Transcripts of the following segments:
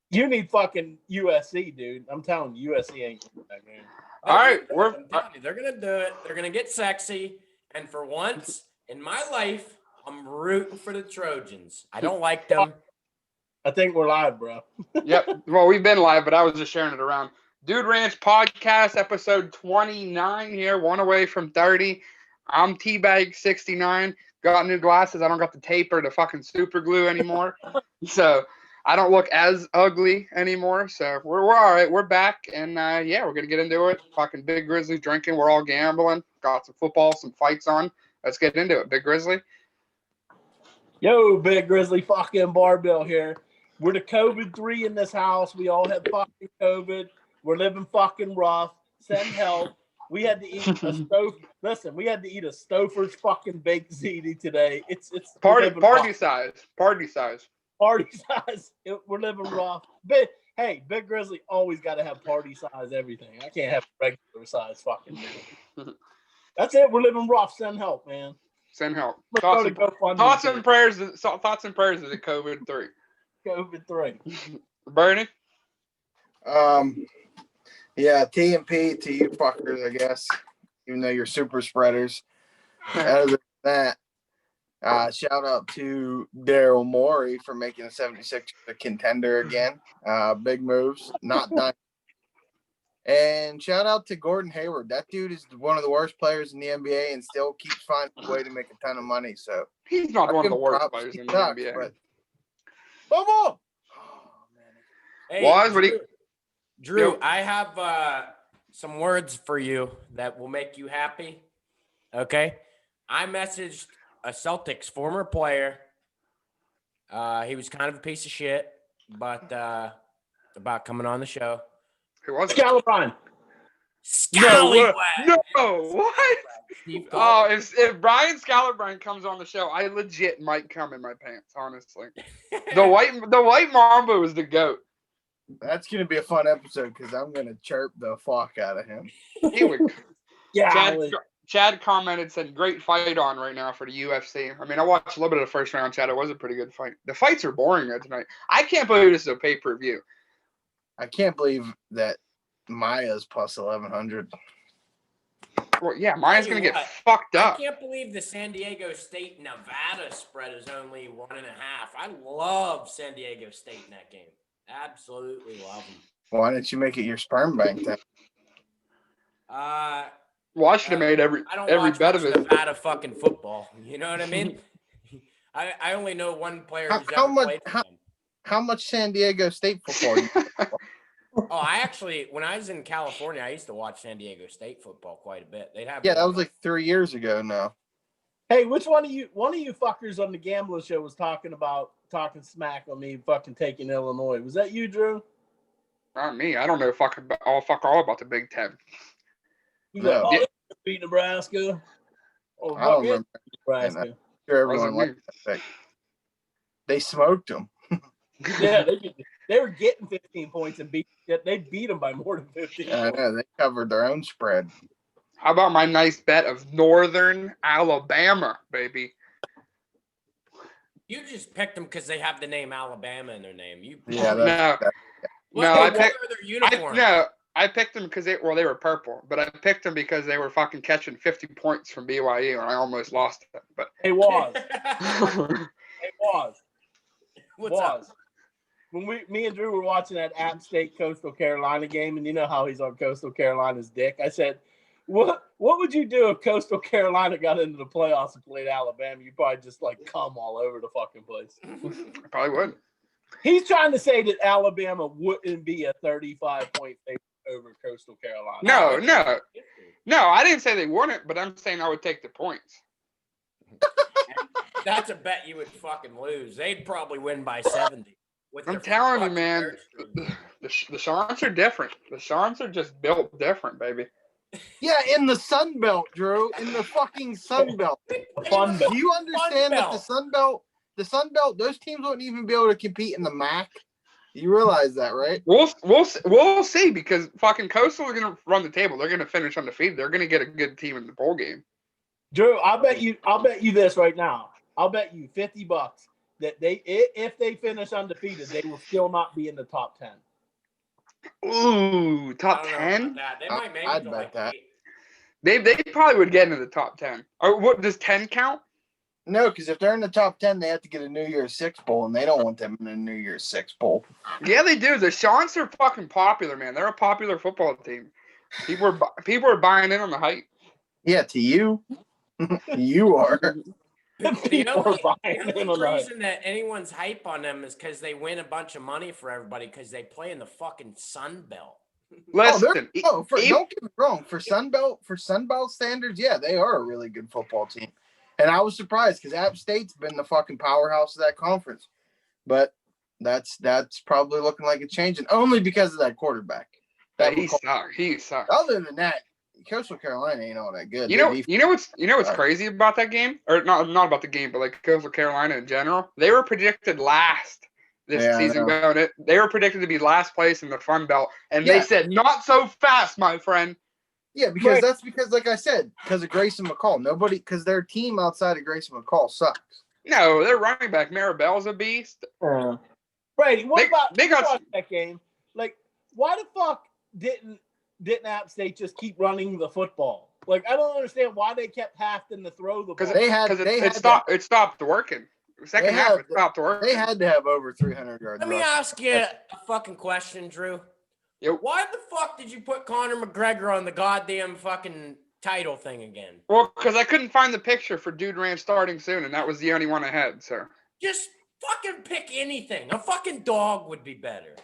You need fucking USC, dude. I'm telling you, USC ain't that game. All right, I'm telling you, they're gonna do it. They're gonna get sexy, and for once in my life, I'm rooting for the Trojans. I don't like them. I think we're live, bro. Yep. Well, we've been live, but I was just sharing it around. Dude Ranch Podcast Episode 29 here, one away from 30. I'm Teabag69. Got new glasses. I don't got the tape or the fucking super glue anymore. So I don't look as ugly anymore. So we're all right. We're back. And yeah, we're going to get into it. Fucking Big Grizzly drinking. We're all gambling. Got some football, some fights on. Let's get into it. Big Grizzly. Yo, Big Grizzly fucking Barbell here. We're the COVID-3 in this house. We all have fucking COVID. We're living fucking rough. Send help. We had to eat a stove. Listen, we had to eat a Stouffer's fucking baked ziti today. It's party size. Party size. We're living rough. Hey, Big Grizzly always got to have party size everything. I can't have regular size fucking thing. That's it. We're living rough. Send help, man. Send help. Thoughts and prayers of the COVID-3. COVID-3. Bernie? Yeah, T and P to you fuckers, I guess. Even though you're super spreaders. Other than that, shout out to Daryl Morey for making the 76 a contender again. Big moves, not done. And shout out to Gordon Hayward. That dude is one of the worst players in the NBA and still keeps finding a way to make a ton of money. So he's not one of the worst players in the NBA. But boom! Oh, man. Hey, Wise, Drew, I have some words for you that will make you happy. Okay? I messaged a Celtics former player. He was kind of a piece of shit, but about coming on the show. Who was it? Scalabrine. No, what? Oh, if Brian Scalabrine comes on the show, I legit might come in my pants, honestly. The white Mamba was the GOAT. That's going to be a fun episode because I'm going to chirp the fuck out of him. He would. Yeah. Chad commented, said, great fight on right now for the UFC. I mean, I watched a little bit of the first round, Chad. It was a pretty good fight. The fights are boring tonight. I can't believe this is a pay-per-view. I can't believe that Maya's plus 1,100. Well, yeah, Maya's going to get fucked up. I can't believe the San Diego State-Nevada spread is only 1.5. I love San Diego State in that game. Absolutely love them. Why didn't you make it your sperm bank then? Washington made every bet of it. Nevada fucking football. You know what I mean? I only know one player who's ever played for them. How much San Diego State football? I actually, when I was in California, I used to watch San Diego State football quite a bit. That was like 3 years ago now. Hey, which one of you fuckers on the Gambler Show was talking smack on me fucking taking Illinois? Was that you, Drew? Not me. I don't know all about the Big Ten. He's like, beat Nebraska. I don't remember. Nebraska. I'm sure everyone liked that. They smoked them. Yeah, they were getting 15 points and they beat them by more than 15. I know, they covered their own spread. How about my nice bet of Northern Alabama, baby? You just picked them because they have the name Alabama in their name. I picked them because they were purple, but I picked them because they were fucking catching 50 points from BYU, and I almost lost them. But it was. What's up? When me and Drew were watching that App State Coastal Carolina game, and you know how he's on Coastal Carolina's dick, I said, What would you do if Coastal Carolina got into the playoffs and played Alabama? You'd probably just come all over the fucking place. I probably would. He's trying to say that Alabama wouldn't be a 35-point favorite over Coastal Carolina. No, I didn't say they wouldn't, but I'm saying I would take the points. That's a bet you would fucking lose. They'd probably win by 70. I'm telling you, man, the Sharks are different. The Sharks are just built different, baby. Yeah, in the Sun Belt, Drew. In the fucking Sun Belt. Do you understand that the Sun Belt, those teams wouldn't even be able to compete in the MAC? You realize that, right? We'll see, because fucking Coastal are gonna run the table. They're gonna finish undefeated. They're gonna get a good team in the bowl game. Drew, I'll bet you this right now. I'll bet you $50 that if they finish undefeated, they will still not be in the top 10. Ooh, top I don't know 10? about that. They might make I'd it to bet like that. 8. They probably would get into the top 10. Or what does 10 count? No, because if they're in the top 10, they have to get a New Year's Six bowl, and they don't want them in a New Year's Six bowl. Yeah, they do. The Seans are fucking popular, man. They're a popular football team. People are buying in on the hype. Yeah, to you, you are. The People are only, buying the in only on reason that anyone's hype on them is because they win a bunch of money for everybody because they play in the fucking Sun Belt. Listen, don't get me wrong. For Sunbelt standards, yeah, they are a really good football team. And I was surprised because App State's been the fucking powerhouse of that conference. But that's probably looking like it's changing only because of that quarterback. he sucks. Other than that, Coastal Carolina ain't all that good. You know what's crazy about that game? Or not about the game, but like Coastal Carolina in general. They were predicted last this season. They were predicted to be last place in the Fun Belt, and they said, "Not so fast, my friend." Yeah, because like I said, because of Grayson McCall. Because their team outside of Grayson McCall sucks. No, their running back Maribel's a beast. Brady, what about that game? Like, why the fuck didn't App State just keep running the football? Like, I don't understand why they kept having to throw the ball. It stopped working. Second half, it stopped working. They had to have over 300 yards. Let me ask you a fucking question, Drew. Yep. Why the fuck did you put Conor McGregor on the goddamn fucking title thing again? Well, because I couldn't find the picture for Dude Ranch starting soon, and that was the only one I had, so. Just fucking pick anything. A fucking dog would be better.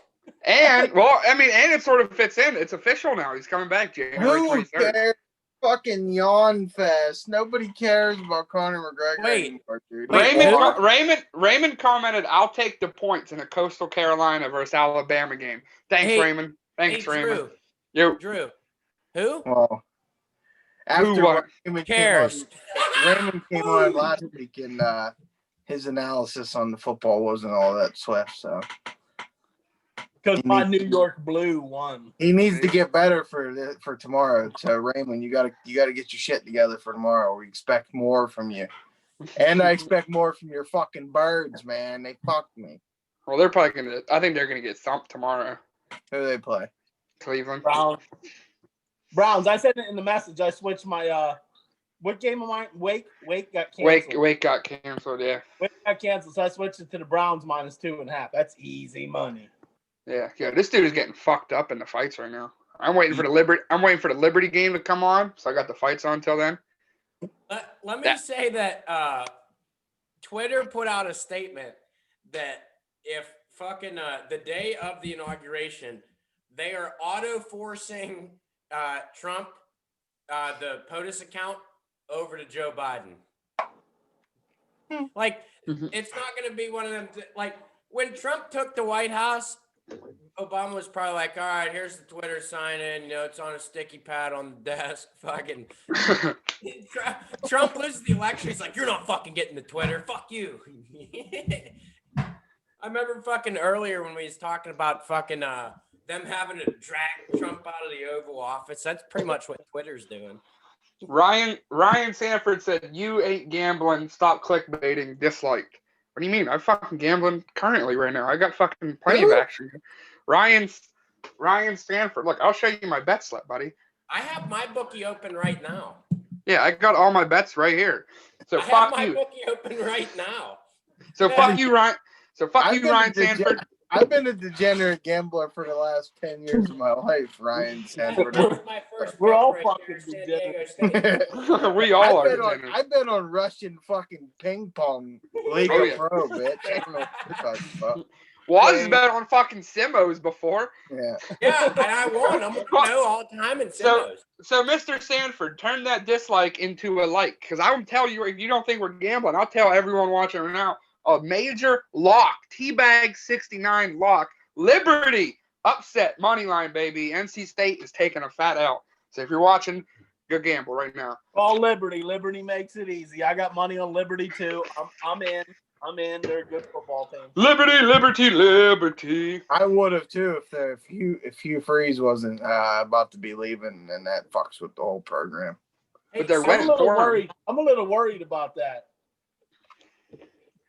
And, it sort of fits in. It's official now. He's coming back January 23rd. Who cares? Fucking yawn fest. Nobody cares about Conor McGregor anymore, dude. Raymond commented, "I'll take the points in a Coastal Carolina versus Alabama game." Thanks, Raymond. Thanks, Raymond. Drew. Who? Well, after Raymond came on last week, and his analysis on the football wasn't all that swift, so. Because my New York Blue won. He needs to get better for tomorrow. So Raymond, you gotta get your shit together for tomorrow. We expect more from you, and I expect more from your fucking birds, man. They fucked me. Well, they're probably I think they're gonna get thumped tomorrow. Who do they play? Cleveland Browns. I said it in the message. I switched my what game am I? Wake got canceled. Wake got canceled. Yeah. Wake got canceled, so I switched it to the Browns -2.5. That's easy money. Yeah. This dude is getting fucked up in the fights right now. I'm waiting for the Liberty game to come on, so I got the fights on until then. Let me say that Twitter put out a statement that if fucking the day of the inauguration, they are auto-forcing Trump, the POTUS account, over to Joe Biden. Like, it's not going to be one of them. Like, when Trump took the White House, Obama was probably like, all right, here's the Twitter sign-in. It's on a sticky pad on the desk. Fucking Trump loses the election. He's like, you're not fucking getting the Twitter. Fuck you. I remember fucking earlier when we was talking about fucking them having to drag Trump out of the Oval Office. That's pretty much what Twitter's doing. Ryan Sanford said, "You ain't gambling. Stop clickbaiting. Disliked." What do you mean? I'm fucking gambling currently right now. I got fucking plenty of action. Ryan Stanford. Look, I'll show you my bet slip, buddy. I have my bookie open right now. Yeah, I got all my bets right here. So I have my bookie open right now. So fuck you, Ryan. So fuck you, Ryan Sanford. I've been a degenerate gambler for the last 10 years of my life, Ryan Sanford. We're all fucking degenerates. We all are degenerates. I've been on Russian fucking ping pong League of Pro, bitch. I don't know what you're talking about. Waz bet on fucking Simmos before. Yeah, and I won. I'm all the time in Simmos. So Mr. Sanford, turn that dislike into a like, because I will tell you, if you don't think we're gambling, I'll tell everyone watching right now, a major lock, T-Bag 69 lock, Liberty upset money line, baby. NC State is taking a fat L. So if you're watching, go gamble right now. All Liberty. Liberty makes it easy. I got money on Liberty too. I'm in. They're a good football team. Liberty. I would have too if Hugh Freeze wasn't about to be leaving, and that fucks with the whole program. But they're I'm a little worried about that.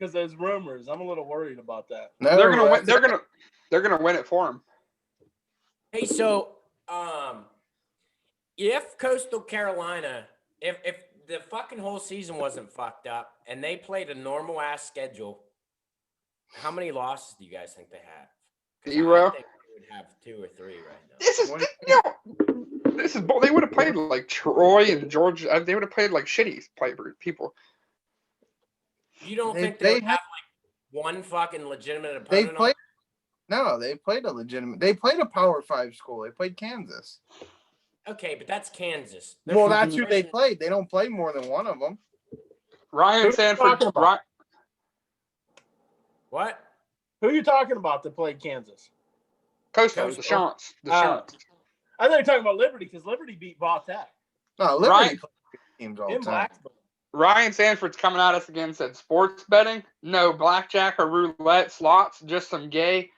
because there's rumors. I'm a little worried about that. No, They're gonna win. They're gonna win it for him. Hey, so if Coastal Carolina, if the fucking whole season wasn't fucked up and they played a normal ass schedule, how many losses do you guys think they have? 0. I think they would have 2 or 3 right now. This is they would have played like Troy and Georgia. They would have played like shitty people. You don't think they would have like one fucking legitimate opponent? They played a legitimate. They played a Power 5 school. They played Kansas. Okay, but that's Kansas. Well, that's who they played. They don't play more than one of them. Ryan Sanford. What? Who are you talking about that played Kansas? Coastal, the Chants. I thought you were talking about Liberty because Liberty beat Tech. No, Liberty teams all the time. Ryan Sanford's coming at us again. Said sports betting, no blackjack or roulette slots, just some gay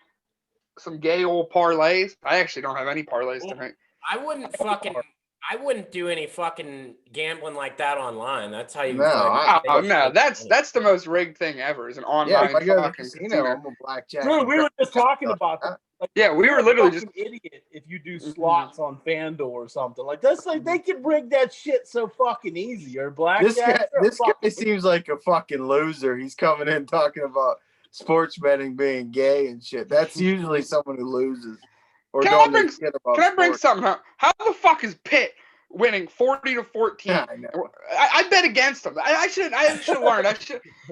old parlays. I actually don't have any parlays tonight. I wouldn't do any fucking gambling like that online. That's how you. No, that's the most rigged thing ever. Is an online fucking casino. I'm a blackjack. Bro, we were just talking about that. Like, yeah, we were literally just idiot if you do slots on FanDuel or something like that's like they can rig that shit so fucking easy or blackjack. This guy seems like a fucking loser. He's coming in talking about sports betting being gay and shit. That's usually someone who loses. Or can I bring something up? How the fuck is Pitt winning 40-14? Yeah, I bet against them. I should learn.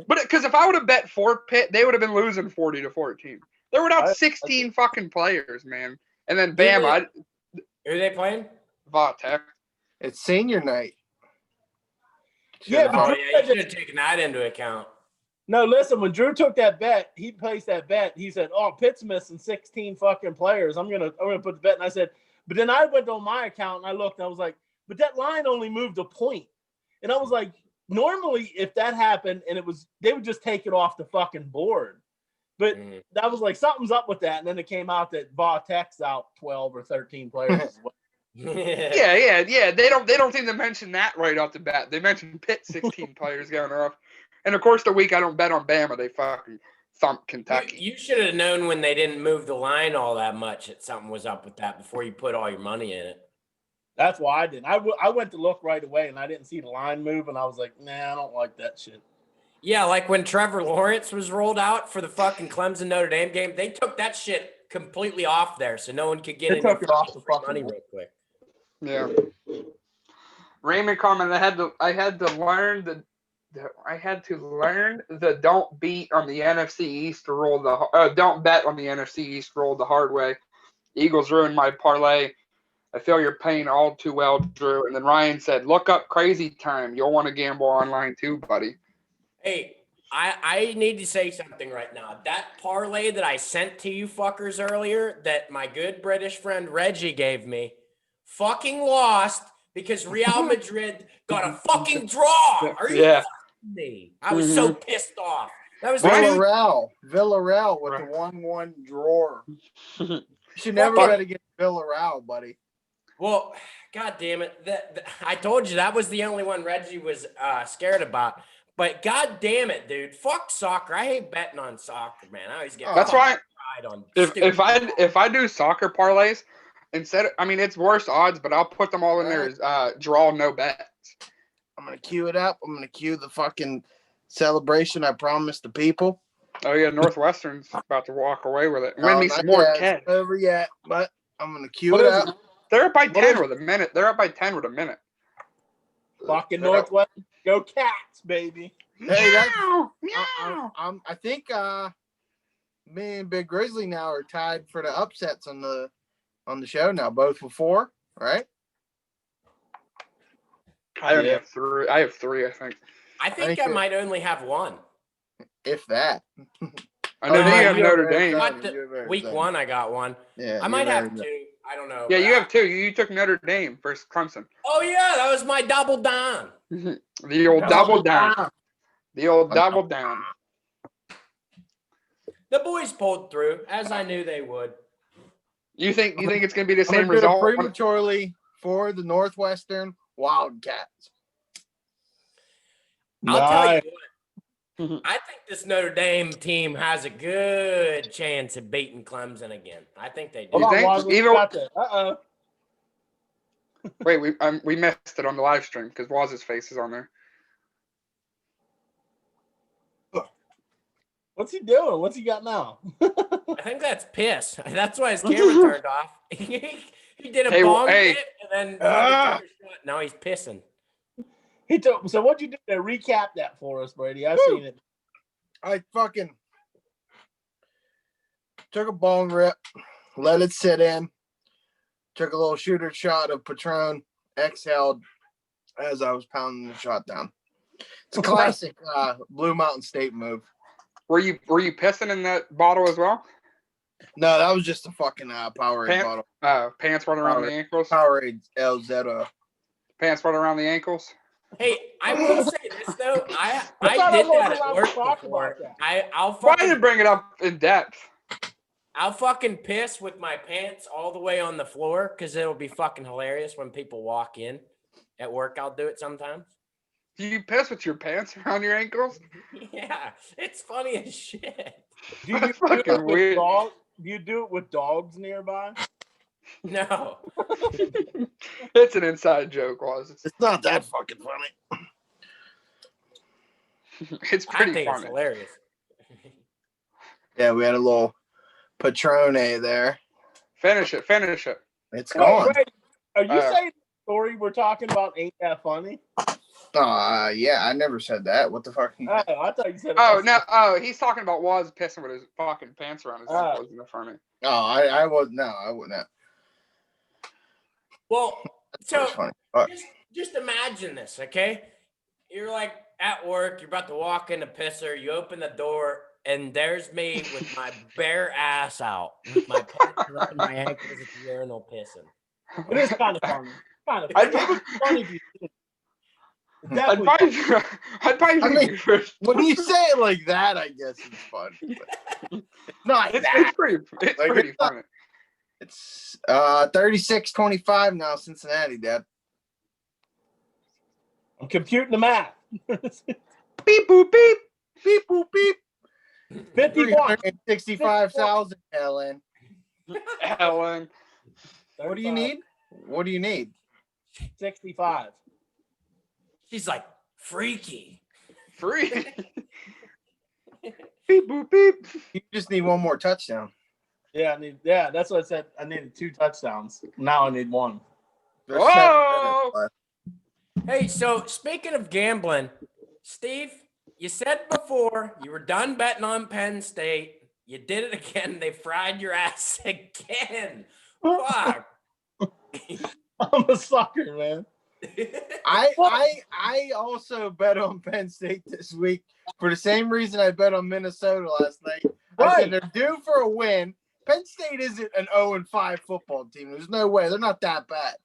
But because if I would have bet for Pitt, they would have been losing 40-14. They were down 16 fucking players, man. And then Bama. Who are they playing? Tech. It's senior night. You should have taken that into account. No, listen, when Drew took that bet, he placed that bet. He said, "Oh, Pitt's missing 16 fucking players. I'm gonna put the bet." And I said, but then I went on my account and I looked and I was like, but that line only moved a point. And I was like, normally if that happened and they would just take it off the fucking board. But that was like something's up with that. And then it came out that Tech's out 12 or 13 players as well. Yeah. They don't seem to mention that right off the bat. They mentioned Pitt 16 players going off. And of course, the week I don't bet on Bama, they fucking thump Kentucky. You should have known when they didn't move the line all that much that something was up with that before you put all your money in it. That's why I didn't. I went to look right away and I didn't see the line move and I was like, nah, I don't like that shit. Yeah, like when Trevor Lawrence was rolled out for the fucking Clemson Notre Dame game, they took that shit completely off there so no one could get any off the free money real quick. Yeah. Raymond commented, I had to learn the don't beat on the NFC East to roll don't bet on the NFC East roll the hard way. Eagles ruined my parlay. I feel your pain all too well, Drew. And then Ryan said, look up Crazy Time. You'll want to gamble online too, buddy. Hey, I need to say something right now. That parlay that I sent to you fuckers earlier that my good British friend Reggie gave me fucking lost because Real Madrid got a fucking draw. Are you fucking me? I was so pissed off. That was Villarreal with the 1-1 draw. You should never bet against Villarreal, buddy. Well, God damn it. I told you that was the only one Reggie was scared about. But God damn it, dude. Fuck soccer. I hate betting on soccer, man. I always get That's why on if I do soccer parlays, it's worse odds, but I'll put them all in there as draw no bets. I'm gonna cue it up. I'm gonna cue the fucking celebration I promised the people. Oh yeah, Northwestern's about to walk away with it. Win me some more cash. It's over yet, but I'm gonna cue it up. They're up by 10 with a minute. They're up by 10 with a minute. Fucking Northwestern, go Cats, baby. Hey, meow. I think me and Big Grizzly now are tied for the upsets on the show now, both with 4, right? I only have 3. I have 3, I think. I think I might only have 1. If that. I know you have Notre Dame. Week 1, I got 1. Yeah, I might have 2. I don't know. Yeah, you have 2. You took Notre Dame versus Clemson. Oh, yeah, that was my double down. The old double down. The old double down. The boys pulled through, as I knew they would. You think it's going to be the same I'm result? Prematurely for the Northwestern Wildcats. I'll tell you what. I think this Notre Dame team has a good chance of beating Clemson again. I think they do. You think? Uh-oh. Wait, we missed it on the live stream because Waz's face is on there. What's he doing? What's he got now? I think that's piss. That's why his camera turned off. He did a bong hit and then now he's pissing. So what'd you do to recap that for us, Brady? I've seen it. I fucking took a bong rip, let it sit in, took a little shooter shot of Patron, exhaled as I was pounding the shot down. It's a classic Blue Mountain State move. Were you pissing in that bottle as well? No, that was just a fucking Powerade bottle. Pants running around the ankles? Powerade LZ. Pants running around the ankles? Hey, I will say this though. I did that at work before. Why did you bring it up in depth? I'll fucking piss with my pants all the way on the floor because it'll be fucking hilarious when people walk in. At work, I'll do it sometimes. Do you piss with your pants around your ankles? Yeah, it's funny as shit. Do you do it with dogs nearby? No. It's an inside joke, Waz. It's not that fucking funny. It's pretty I think funny. it's hilarious. Yeah, we had a little Patrone there. Finish it. It's gone. Wait, are you saying the story we're talking about ain't that funny? Yeah, I never said that. What the fuck? Oh, I thought you said. He's talking about Waz pissing with his fucking pants around his ankles. Isn't that funny? Oh, I wouldn't have. Well, so funny. just imagine this, okay? You're like at work, you're about to walk in a pisser, you open the door, and there's me with my bare ass out, with my pants around my ankles at the urinal pissing. It is kind of funny. It was funny if you did. I'd buy you first. When you say it like that, I guess it's fun. It's pretty funny. It's 36-25 now, Cincinnati, Dad. I'm computing the math. Beep boop beep. Beep boop beep. 51,065, Ellen. What do you need? 65. She's like, freaky. Free. Beep boop beep. You just need one more touchdown. Yeah, that's what I said. I needed 2 touchdowns. Now I need 1. Whoa! Hey, so speaking of gambling, Steve, you said before you were done betting on Penn State. You did it again. They fried your ass again. Fuck. I'm a sucker, man. I also bet on Penn State this week for the same reason I bet on Minnesota last night. I said they're due for a win. Penn State isn't an 0-5 football team. There's no way. They're not that bad.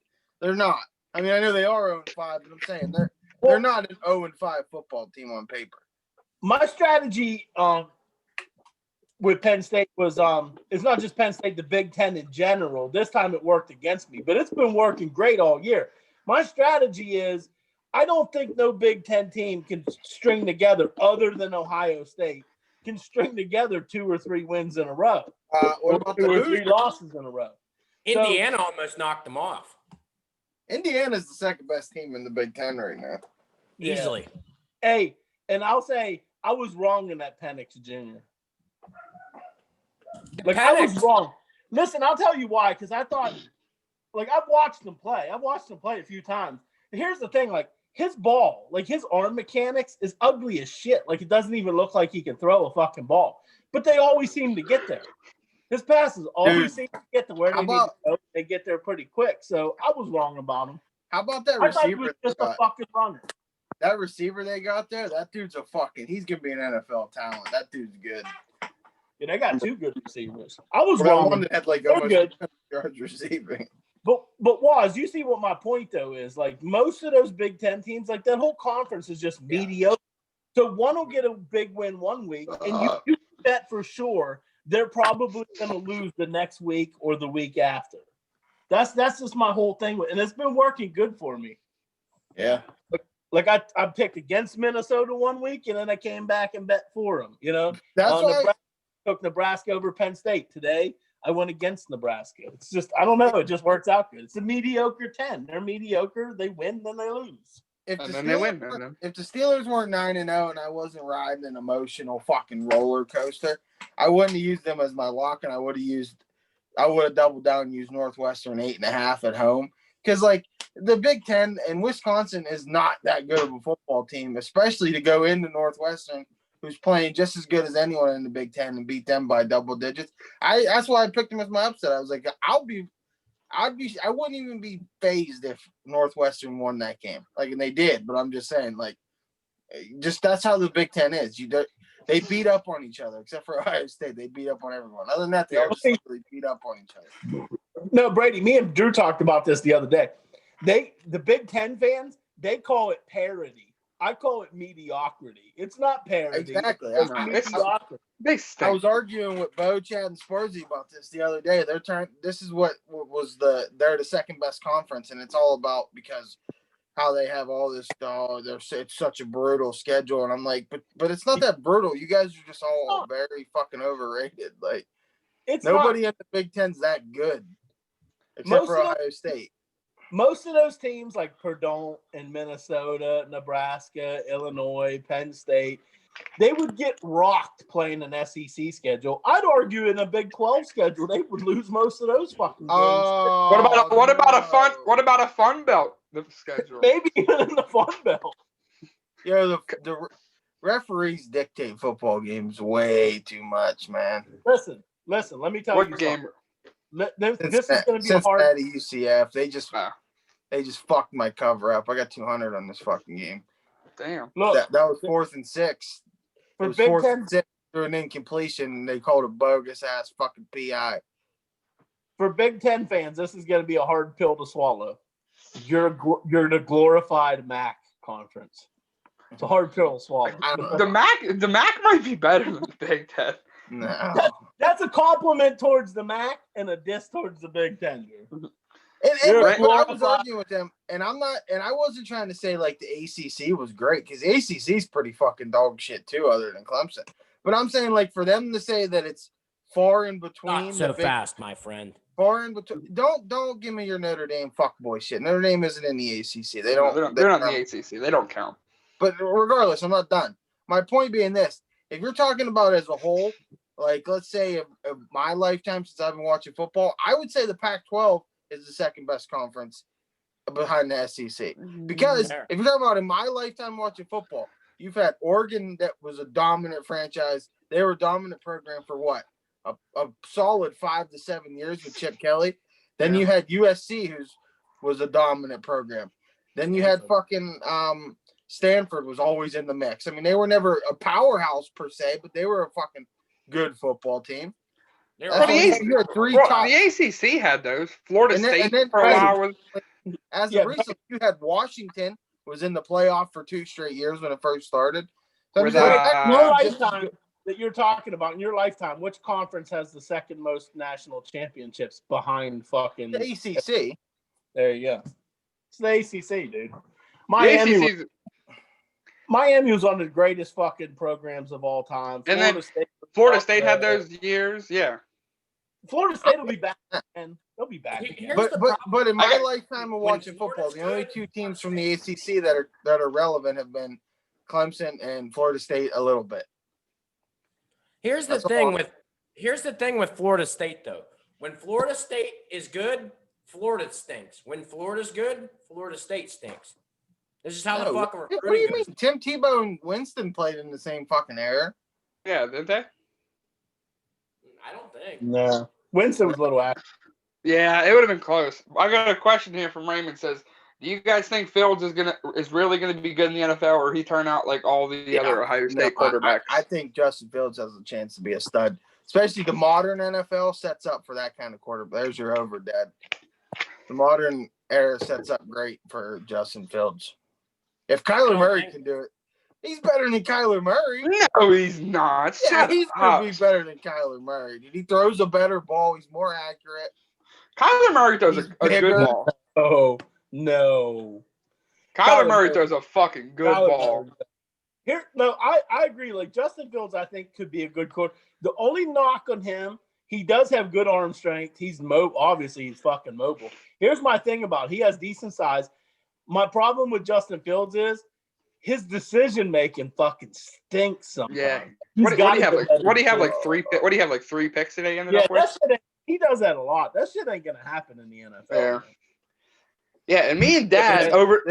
They're not. I mean, I know they are 0-5, but I'm saying they're not an 0-5 football team on paper. My strategy with Penn State was it's not just Penn State, the Big Ten in general. This time it worked against me, but it's been working great all year. My strategy is I don't think no Big Ten team can string together, other than Ohio State, can string together 2 or 3 wins in a row. What about 2 or 3 losses in a row? Indiana almost knocked them off. Indiana's the second best team in the Big Ten right now. Easily. Hey, and I'll say I was wrong in that Penix Jr. I was wrong. Listen, I'll tell you why, because I thought, I've watched him play. I've watched him play a few times. And here's the thing, his ball, his arm mechanics is ugly as shit. It doesn't even look like he can throw a fucking ball. But they always seem to get there. His passes always seem to get to where they need to go. They get there pretty quick. So I was wrong about him. How about that I thought he receiver? was just a fucking runner. That receiver they got there, that dude's he's going to be an NFL talent. That dude's good. Yeah, they got 2 good receivers. I was wrong. One that had almost 100 yards receiving. But Waz, you see what my point though is? Most of those Big Ten teams, that whole conference is just mediocre. So one will get a big win one week, and you bet for sure they're probably going to lose the next week or the week after. That's just my whole thing, and it's been working good for me. Yeah. Like I picked against Minnesota one week, and then I came back and bet for them. That's why Nebraska, took Nebraska over Penn State today. I went against Nebraska. It's just I don't know. It just works out good. It's a mediocre 10. They're mediocre. They win, then they lose. If the Steelers weren't 9-0 and I wasn't riding an emotional fucking roller coaster, I wouldn't have used them as my lock, and I would have doubled down and used Northwestern 8.5 at home. Because like the Big Ten and Wisconsin is not that good of a football team, especially to go into Northwestern, who's playing just as good as anyone in the Big Ten, and beat them by double digits. That's why I picked them as my upset. I was like, I wouldn't even be phased if Northwestern won that game. Like, and they did, but I'm just saying, like, just that's how the Big Ten is. They beat up on each other, except for Ohio State. They beat up on everyone. Other than that, they all just really beat up on each other. No, Brady, me and Drew talked about this the other day. The Big Ten fans, they call it parody. I call it mediocrity. It's not parody. Exactly. I was arguing with Bo, Chad, and Spursy about this the other day. This is what was they're the second best conference, and it's all about because how they have all this. It's such a brutal schedule, and I'm like, but it's not that brutal. You guys are just all very fucking overrated. Like, nobody in the Big Ten's that good, except for Ohio State. Most of those teams like Purdue and Minnesota, Nebraska, Illinois, Penn State, they would get rocked playing an SEC schedule. I'd argue in a Big 12 schedule, they would lose most of those fucking games. What about a Fun Belt schedule? Maybe even in the Fun Belt. Yeah, the referees dictate football games way too much, man. Listen. Let me tell you game? Something. This is going to be a hard. Cincinnati UCF. They just fucked my cover up. I got 200 on this fucking game. Damn. Look, that was 4th and 6. It was Big 4th Ten, and 6 through an incompletion, and they called a bogus ass fucking PI. For Big Ten fans, this is going to be a hard pill to swallow. You're the glorified MAC conference. It's a hard pill to swallow. The MAC might be better than the Big Ten. No. That's a compliment towards the MAC and a diss towards the Big Ten, dude. But I was arguing with them, and I wasn't trying to say like the ACC was great, because the ACC is pretty fucking dog shit too, other than Clemson. But I'm saying, like, for them to say that it's far in between. Not so fast, my friend. Far in between. Don't give me your Notre Dame fuckboy shit. Notre Dame isn't in the ACC. They're not in the ACC. They don't count. But regardless, I'm not done. My point being this: if you're talking about as a whole, like, let's say of my lifetime since I've been watching football, I would say the Pac-12 is the second best conference behind the SEC. Because if you're talking about in my lifetime watching football, you've had Oregon that was a dominant franchise. They were a dominant program for what? A solid 5 to 7 years with Chip Kelly. Then you had USC, who was a dominant program. Then you had fucking Stanford was always in the mix. I mean, they were never a powerhouse per se, but they were a fucking good football team. The ACC had those. Florida State for a while was. As of recently, you had Washington was in the playoff for 2 straight years when it first started. So your lifetime that you're talking about in your lifetime, which conference has the second most national championships behind fucking the ACC? There you go. It's the ACC, dude. Miami was one of the greatest fucking programs of all time. Florida State had those years, yeah. Florida State will be back, and they'll be back. But in my lifetime of watching football, the only 2 teams from the ACC that are relevant have been Clemson and Florida State a little bit. Here's the thing with Florida State, though. When Florida State is good, Florida stinks. When Florida's good, Florida State stinks. This is how the fucking recruiting What do you mean? Tim Tebow and Winston played in the same fucking era. Yeah, didn't they? I don't think. No. Winston was a little after. Yeah, it would have been close. I got a question here from Raymond. Says, do you guys think Fields is really gonna be good in the NFL, or he turn out like all the other Ohio State quarterbacks? I think Justin Fields has a chance to be a stud. Especially the modern NFL sets up for that kind of quarterback. There's your over, Dad. The modern era sets up great for Justin Fields. If Kyler Murray can do it, he's better than Kyler Murray. No, he's not. Yeah, he's going to be better than Kyler Murray. He throws a better ball. He's more accurate. Kyler Murray throws a good ball. Oh, no. Kyler Murray throws a fucking good ball. Here, no, I agree. Like Justin Fields, I think could be a good quarterback. The only knock on him, he does have good arm strength. He's obviously he's fucking mobile. Here's my thing about it. He has decent size. My problem with Justin Fields is his decision making fucking stinks sometimes. Yeah. What do you have? Like 3 picks? What do you have? Like 3 picks that he ended up with? He does that a lot. That shit ain't gonna happen in the NFL. Yeah. Yeah, and me and Dad over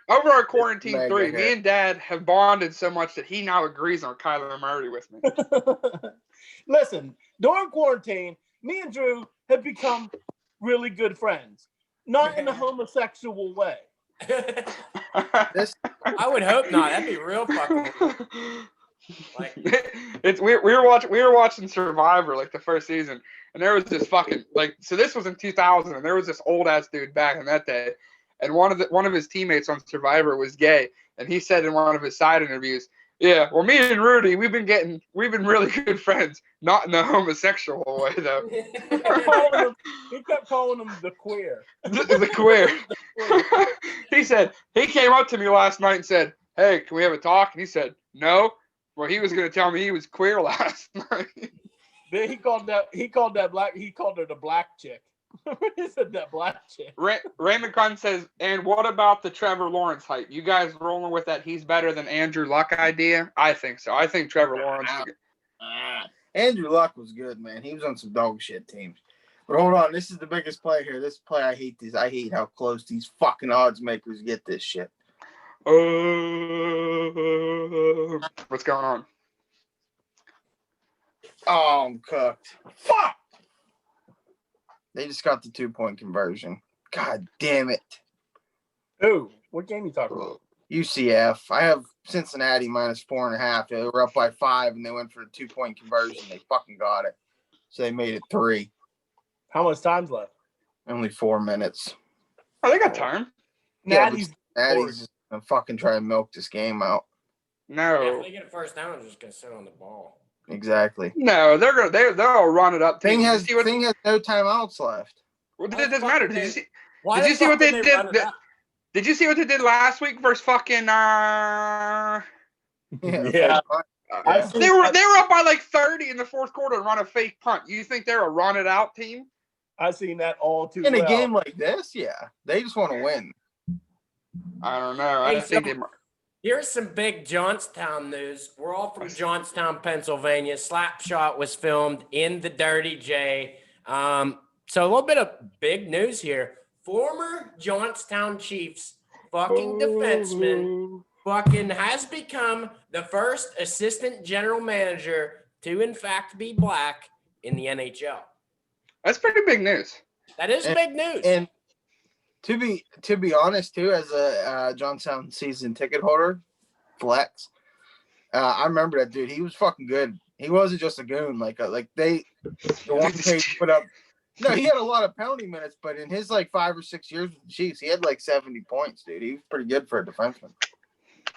our quarantine 3, me and Dad have bonded so much that he now agrees on Kyler Murray with me. Listen, during quarantine, me and Drew have become really good friends, not in a homosexual way. I would hope not. That'd be real fucking weird. Like, we were watching Survivor like the first season, and there was this fucking so this was in 2000, and there was this old ass dude back in that day, and one of his teammates on Survivor was gay, and he said in one of his side interviews, "Yeah, well, me and Rudy, we've been really good friends, not in a homosexual way though." He kept calling him the queer. The queer. He said he came up to me last night and said, "Hey, can we have a talk?" And he said, "No." Well, he was going to tell me he was queer last night. Then he called her the black chick. He said that black chick. Raymond Kahn says, and what about the Trevor Lawrence hype? You guys rolling with that he's better than Andrew Luck idea? I think so. I think Trevor Lawrence is good. Andrew Luck was good, man. He was on some dog shit teams. But hold on, this is the biggest play here. This play, I hate these. I hate how close these fucking odds makers get this shit. What's going on? Oh, I'm cooked. Fuck! They just got the 2-point conversion. God damn it. Who? What game you talking about? UCF. I have Cincinnati minus 4.5. They were up by 5, and they went for a 2-point conversion. They fucking got it. So they made it 3. How much time's left? Only 4 minutes. Oh, they got time. Natty's just gonna fucking try to milk this game out. No. if they get a first down, they're just gonna sit on the ball. Exactly. No, they'll run it up. Thing has no timeouts left. Well, it doesn't matter. Did you see what they did? Did you see what they did last week versus fucking? Yeah. They were up by like 30 in the fourth quarter and run a fake punt. You think they're a run it out team? I've seen that all too in well. a game like this. Yeah, they just want to win. I don't know. I think they. Here's some big Johnstown news. We're all from Johnstown, Pennsylvania. Slapshot was filmed in the Dirty J. So a little bit of big news here. Former Johnstown Chiefs fucking defenseman fucking has become the first assistant general manager to in fact be black in the NHL. That's pretty big news. That is big news. And to be honest, too, as a Johnstown season ticket holder, flex, I remember that dude. He was fucking good. He wasn't just a goon. The one page put up. No, he had a lot of penalty minutes, but in his 5 or 6 years with the Chiefs, he had 70 points, dude. He was pretty good for a defenseman.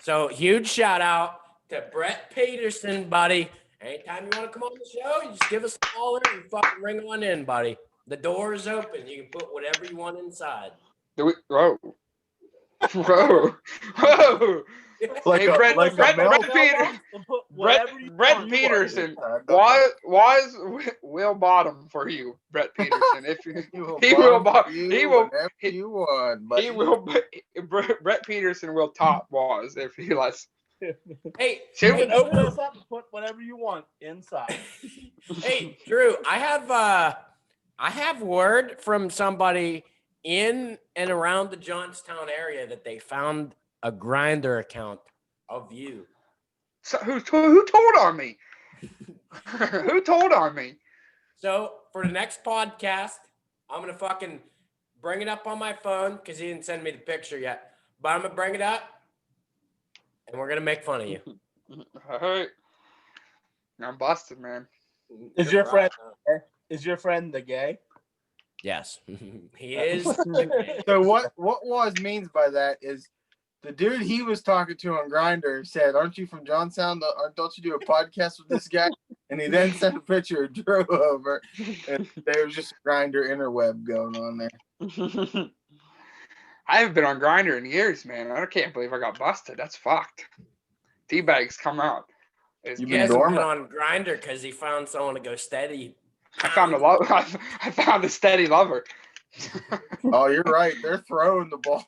So huge shout out to Brett Peterson, buddy. Anytime you want to come on the show, you just give us a call and fucking ring on in, buddy. The door is open. You can put whatever you want inside. Whoa. Brett Peterson. Why is Will Bottom for you, Brett Peterson? If Brett Peterson will top Waz if he lets. Hey, open us up and put whatever you want inside. Hey, Drew, I have word from somebody in and around the Johnstown area that they found a Grindr account of you. So who told on me? Who told on me? So for the next podcast, I'm gonna fucking bring it up on my phone because he didn't send me the picture yet. But I'm gonna bring it up, and we're gonna make fun of you. All right. I'm busted, man. Is your friend the gay? Yes, he is. So what Waz means by that is the dude he was talking to on Grindr said, "Aren't you from Johnstown? Don't you do a podcast with this guy?" And he then sent a picture of Drew over, and there was just a Grindr interweb going on there. I haven't been on Grindr in years, man. I can't believe I got busted. That's fucked. Teabags come out. He hasn't been on Grindr because he found someone to go steady. I found a love. I found a steady lover. Oh, you're right. They're throwing the ball.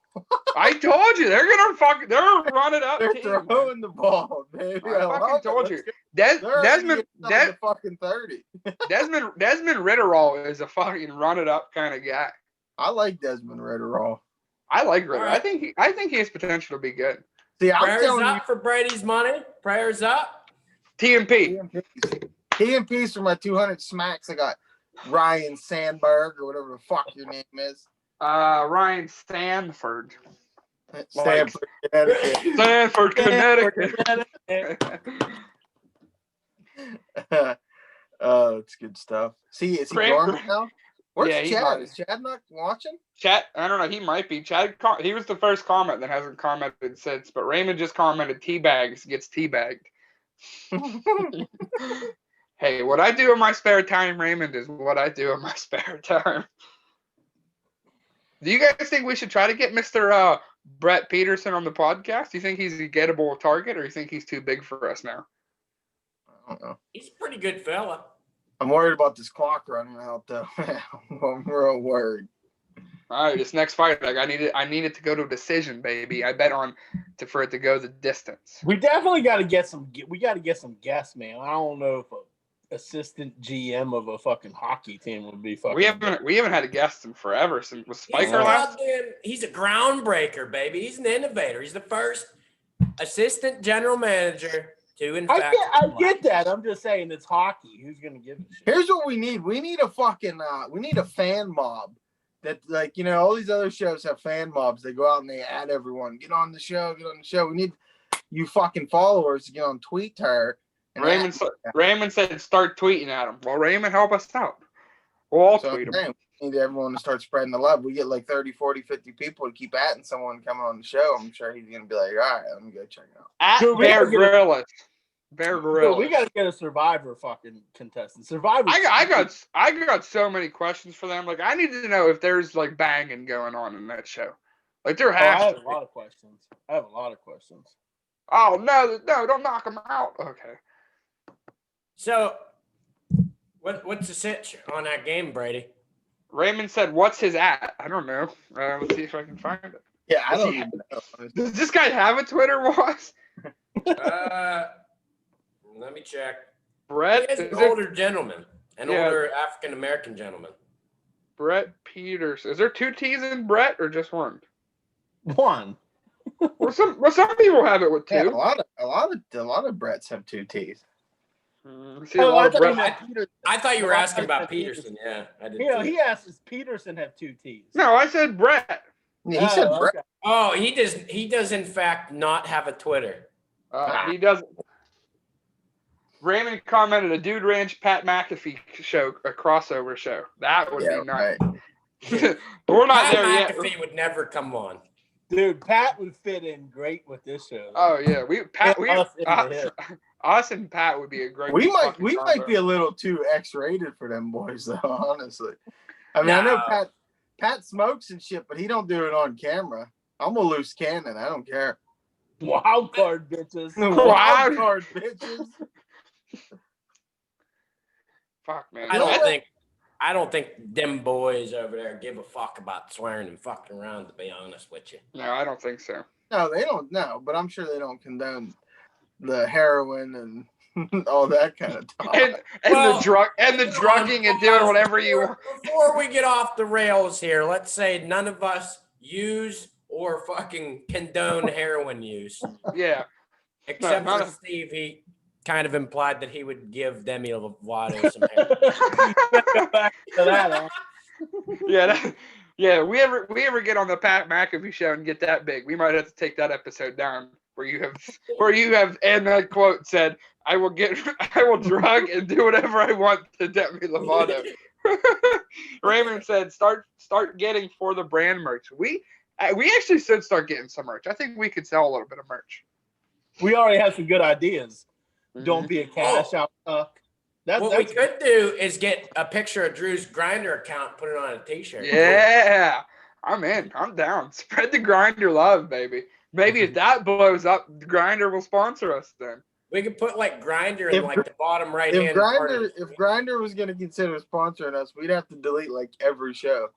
I told you they're gonna run it up. They're throwing the ball, baby. I fucking told you. Desmond the fucking 30. Desmond Ritterall is a fucking run it up kind of guy. I like Desmond Ritterall. I like Ritter. Right. I think he has potential to be good. See, I'm Prayers telling up for Brady's money. Prayers up. TMP. TMPs for my 200 smacks. I got Ryan Sandberg or whatever the fuck your name is. Ryan Stanford. Stanford, Connecticut. Stanford, Connecticut. Oh, it's good stuff. See, is he dormant now? Where's Chad? Is Chad not watching? Chad, I don't know. He might be. Chad, he was the first comment that hasn't commented since. But Raymond just commented, "Teabags gets teabagged." Hey, what I do in my spare time, Raymond, is what I do in my spare time. Do you guys think we should try to get Mr. Brett Peterson on the podcast? Do you think he's a gettable target, or do you think he's too big for us now? I don't know. He's a pretty good fella. I'm worried about this clock running out, though. I'm real worried. All right, this next fight, like I need it to go to a decision, baby. I bet on for it to go the distance. We definitely got to get some. We got to get some guests, man. I don't know if a assistant GM of a fucking hockey team would be fucking. We haven't had a guest in forever since was Spiker last. He's a groundbreaker, baby. He's an innovator. He's the first assistant general manager to, in fact. I get that. I'm just saying it's hockey. Who's gonna give a shit? Here's what we need. We need a fucking. We need a fan mob. That, like, you know, all these other shows have fan mobs. They go out and they add everyone. Get on the show. Get on the show. We need you fucking followers to get on Twitter. Raymond said start tweeting at him. Well, Raymond, help us out. We'll all tweet him. We need everyone to start spreading the love. We get like 30, 40, 50 people to keep adding someone coming on the show. I'm sure he's going to be like, all right, let me go check it out. At Bear Grylls. Bear Grylls. We got to get a Survivor fucking contestant. Survivor. I got so many questions for them. Like, I need to know if there's like banging going on in that show. Like, there has I have to a lot of questions. Oh, no, don't knock them out. Okay. So, what's the sitch on that game, Brady? Raymond said, "What's his at?" I don't know. Let's see if I can find it. Yeah, I don't even know. Does this guy have a Twitter, Ross? Let me check. Brett He's an older gentleman, older African American gentleman. Brett Peterson. Is there two T's in Brett or just one? One. Well, some people have it with two. Yeah, a lot of Bretts have two T's. I thought you were asking about Peterson. Yeah, I did. He asked, does Peterson have two T's? No, I said Brett. Yeah, he said Brett. Okay. Oh, he does in fact not have a Twitter. He doesn't. Raymond commented a Dude Ranch Pat McAfee show, a crossover show. That would be nice. Right. We're not Pat there yet. McAfee would never come on. Dude, Pat would fit in great with this show. Oh yeah, us and Pat would be a great. We might be a little too X-rated for them boys, though. Honestly, I mean, I know Pat smokes and shit, but he don't do it on camera. I'm a loose cannon. I don't care. Wild card bitches. Wild card bitches. Fuck, man. I don't think them boys over there give a fuck about swearing and fucking around, to be honest with you. No, I don't think so. No, they don't. No, but I'm sure they don't condone the heroin and all that kind of talk. And the drugging and doing whatever you want. Before we get off the rails here, let's say none of us use or fucking condone heroin use. Yeah. Except for Steve, he kind of implied that he would give Demi Lovato some heroin. Back to that, huh? Yeah. We ever get on the Pat McAfee show and get that big, we might have to take that episode down where you have and that quote said, I will drug and do whatever I want to Demi Lovato. Raymond said, start getting for the brand merch. We actually should start getting some merch. I think we could sell a little bit of merch. We already have some good ideas. Don't be a cash out suck. What we could do is get a picture of Drew's Grindr account, put it on a t-shirt. Yeah. I'm in. I'm down. Spread the Grinder love, baby. Maybe if that blows up, the Grinder will sponsor us then. We could put like Grinder in like the bottom right If hand. Grinder was gonna consider sponsoring us, we'd have to delete like every show.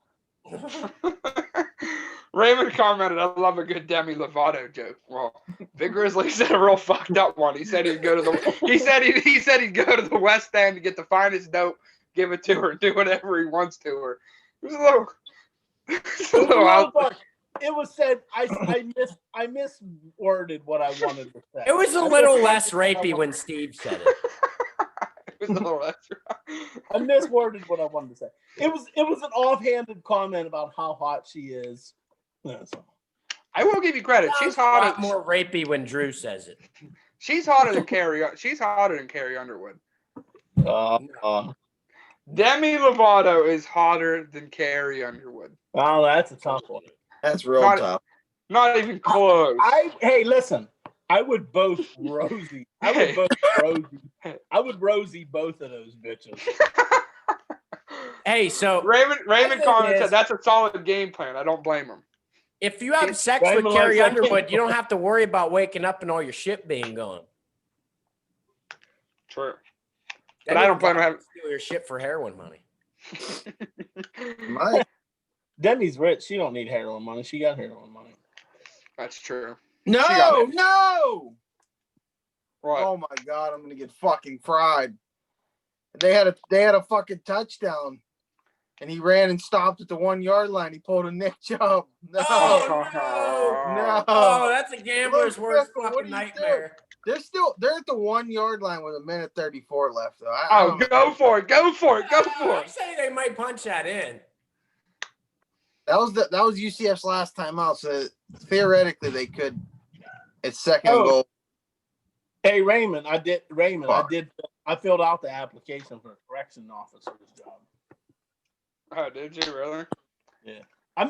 Raymond commented, "I love a good Demi Lovato joke." Well, Big Grizzly said a real fucked up one. He said he'd go to the. He said he'd go to the West End to get the finest dope, give it to her, do whatever he wants to her. It was a little. It was said. I misworded what I wanted to say. It was a little less rapey when Steve said it. It was a little less. I misworded what I wanted to say. It was an offhanded comment about how hot she is. That's all. I will give you credit. She's hotter. A lot more rapey when Drew says it. She's hotter than Carrie. She's hotter than Carrie Underwood. Demi Lovato is hotter than Carrie Underwood. Oh, that's a tough one. That's real tough. Not even close. Hey, listen. I would both Rosie. I would Rosie both of those bitches. Hey, so Raymond commented said that's a solid game plan. I don't blame him. If you have sex with Carrie Underwood, you don't have to worry about waking up and all your shit being gone. True. But I don't plan on having steal your shit for heroin money. Demi's rich. She don't need heroin money. She got heroin money. That's true. No. What? Oh my God, I'm gonna get fucking fried. They had a fucking touchdown, and he ran and stopped at the 1 yard line. He pulled a Nick Chubb. No. No. Oh, that's a gambler's worst fucking nightmare. They're at the 1 yard line with 1:34 left though. Go for it. I say they might punch that in. That was UCF's last time out, so theoretically they could. It's second and goal. Hey Raymond, I filled out the application for a correction officer's job. Oh, did you really? Yeah. I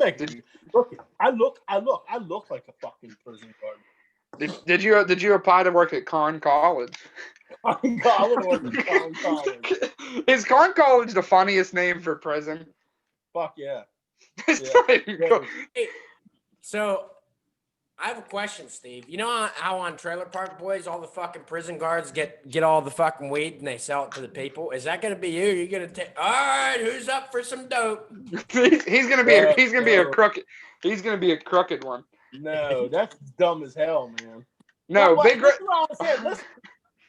look like a fucking prison guard. Did you apply to work at Conn College? I would work at Conn College. Is Conn College the funniest name for prison? Fuck yeah. Hey, so I have a question, Steve. You know how on Trailer Park Boys all the fucking prison guards get all the fucking weed and they sell it to the people? Is that gonna be you? You're gonna take? All right, who's up for some dope? He's gonna be a crooked. He's gonna be a crooked one. No, that's dumb as hell, man. No, this big.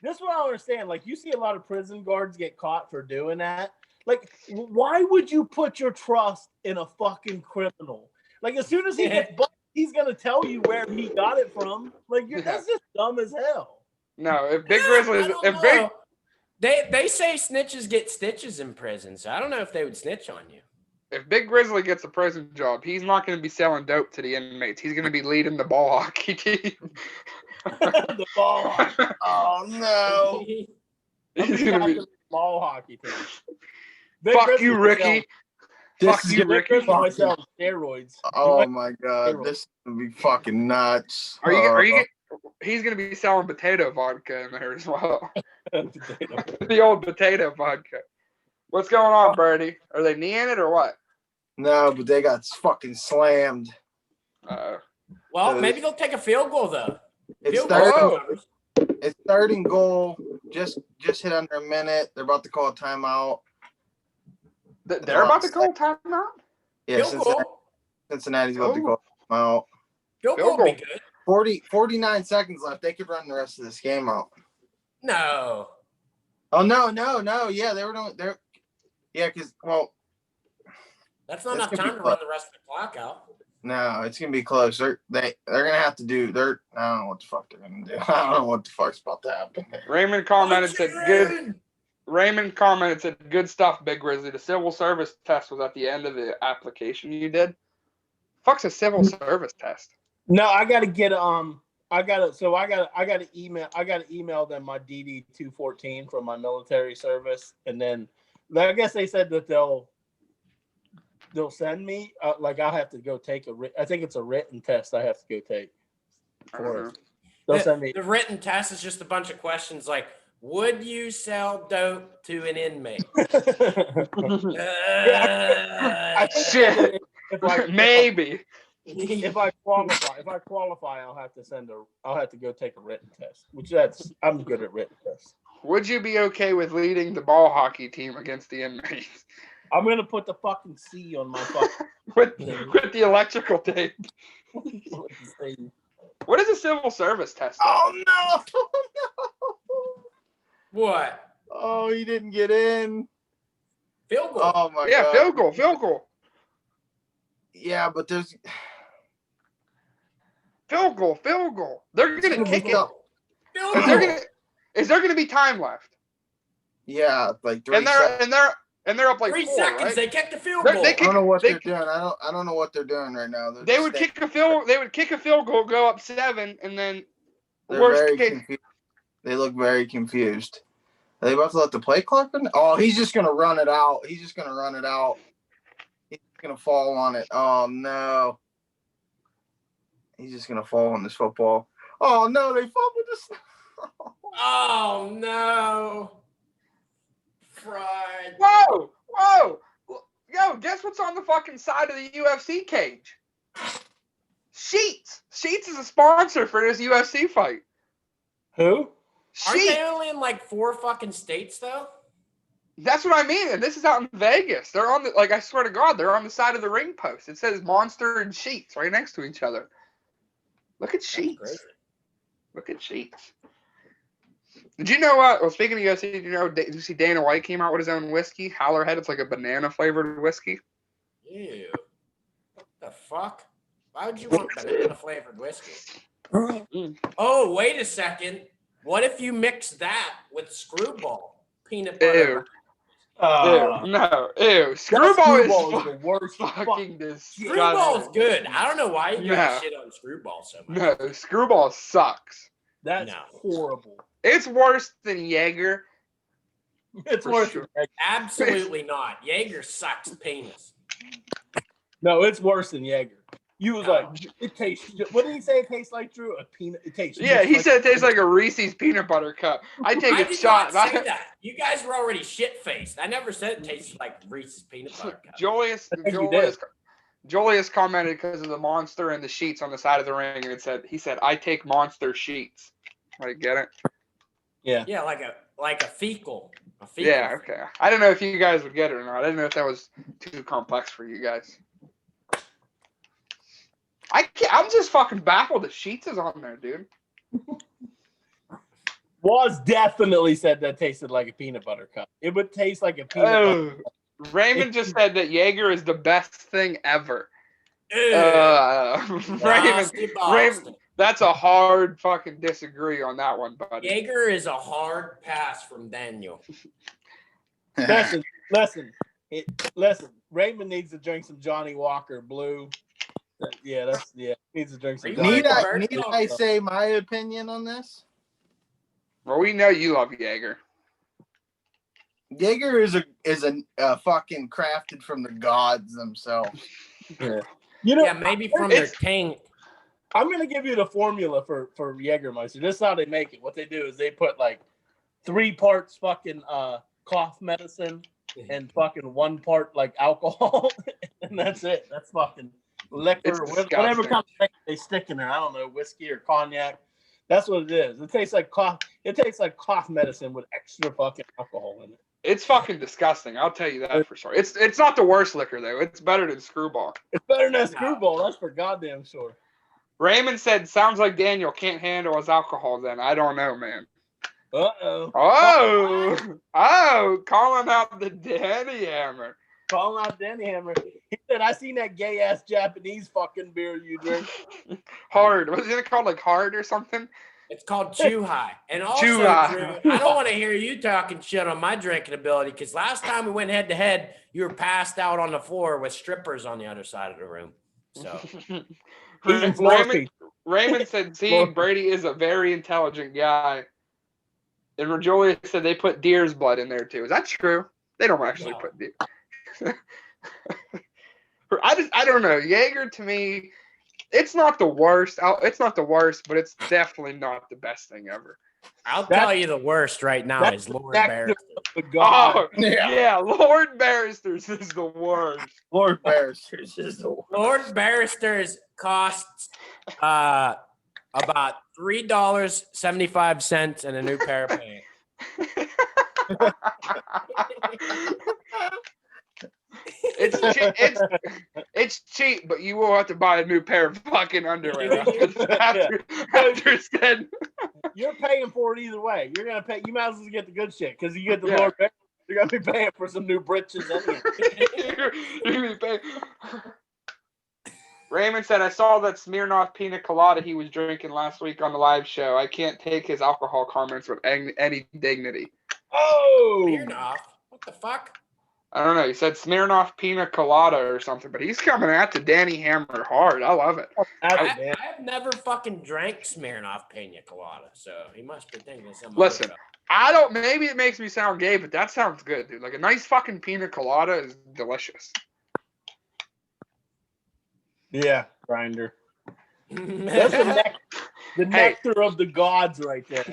This is what I don't understand. Like, you see a lot of prison guards get caught for doing that. Like, why would you put your trust in a fucking criminal? Like, as soon as he gets busted, he's gonna tell you where he got it from. Like, that's just dumb as hell. No, if Big Grizzly, they say snitches get stitches in prison, so I don't know if they would snitch on you. If Big Grizzly gets a prison job, he's not going to be selling dope to the inmates. He's going to be leading the ball hockey team. The ball hockey. Oh no! He's going to be ball hockey team. Fuck you, Ricky. Fuck you, Ricky. Steroids. Oh my God, this is gonna be fucking nuts. He's gonna be selling potato vodka in there as well. The old potato vodka. What's going on, Birdie? Are they kneeing it or what? No, but they got fucking slammed. Well, maybe they'll take a field goal though. It's third and goal. Just hit under a minute. They're about to call a timeout. They're about to call timeout? Yeah, Cincinnati's about to call timeout. Field goal would be good. 49 seconds left. They could run the rest of this game out. No. Oh no. Yeah, they were doing. Because that's not enough time to run the rest of the clock out. No, it's gonna be close. They're gonna have to do. I don't know what the fuck they're gonna do. I don't know what the fuck's about to happen. Raymond commented said good stuff, Big Grizzly. The civil service test was at the end of the application you did. Fuck's a civil service test? No, I gotta get I gotta email them my DD 214 from my military service, and then I guess they said that they'll send me I'll have to go take I think it's a written test I have to go take. They'll send me. The written test is just a bunch of questions like, would you sell dope to an inmate? Maybe. If I qualify, I'll have to go take a written test. I'm good at written tests. Would you be okay with leading the ball hockey team against the inmates? I'm gonna put the fucking C on my fucking with the electrical tape. What is a civil service test? Oh no! What? Oh, he didn't get in. Field goal. Oh my god. Yeah, field goal. Yeah, but there's Field goal. They're gonna kick it. Field goal. Is there gonna be time left? Yeah, like 3 And seconds. they're up like 3 4, seconds. right? They kicked the field They goal. I don't know what they're doing. I don't know what they're doing right now. They would kick a field goal, go up 7, and then They're worst very case. confused. They look very confused. Are they about to let the play clock in? Oh, he's just gonna run it out. He's just gonna gonna fall on it. Oh no. He's just gonna fall on this football. Oh no, they fumbled this. Oh no. Fried. Whoa! Yo, guess what's on the fucking side of the UFC cage? Sheets. Sheets is a sponsor for this UFC fight. Who? Aren't Sheets. they only in like 4 fucking states though? That's what I mean. And this is out in Vegas. They're on I swear to God, they're on the side of the ring post. It says Monster and Sheets right next to each other. Look at Sheets. Look at Sheets. Did you know well, speaking of UFC, did you see Dana White came out with his own whiskey? Howlerhead, it's like a banana flavored whiskey. Ew. What the fuck? Why would you want banana flavored whiskey? Oh, wait a second. What if you mix that with Screwball peanut butter? Ew. No. Ew. Screwball is the worst. fucking disgusting. Screwball's good. I don't know why you guys shit on Screwball so much. No, Screwball sucks. That's horrible. It's worse than Jaeger. It's worse. Sure. Absolutely not. Jaeger sucks penis. No, it's worse than Jaeger. You was like, it tastes. What did he say? It tastes like, Drew? A peanut. It tastes. Yeah, he said it tastes like a Reese's peanut butter cup. I take a did shot. not say that. You guys were already shit faced. I never said it tasted like Reese's peanut butter cup. Julius commented because of the monster and the sheets on the side of the ring, and he said, I take monster sheets. Like, get it? Yeah. Yeah, like a fecal. Yeah, okay. I don't know if you guys would get it or not. I didn't know if that was too complex for you guys. I'm just fucking baffled that Sheets is on there, dude. Was definitely said that tasted like a peanut butter cup. It would taste like a peanut butter cup. Raymond just said that Jaeger is the best thing ever. Raymond, that's a hard fucking disagree on that one, buddy. Jaeger is a hard pass from Daniel. Listen. Raymond needs to drink some Johnny Walker Blue. Needs to drink some. Need I say my opinion on this? Well, we know you love Jaeger. Jaeger is a fucking crafted from the gods themselves. Yeah. Maybe from their tank. I'm gonna give you the formula for Jägermeister. This is how they make it. What they do is they put like 3 parts fucking cough medicine and fucking 1 part like alcohol, and that's it. That's fucking liquor, whatever kind of liquor they stick in there. I don't know, whiskey or cognac. That's what it is. It tastes like cough. It tastes like cough medicine with extra fucking alcohol in it. It's fucking disgusting. I'll tell you that for sure. It's not the worst liquor though. It's better than Screwball. It's better than Screwball. That's for goddamn sure. Raymond said, "Sounds like Daniel can't handle his alcohol." Then I don't know, man. Uh-oh. Calling out the Danny Hammer. Calling out Danny Hammer. He said, "I seen that gay ass Japanese fucking beer you drink." Hard. Was it called like Hard or something? It's called Chew High. And also, Chew Drew, High. I don't want to hear you talking shit on my drinking ability because last time we went head to head, you were passed out on the floor with strippers on the other side of the room. So Raymond said, "See, Brady is a very intelligent guy." And Rajolia said they put deer's blood in there too. Is that true? They don't actually put deer. I don't know. Jaeger to me, it's not the worst. It's not the worst, but it's definitely not the best thing ever. I'll tell you the worst right now That's is Lord nectar Barrister. of the gods. Oh, yeah. Lord Barristers is the worst. Lord Barristers is the worst. Lord Barristers costs about $3.75 and a new pair of pants. It's cheap, but you will have to buy a new pair of fucking underwear after said. You're paying for it either way. You're gonna pay. You might as well get the good shit because you get the Yeah. Lord Barrister. You're gonna be paying for some new britches anyway. You're gonna be paying. Raymond said, I saw that Smirnoff pina colada he was drinking last week on the live show. I can't take his alcohol comments with any dignity. Oh, Smirnoff? What the fuck? I don't know. He said Smirnoff pina colada or something, but he's coming at to Danny Hammer hard. I love it. I've never fucking drank Smirnoff pina colada, so he must be thinking something. Listen, maybe it makes me sound gay, but that sounds good, dude. Like a nice fucking pina colada is delicious. yeah, grinder. That's the nectar of the gods right there.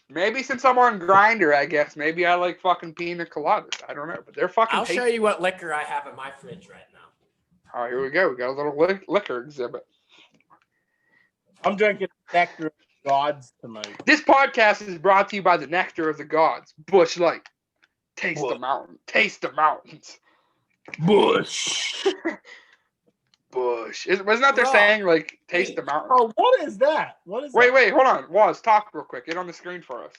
Maybe since I'm on Grinder, I guess maybe I like fucking pina coladas. I don't know, but they're fucking. I'll show you what liquor I have in my fridge right now. All right, here we go. We got a little liquor exhibit. I'm drinking nectar of the gods tonight. This podcast is brought to you by the nectar of the gods. Bush Light. Taste the mountain. Taste the mountains. Bush. Bush. Wasn't that their saying, like, taste the mountain? Oh, what is that? What is that? Wait, hold on. Waz, talk real quick. Get on the screen for us.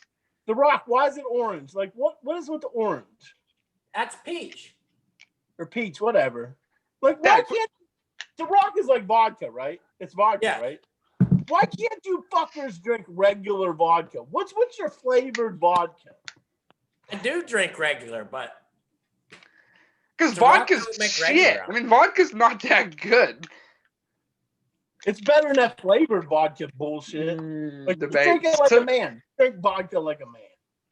The Rock, why is it orange? Like, what is with the orange? That's peach. Or peach, whatever. Like, why can't... The Rock is like vodka, right? It's vodka, right? Why can't you fuckers drink regular vodka? What's your flavored vodka? I do drink regular, but... Because vodka's shit. I mean, vodka's not that good. It's better than that flavored vodka bullshit. Like, drink it like a man. Drink vodka like a man.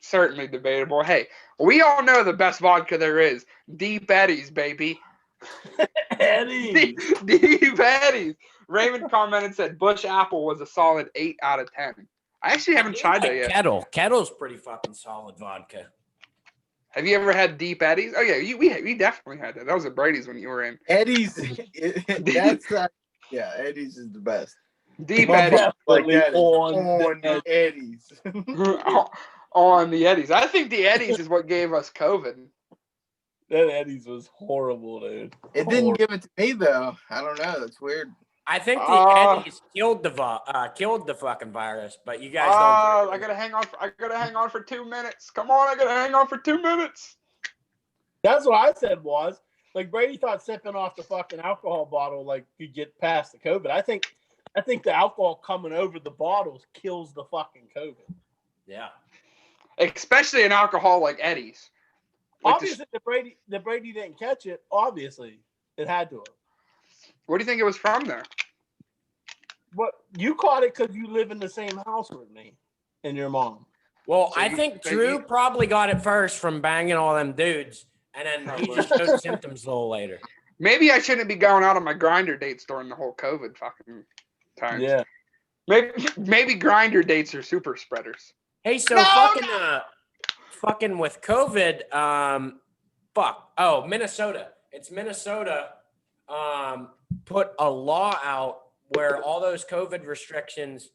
Certainly debatable. Hey, we all know the best vodka there is. Deep Eddies, baby. Eddie. Deep Eddies. Raymond commented, said Bush Apple was a solid 8 out of 10. I actually haven't tried that yet. Kettle's pretty fucking solid vodka. Have you ever had Deep Eddies? Oh yeah, we definitely had that. That was at Brady's when you were in. Eddie's, that's yeah. Eddie's is the best. Deep Eddies, like that on the Eddies. On the Eddies. I think the Eddies is what gave us COVID. That Eddie's was horrible, dude. It didn't give it to me though. I don't know. That's weird. I think the Eddies killed the fucking virus, but you guys don't. I gotta hang on for 2 minutes. Come on, I gotta hang on for 2 minutes. That's what I said was like Brady thought sipping off the fucking alcohol bottle like could get past the COVID. I think the alcohol coming over the bottles kills the fucking COVID. Yeah, especially an alcohol like Eddie's. Like obviously, the Brady didn't catch it. Obviously, it had to have. What do you think it was from there? What you caught it because you live in the same house with me and your mom. Well, so I think Drew probably got it first from banging all them dudes, and then he just showed symptoms a little later. Maybe I shouldn't be going out on my Grinder dates during the whole COVID fucking time. Yeah. Maybe Grinder dates are super spreaders. Hey, so fucking with COVID, Minnesota. It's Minnesota. Put a law out where all those COVID restrictions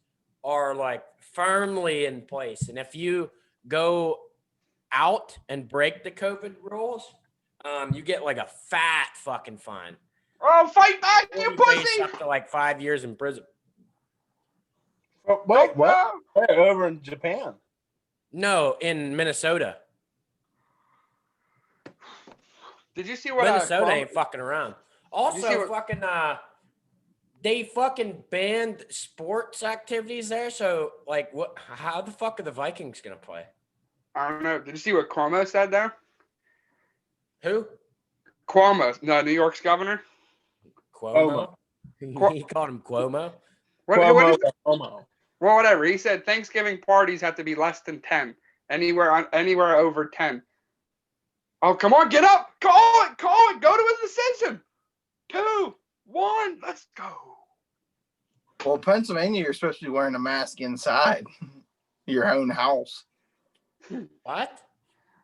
are like firmly in place. And if you go out and break the COVID rules, you get like a fat fucking fine. Oh, fight back, you pussy! Up to like 5 years in prison. Wait, what? Over in Japan? No, in Minnesota. Did you see what Minnesota ain't fucking around. Also, they fucking banned sports activities there. So, like, how the fuck are the Vikings gonna play? I don't know. Did you see what Cuomo said there? Who? Cuomo, no, New York's governor. Cuomo. He called him Cuomo. What is Cuomo? Well, whatever. He said Thanksgiving parties have to be less than 10. Anywhere over 10. Oh, come on, get up! Call it! Go to a decision. 2, 1, let's go. Well, Pennsylvania, you're supposed to be wearing a mask inside. your own house. What?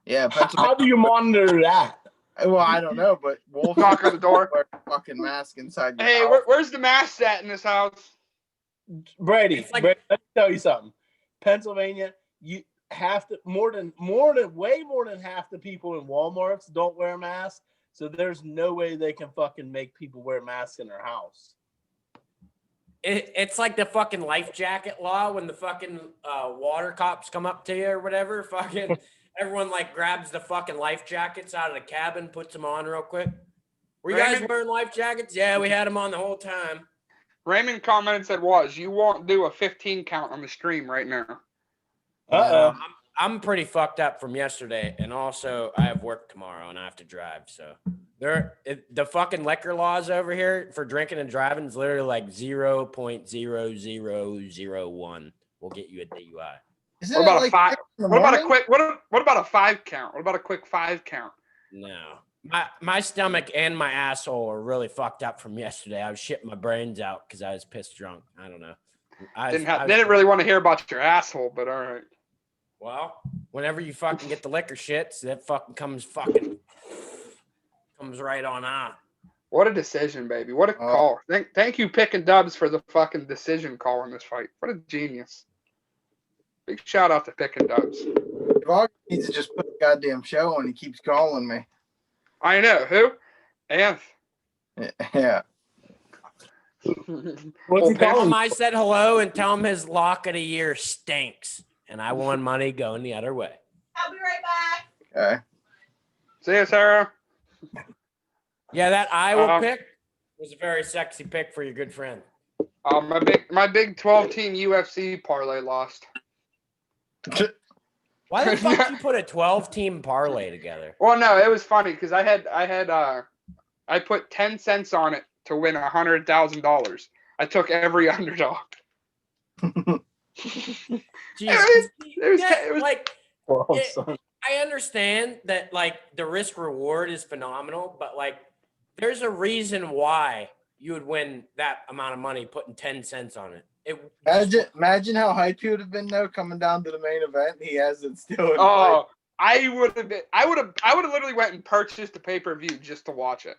Yeah, How do you monitor that? Well, I don't know, but Wolf Knock on the door. wear a fucking mask inside your Hey, house. where's the mask at in this house? Brady, It's like- Brady, let me tell you something. Pennsylvania, you have to way more than half the people in Walmarts don't wear masks. So there's no way they can fucking make people wear masks in their house. It's like the fucking life jacket law when the fucking water cops come up to you or whatever. Fucking everyone like grabs the fucking life jackets out of the cabin, puts them on real quick. Were you guys Raymond? wearing life jackets? Yeah, we had them on the whole time. Raymond commented and said, you won't do a 15 count on the stream right now. Uh-oh. I'm pretty fucked up from yesterday, and also I have work tomorrow and I have to drive. So the fucking liquor laws over here for drinking and driving is literally like 0.00001 will get you a DUI. Isn't What it about like a 5? 6 in the What about a morning? quick? What about a 5 count? What about a quick 5 count? No, my stomach and my asshole are really fucked up from yesterday. I was shitting my brains out because I was pissed drunk. I don't know. Didn't really want to hear about your asshole, but all right. Well, whenever you fucking get the liquor shits, that fucking comes right on out. What a decision, baby. What a call. Thank you, Pick and Dubs, for the fucking decision call in this fight. What a genius. Big shout out to Pick and Dubs. Dog needs to just put a goddamn show on. He keeps calling me. I know. Who? Anth. Yeah. What's he Tell calling? him I said hello and tell him his lock of the year stinks. And I won money going the other way. I'll be right back. Okay. See you, Sarah. Yeah, that Iowa pick was a very sexy pick for your good friend. My big 12-team UFC parlay lost. Why the fuck did you put a 12-team parlay together? Well, no, it was funny because I put 10 cents on it to win $100,000. I took every underdog. Jesus. It was like, Oh, son. I understand that like the risk reward is phenomenal, but like there's a reason why you would win that amount of money putting 10 cents on it. Imagine how hyped he would have been though coming down to the main event. He has it still. I would have literally went and purchased the pay-per-view just to watch it.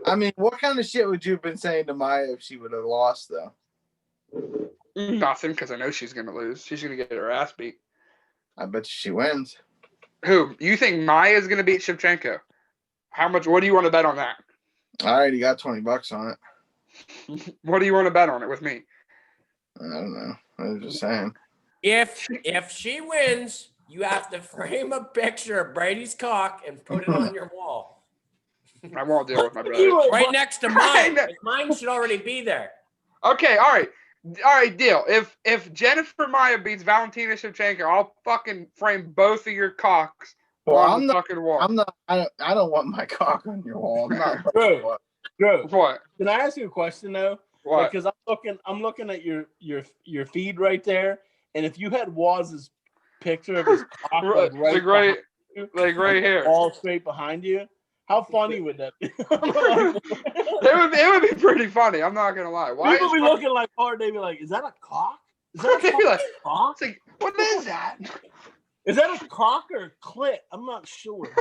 I mean, what kind of shit would you have been saying to Maya if she would have lost though? Nothing, because I know she's gonna lose. She's gonna get her ass beat. I bet she wins. Who? You think Maya's gonna beat Shevchenko? How much? What do you want to bet on that? I already got $20 on it. What do you want to bet on it with me? I don't know. I was just saying. If she wins, you have to frame a picture of Brady's cock and put it on your wall. I won't deal with my brother. Right next to mine. Mine should already be there. Okay, all right, deal. If Jennifer Maya beats Valentina Shevchenko, I'll fucking frame both of your cocks on the fucking wall. I don't want my cock on your wall. I'm not. Drew, What? can I ask you a question though? What? Because I'm looking at your feed right there, and if you had Waz's picture of his cock like right here, all straight behind you, how funny would that be? It would be pretty funny. I'm not gonna lie. Why? People be looking like hard. They be like, "Is that a cock? Is that They'd a be like, cock? it's like, what is that? Is that a cock or a clit? I'm not sure."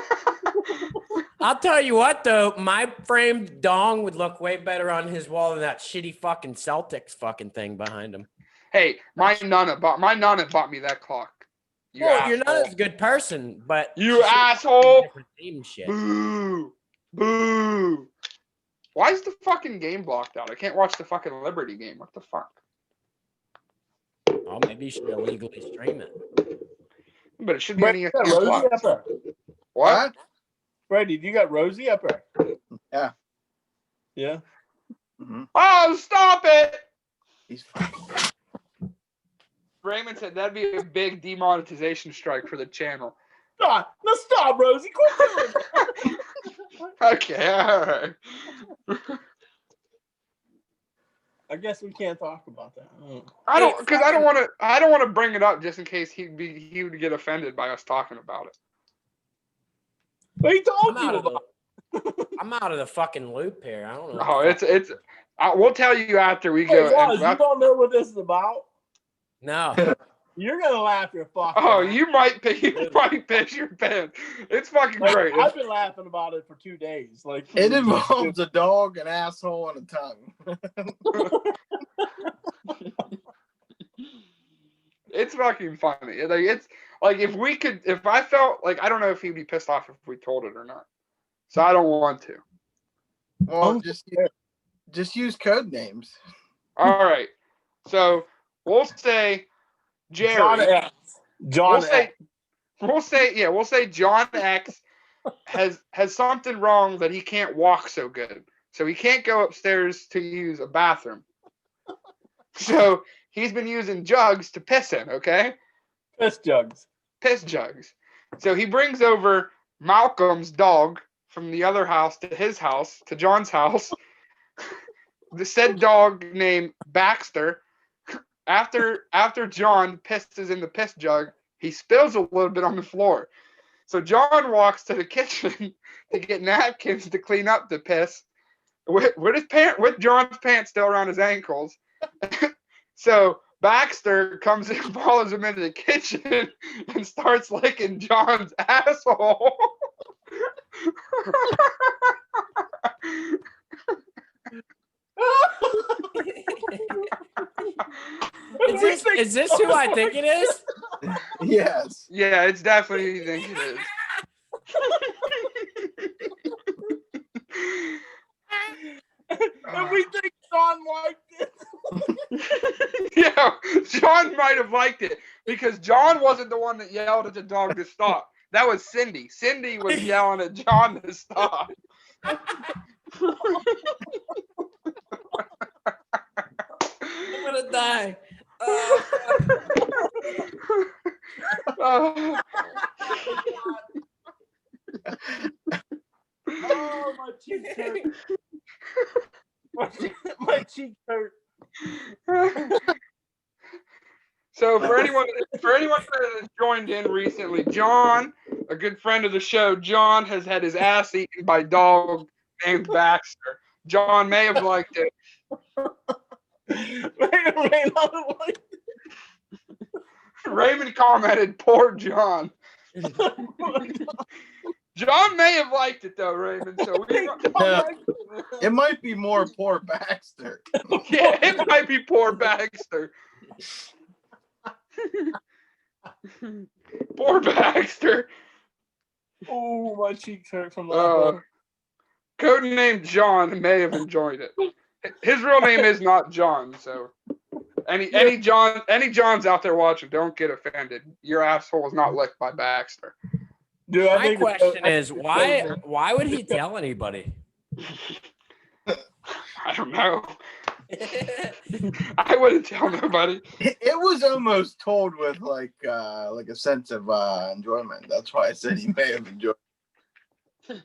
I'll tell you what, though, my framed dong would look way better on his wall than that shitty fucking Celtics fucking thing behind him. Hey, my nana bought me that clock. You're not a good person, but you asshole. Different team shit. Boo, boo. Why is the fucking game blocked out? I can't watch the fucking Liberty game. What the fuck? Oh, maybe you should illegally stream it. But it should be on Brady, ESPN Rosie Plus. up there. What? Brady, you got Rosie up there? Yeah. Yeah. Mm-hmm. Oh, stop it! He's fine. Raymond said that'd be a big demonetization strike for the channel. Stop! No, stop, Rosie. Quit doing that. Okay, all right. I guess we can't talk about that. I don't want to bring it up just in case he would get offended by us talking about it. What are you talking I'm out about? I'm out of the fucking loop here. I don't know. Oh, We'll tell you after we Hey, go. Roz, you don't know what this is about? No. You're gonna laugh your fucking. Oh, ass. you might piss your pants. It's fucking Like, great. I've been laughing about it for 2 days. Like It involves a dog, an asshole, and a tongue. It's fucking funny. Like it's like if I felt like I don't know if he'd be pissed off if we told it or not. So I don't want to. Well, just use code names. All right. So we'll say Jerry. John X. John X. We'll say John X has something wrong that he can't walk so good. So he can't go upstairs to use a bathroom. So he's been using jugs to piss in, okay? Piss jugs. Piss jugs. So he brings over Malcolm's dog from the other house to his house, to John's house. The said dog named Baxter. After John pisses in the piss jug, he spills a little bit on the floor. So John walks to the kitchen to get napkins to clean up the piss with John's pants still around his ankles. So Baxter comes and follows him into the kitchen and starts licking John's asshole. Is this who I think it is? Yes. Yeah, it's definitely who you think it is. And we think John liked it. Yeah, John might have liked it because John wasn't the one that yelled at the dog to stop. That was Cindy. Cindy was yelling at John to stop. I'm gonna die. Oh, my cheeks hurt. My cheeks hurt. So for anyone that has joined in recently, John, a good friend of the show, John has had his ass eaten by a dog named Baxter. John may have liked it. Raymond commented, "Poor John." John may have liked it though, Raymond. So It might be more poor Baxter. yeah, it might be poor Baxter. Poor Baxter. Oh, my cheeks hurt from laughing. Codename John may have enjoyed it. His real name is not John, so any Johns out there watching, don't get offended. Your asshole is not licked by Baxter. Dude, My question is, why would he tell anybody? I don't know. I wouldn't tell nobody. It was almost told with like a sense of enjoyment. That's why I said he may have enjoyed it.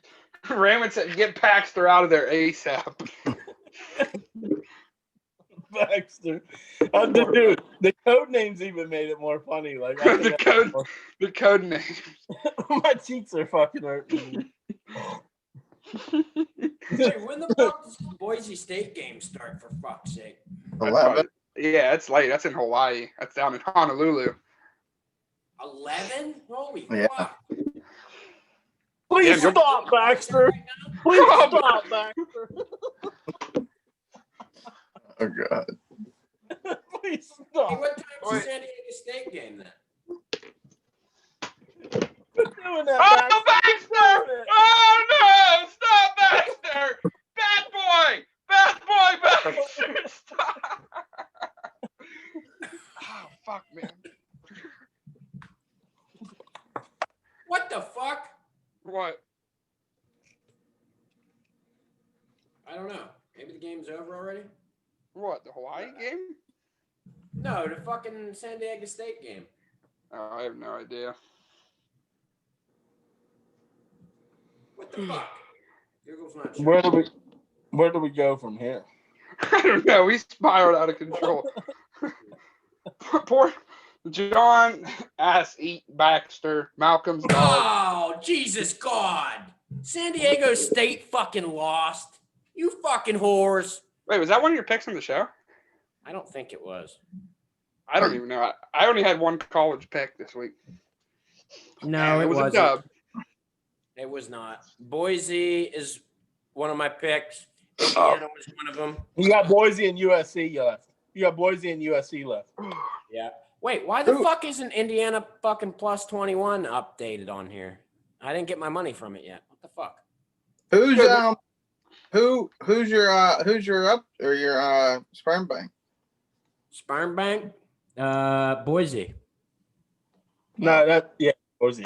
Raymond said, "Get Baxter out of there ASAP." Baxter. Dude, the code names even made it more funny. Like the code name. My cheeks are fucking hurting. Hey, when the fuck does the Boise State game start, for fuck's sake? 11. Yeah, it's late. That's in Hawaii. That's down in Honolulu. 11? Holy Yeah. fuck. Please Yeah, stop, Baxter. Please stop, Baxter. Oh god. Please Hey, stop. what time's the San Diego State game then? Quit doing that, Oh, Baxter! Oh no! Stop, Baxter! Bad boy, Baxter! Stop! Oh fuck, man. What the fuck? What? I don't know. Maybe the game's over already? What? The Hawaii game? No, the fucking San Diego State game. Oh, I have no idea. What the fuck? Google's not sure. Where do we go from here? I don't know. We spiraled out of control. Poor John ass eat Baxter, Malcolm's dog. Oh, Jesus God. San Diego State fucking lost. You fucking whores. Wait, was that one of your picks on the show? I don't think it was. I don't even know. I only had one college pick this week. No, it was wasn't. a dub. It was not. Boise is one of my picks. Indiana was one of them. You got Boise and USC left. You got Boise and USC left. Yeah. Wait, why the fuck isn't Indiana fucking plus 21 updated on here? I didn't get my money from it yet. What the fuck? Who's your sperm bank? Sperm bank? Boise. No, Boise.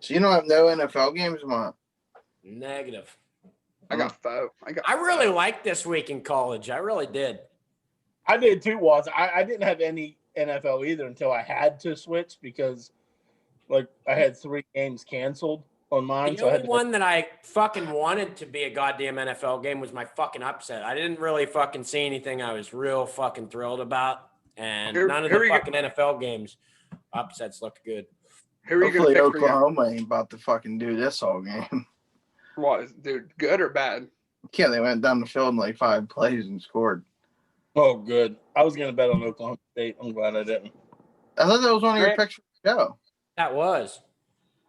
So you don't have no NFL games, man. Negative. I got foe. I really liked this week in college. I really did. I did too, Waz. I didn't have any NFL either until I had to switch because, like, I had 3 games canceled on mine. The only one that I fucking wanted to be a goddamn NFL game was my fucking upset. I didn't really fucking see anything I was real fucking thrilled about. And none of the fucking NFL games upsets looked good. Hopefully Oklahoma ain't about to fucking do this all game. What, dude? Good or bad? Yeah, they went down the field in like 5 plays and scored. Oh, good. I was going to bet on Oklahoma State. I'm glad I didn't. I thought that was one of your picks for the show. That was.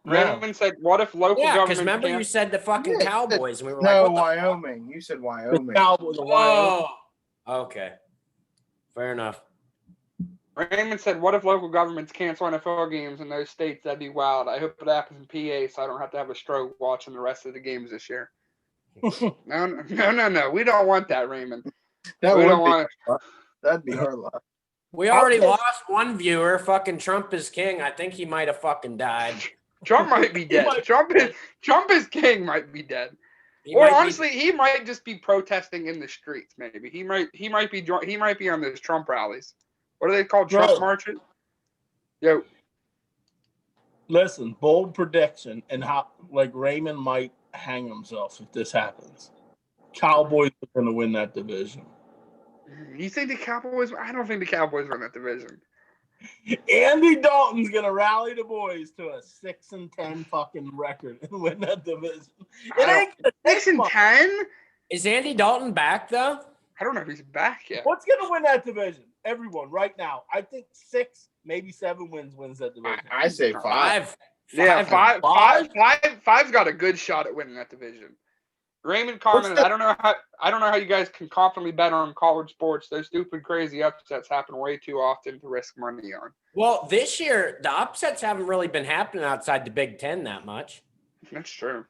Raymond said, what if local government... Yeah, because remember you said the fucking Cowboys. And we were no, like, Wyoming. You said Wyoming. The Cowboys of Wyoming. Okay. Fair enough. Raymond said, what if local governments cancel NFL games in those states? That'd be wild. I hope it happens in PA so I don't have to have a stroke watching the rest of the games this year. No. We don't want that, Raymond. That'd be our luck. We already lost one viewer. Fucking Trump is king. I think he might have fucking died. Trump might be dead. Trump is king might be dead. He might just be protesting in the streets. Maybe he might be on those Trump rallies. What are they called? Trump marches? Yo. Listen, bold prediction, and how like Raymond might hang himself if this happens. Cowboys are going to win that division. You think the Cowboys? I don't think the Cowboys win that division. Andy Dalton's going to rally the boys to a 6-10 fucking record and win that division. It ain't gonna take 6-10? Is Andy Dalton back though? I don't know if he's back yet. What's going to win that division? Everyone right now. I think 6, maybe 7 wins that division. I say 5. Yeah, five's got a good shot at winning that division. Raymond Carmen, I don't know how you guys can confidently bet on college sports. Those stupid, crazy upsets happen way too often to risk money on. Well, this year the upsets haven't really been happening outside the Big Ten that much. That's true.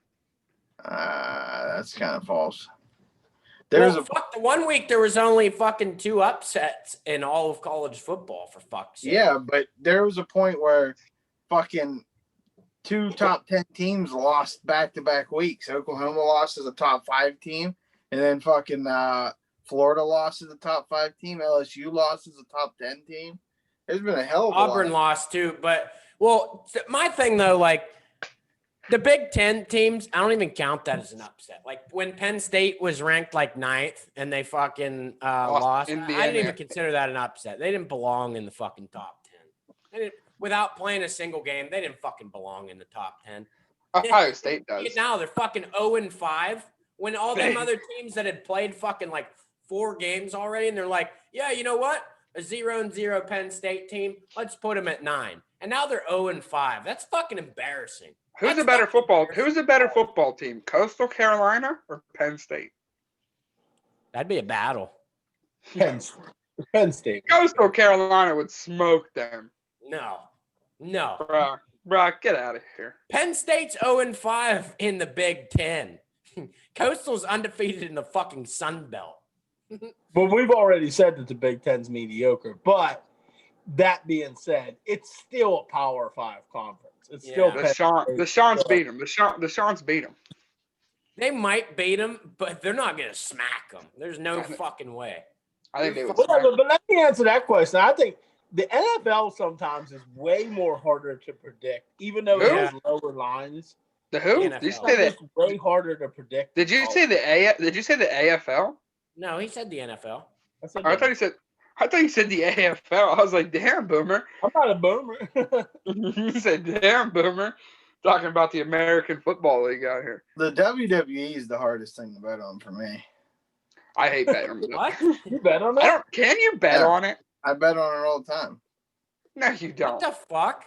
That's kind of false. The one week there was only fucking 2 upsets in all of college football, for fuck's sake. Yeah, but there was a point where fucking 2 top 10 teams lost back-to-back weeks. Oklahoma lost as a top 5 team, and then fucking Florida lost as a top 5 team. LSU lost as a top 10 team. There's been a hell of a lot. Auburn lost too, but my thing though, like the Big Ten teams, I don't even count that as an upset. Like when Penn State was ranked like 9th and they fucking lost, I didn't even consider that an upset. They didn't belong in the fucking top 10. Without playing a single game, they didn't fucking belong in the top 10. Ohio State does. Now they're fucking 0-5 when all them other teams that had played fucking like 4 games already, and they're like, yeah, you know what? A 0-0 Penn State team, let's put them at 9. And now they're 0-5. That's fucking embarrassing. Who's a better football team? Coastal Carolina or Penn State? That'd be a battle. Penn State. Coastal Carolina would smoke them. No. Bro, get out of here. Penn State's 0-5 in the Big Ten. Coastal's undefeated in the fucking Sun Belt. But we've already said that the Big Ten's mediocre. But that being said, it's still a Power 5 conference. It's still the Seans beat them. The Seans beat them. They might beat them, but they're not gonna smack them. There's no fucking way. I think they would. But let me answer that question. I think the NFL sometimes is way more harder to predict, even though it has lower lines. The who? Did you say that? It's way harder to predict. Did you say the AFL? No, he said the NFL. I thought he said the AFL. I was like, damn, Boomer. I'm not a boomer. You said, damn, Boomer. Talking about the American Football League out here. The WWE is the hardest thing to bet on for me. I hate betting on it. What? You bet on that? Can you bet on it? I bet on it all the time. No, you don't. What the fuck?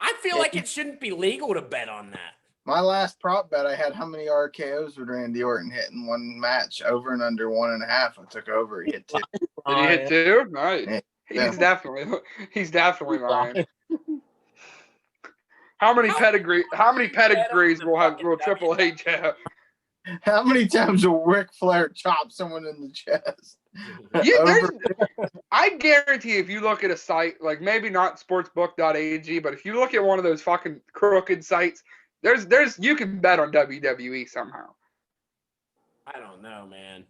I feel like it shouldn't be legal to bet on that. My last prop bet, I had how many RKOs would Randy Orton hit in one match? Over and under 1.5. I took over. He hit 2. Did he hit 2? Nice. Yeah. He's definitely lying. How many pedigrees will Triple H have? How many times will Ric Flair chop someone in the chest? Yeah, I guarantee if you look at a site, like maybe not sportsbook.ag, but if you look at one of those fucking crooked sites, there's you can bet on WWE somehow. I don't know, man.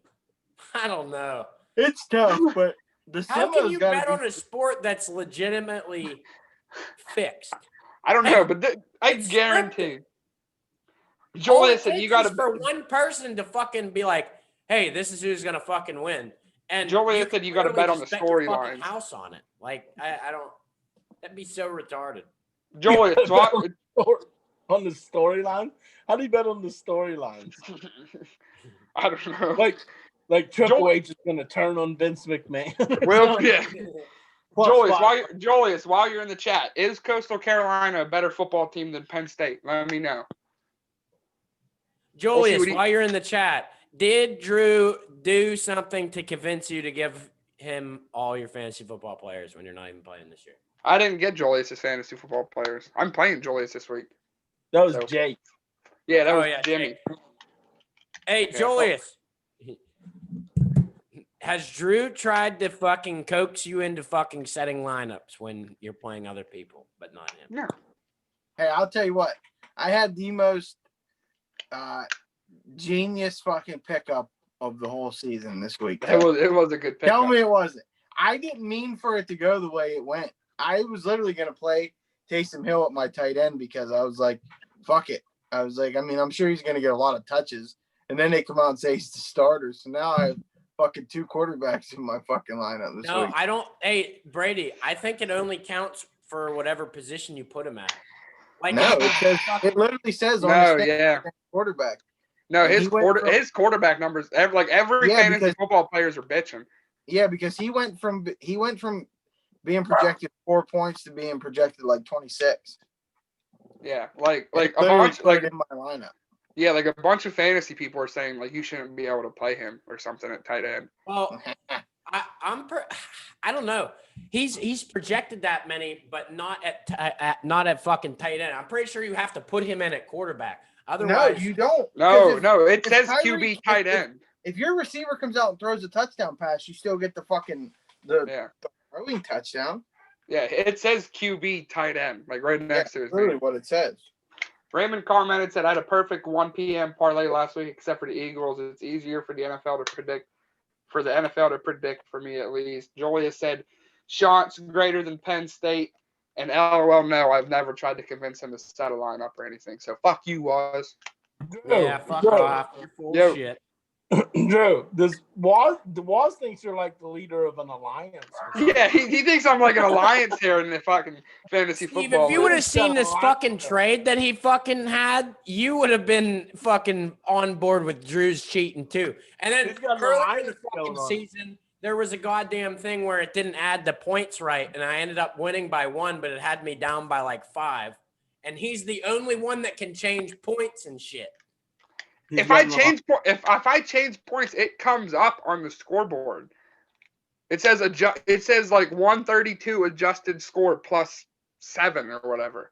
I don't know. It's tough, but how can you bet on a sport that's legitimately fixed? I don't know, but I guarantee. Julius, and you got to for one person to fucking be like, "Hey, this is who's gonna fucking win." And Julius said you got to bet on the storylines. House on it, like I don't. That'd be so retarded. Julius, on the storyline? How do you bet on the storylines? I don't know. Like Triple H is gonna turn on Vince McMahon. Well, yeah. Julius, while you're in the chat, is Coastal Carolina a better football team than Penn State? Let me know. Julius, while you're in the chat, did Drew do something to convince you to give him all your fantasy football players when you're not even playing this year? I didn't get Julius as fantasy football players. I'm playing Julius this week. That was Jake. Yeah, that was Jimmy. Jake. Hey, Julius. Has Drew tried to fucking coax you into fucking setting lineups when you're playing other people, but not him? No. Hey, I'll tell you what. I had the most genius fucking pickup of the whole season this week. It was a good pickup. Tell me it wasn't. I didn't mean for it to go the way it went. I was literally going to play Taysom Hill at my tight end because I was like, fuck it. I was like, I mean, I'm sure he's going to get a lot of touches. And then they come out and say he's the starter. So now I have fucking 2 quarterbacks in my fucking lineup this week. No, I don't. Hey, Brady, I think it only counts for whatever position you put him at. Like, no, it literally says on the quarterback. No, his quarterback numbers, every fantasy football players are bitching. Yeah, because he went from being projected 4 points to being projected like 26. Yeah, like a bunch in my lineup. Yeah, like a bunch of fantasy people are saying like you shouldn't be able to play him or something at tight end. Well, I don't know. He's projected that many, but not at fucking tight end. I'm pretty sure you have to put him in at quarterback. Otherwise, no, you don't. No, it says QB tight end. If your receiver comes out and throws a touchdown pass, you still get the fucking the throwing touchdown. Yeah, it says QB tight end, like right next to his name. Really name. What it says. Raymond commented, said, I had a perfect 1 p.m. parlay last week, except for the Eagles. It's easier for the NFL to predict. For the NFL to predict, for me at least. Julius said, shots greater than Penn State. And LOL, no, I've never tried to convince him to set a lineup or anything. So fuck you, Waz. Yeah, fuck off. You're full of shit. Drew, Waz thinks you're like the leader of an alliance. Yeah, he thinks I'm like an alliance here in the fucking fantasy football. If you would have seen this fucking trade that he fucking had, you would have been fucking on board with Drew's cheating too. And then earlier in the fucking season, there was a goddamn thing where it didn't add the points right, and I ended up winning by 1, but it had me down by like 5. And he's the only one that can change points and shit. If I change points, it comes up on the scoreboard. It says like 132 adjusted score plus 7 or whatever.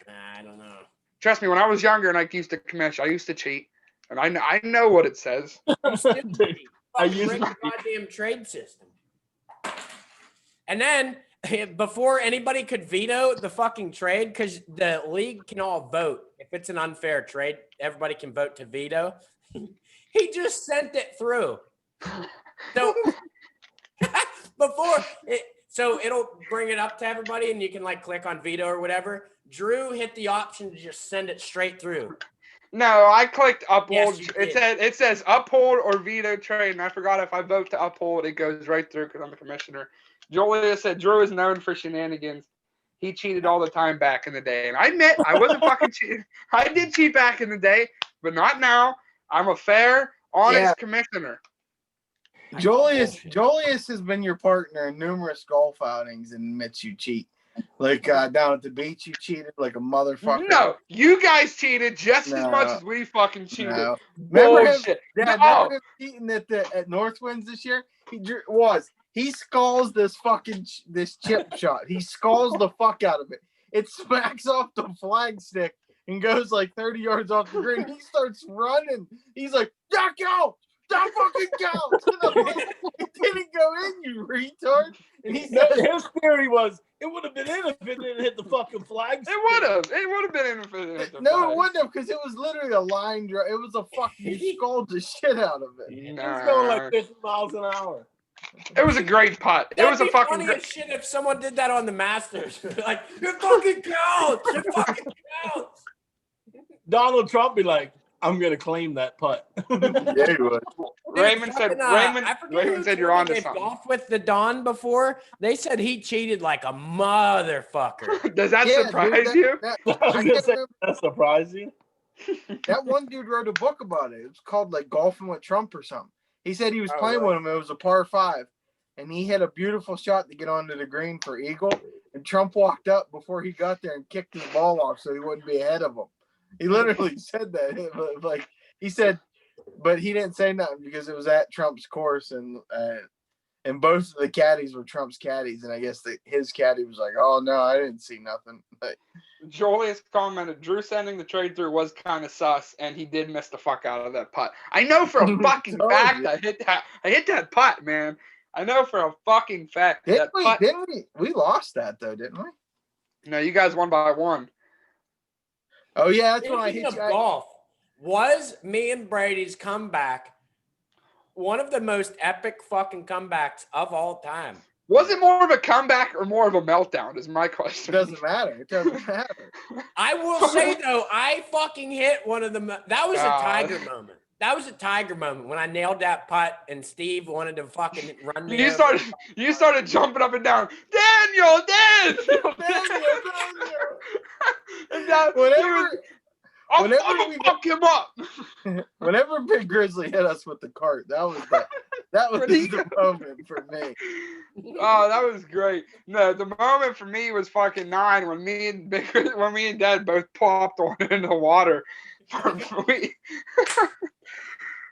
I don't know. Trust me, when I was younger and I used to commish, I used to cheat, and I know what it says. I used the goddamn trade system. And then before anybody could veto the fucking trade, because the league can all vote. If it's an unfair trade, everybody can vote to veto. He just sent it through. So it'll bring it up to everybody, and you can like click on veto or whatever. Drew hit the option to just send it straight through. No, I clicked uphold. Yes, it says uphold or veto trade, and I forgot if I vote to uphold, it goes right through because I'm the commissioner. Julius said Drew is known for shenanigans. He cheated all the time back in the day. And I admit, I wasn't fucking cheating. I did cheat back in the day, but not now. I'm a fair, honest commissioner. Julius has been your partner in numerous golf outings and admits you cheat. Like down at the beach, you cheated like a motherfucker. No, you guys cheated just as much as we fucking cheated. No. Bullshit. Remember him cheating at Northwinds this year? He sculls this chip shot. He sculls the fuck out of it. It smacks off the flag stick and goes like 30 yards off the green. He starts running. He's like, "That counts! That fucking counts!" And I'm like, "It didn't go in, you retard." And he said, his theory was it would have been in if it didn't hit the fucking flag. It would have. It would have been in if it didn't hit the No, flag. it wouldn't have, because it was literally a line drive. It was a fucking sculled the shit out of it. It was going like 50 miles an hour. It was a great putt. It was a fucking funny as shit if someone did that on the Masters. Like, it fucking counts. It fucking counts. Donald Trump be like, "I'm gonna claim that putt." Yeah, he would. Raymond said you're on to something. Golf with the Don before. They said he cheated like a motherfucker. Does that surprise you? I was gonna say, that surprised you? That one dude wrote a book about it. It was called like Golfing with Trump or something. He said he was playing with him. It was a par 5, and he had a beautiful shot to get onto the green for eagle. And Trump walked up before he got there and kicked his ball off so he wouldn't be ahead of him. He literally said that. Like he said, but he didn't say nothing because it was at Trump's course, and both of the caddies were Trump's caddies, and I guess his caddy was like, "Oh no, I didn't see nothing." Like, Julius commented, "Drew sending the trade through was kind of sus, and he did miss the fuck out of that putt. I know for a fucking fact I hit that putt, man. I know for a fucking fact didn't we? We lost that though, didn't we? No, you guys won by 1. Oh yeah, that's when I hit golf. Was me and Brady's comeback one of the most epic fucking comebacks of all time? Was it more of a comeback or more of a meltdown is my question. It doesn't matter. It doesn't matter. I will say, though, I fucking hit one of the – that was a Tiger moment. That was a Tiger moment when I nailed that putt and Steve wanted to fucking run me over. You started jumping up and down. Daniel! I'm gonna fuck him up. Whenever Big Grizzly hit us with the cart, that was the moment for me. Oh, that was great. No, the moment for me was fucking 9 when me and Dad both popped one in the water.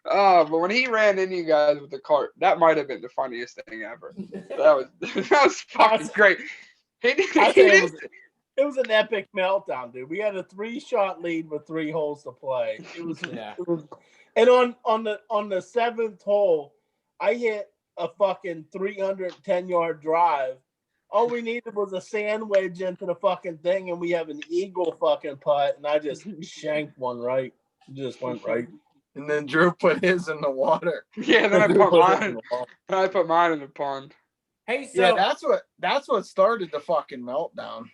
But when he ran into you guys with the cart, that might have been the funniest thing ever. That was fucking great. It was an epic meltdown, dude. We had a 3-shot lead with 3 holes to play. It was, and on the 7th hole, I hit a fucking 310-yard drive. All we needed was a sand wedge into the fucking thing, and we have an eagle fucking putt, and I just shanked one right. Just went right. And then Drew put his in the water. Yeah, then I put mine. I put mine in the pond. Hey, so yeah, that's what started the fucking meltdown.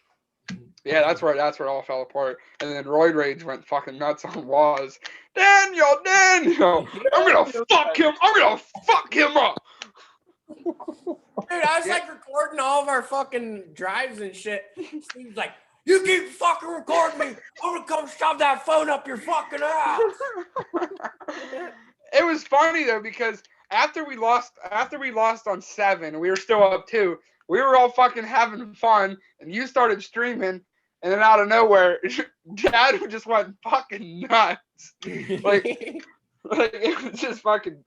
Yeah, that's where it all fell apart. And then Roid Rage went fucking nuts on Waz. Daniel! I'm gonna fuck him up. Dude, I was like recording all of our fucking drives and shit. Steve's like, "You keep fucking recording me. I'm gonna come shove that phone up your fucking ass." It was funny though because after we lost on 7, we were still up 2. We were all fucking having fun, and you started streaming, and then out of nowhere, Dad just went fucking nuts. Like it was just fucking.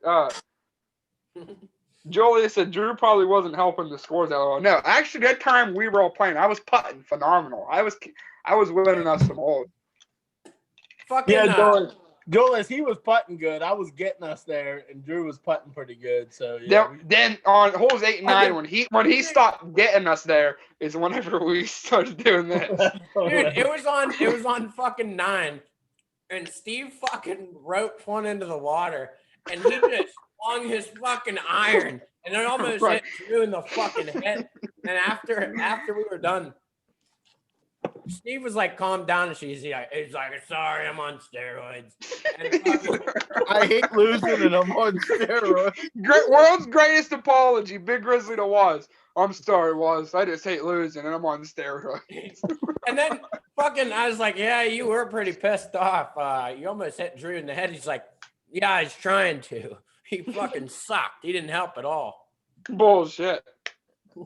Julia said Drew probably wasn't helping the scores that well. No, actually, that time we were all playing, I was putting phenomenal. I was winning us some holes. Fucking Julius, he was putting good. I was getting us there, and Drew was putting pretty good. So yeah. Then on holes 8 and 9, when he stopped getting us there, is whenever we started doing this. Dude, it was on fucking 9, and Steve fucking roped one into the water, and he just swung his fucking iron, and it almost hit Drew in the fucking head. And after we were done, Steve was like, "Calm down," and he's like, "Sorry, I'm on steroids." And I hate losing, and I'm on steroids. World's greatest apology, Big Grizzly to Waz. I'm sorry, Waz. I just hate losing, and I'm on steroids. And then fucking, I was like, "Yeah, you were pretty pissed off. You almost hit Drew in the head." He's like, "Yeah, I was trying to." He fucking sucked. He didn't help at all. Bullshit.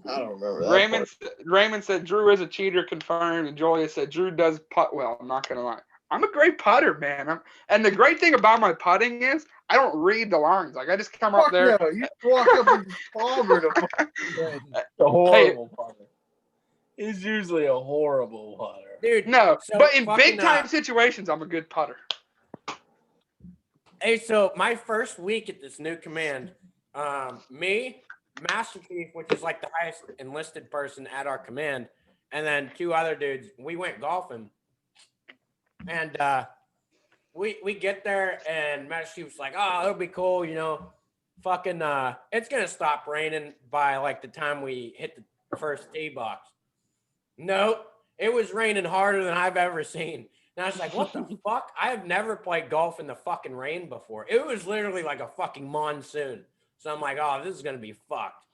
I don't remember that. Raymond said Drew is a cheater, confirmed, and Julia said Drew does putt well. I'm not gonna lie. I'm a great putter, man. And the great thing about my putting is I don't read the lines. Like I just come up there. No, you walk up and just palmer the fucking thing. A horrible putter. He's usually a horrible putter. Dude, No, so but in fucking, big time situations, I'm a good putter. Hey, so my first week at this new command, me, Master Chief, which is like the highest enlisted person at our command, and then 2 other dudes, we went golfing. And we get there, and Master Chief's like, oh, it'll be cool, you know, fucking, it's going to stop raining by like the time we hit the first tee box. Nope, it was raining harder than I've ever seen. And I was like, what the fuck? I have never played golf in the fucking rain before. It was literally like a fucking monsoon. So I'm like, oh, this is going to be fucked.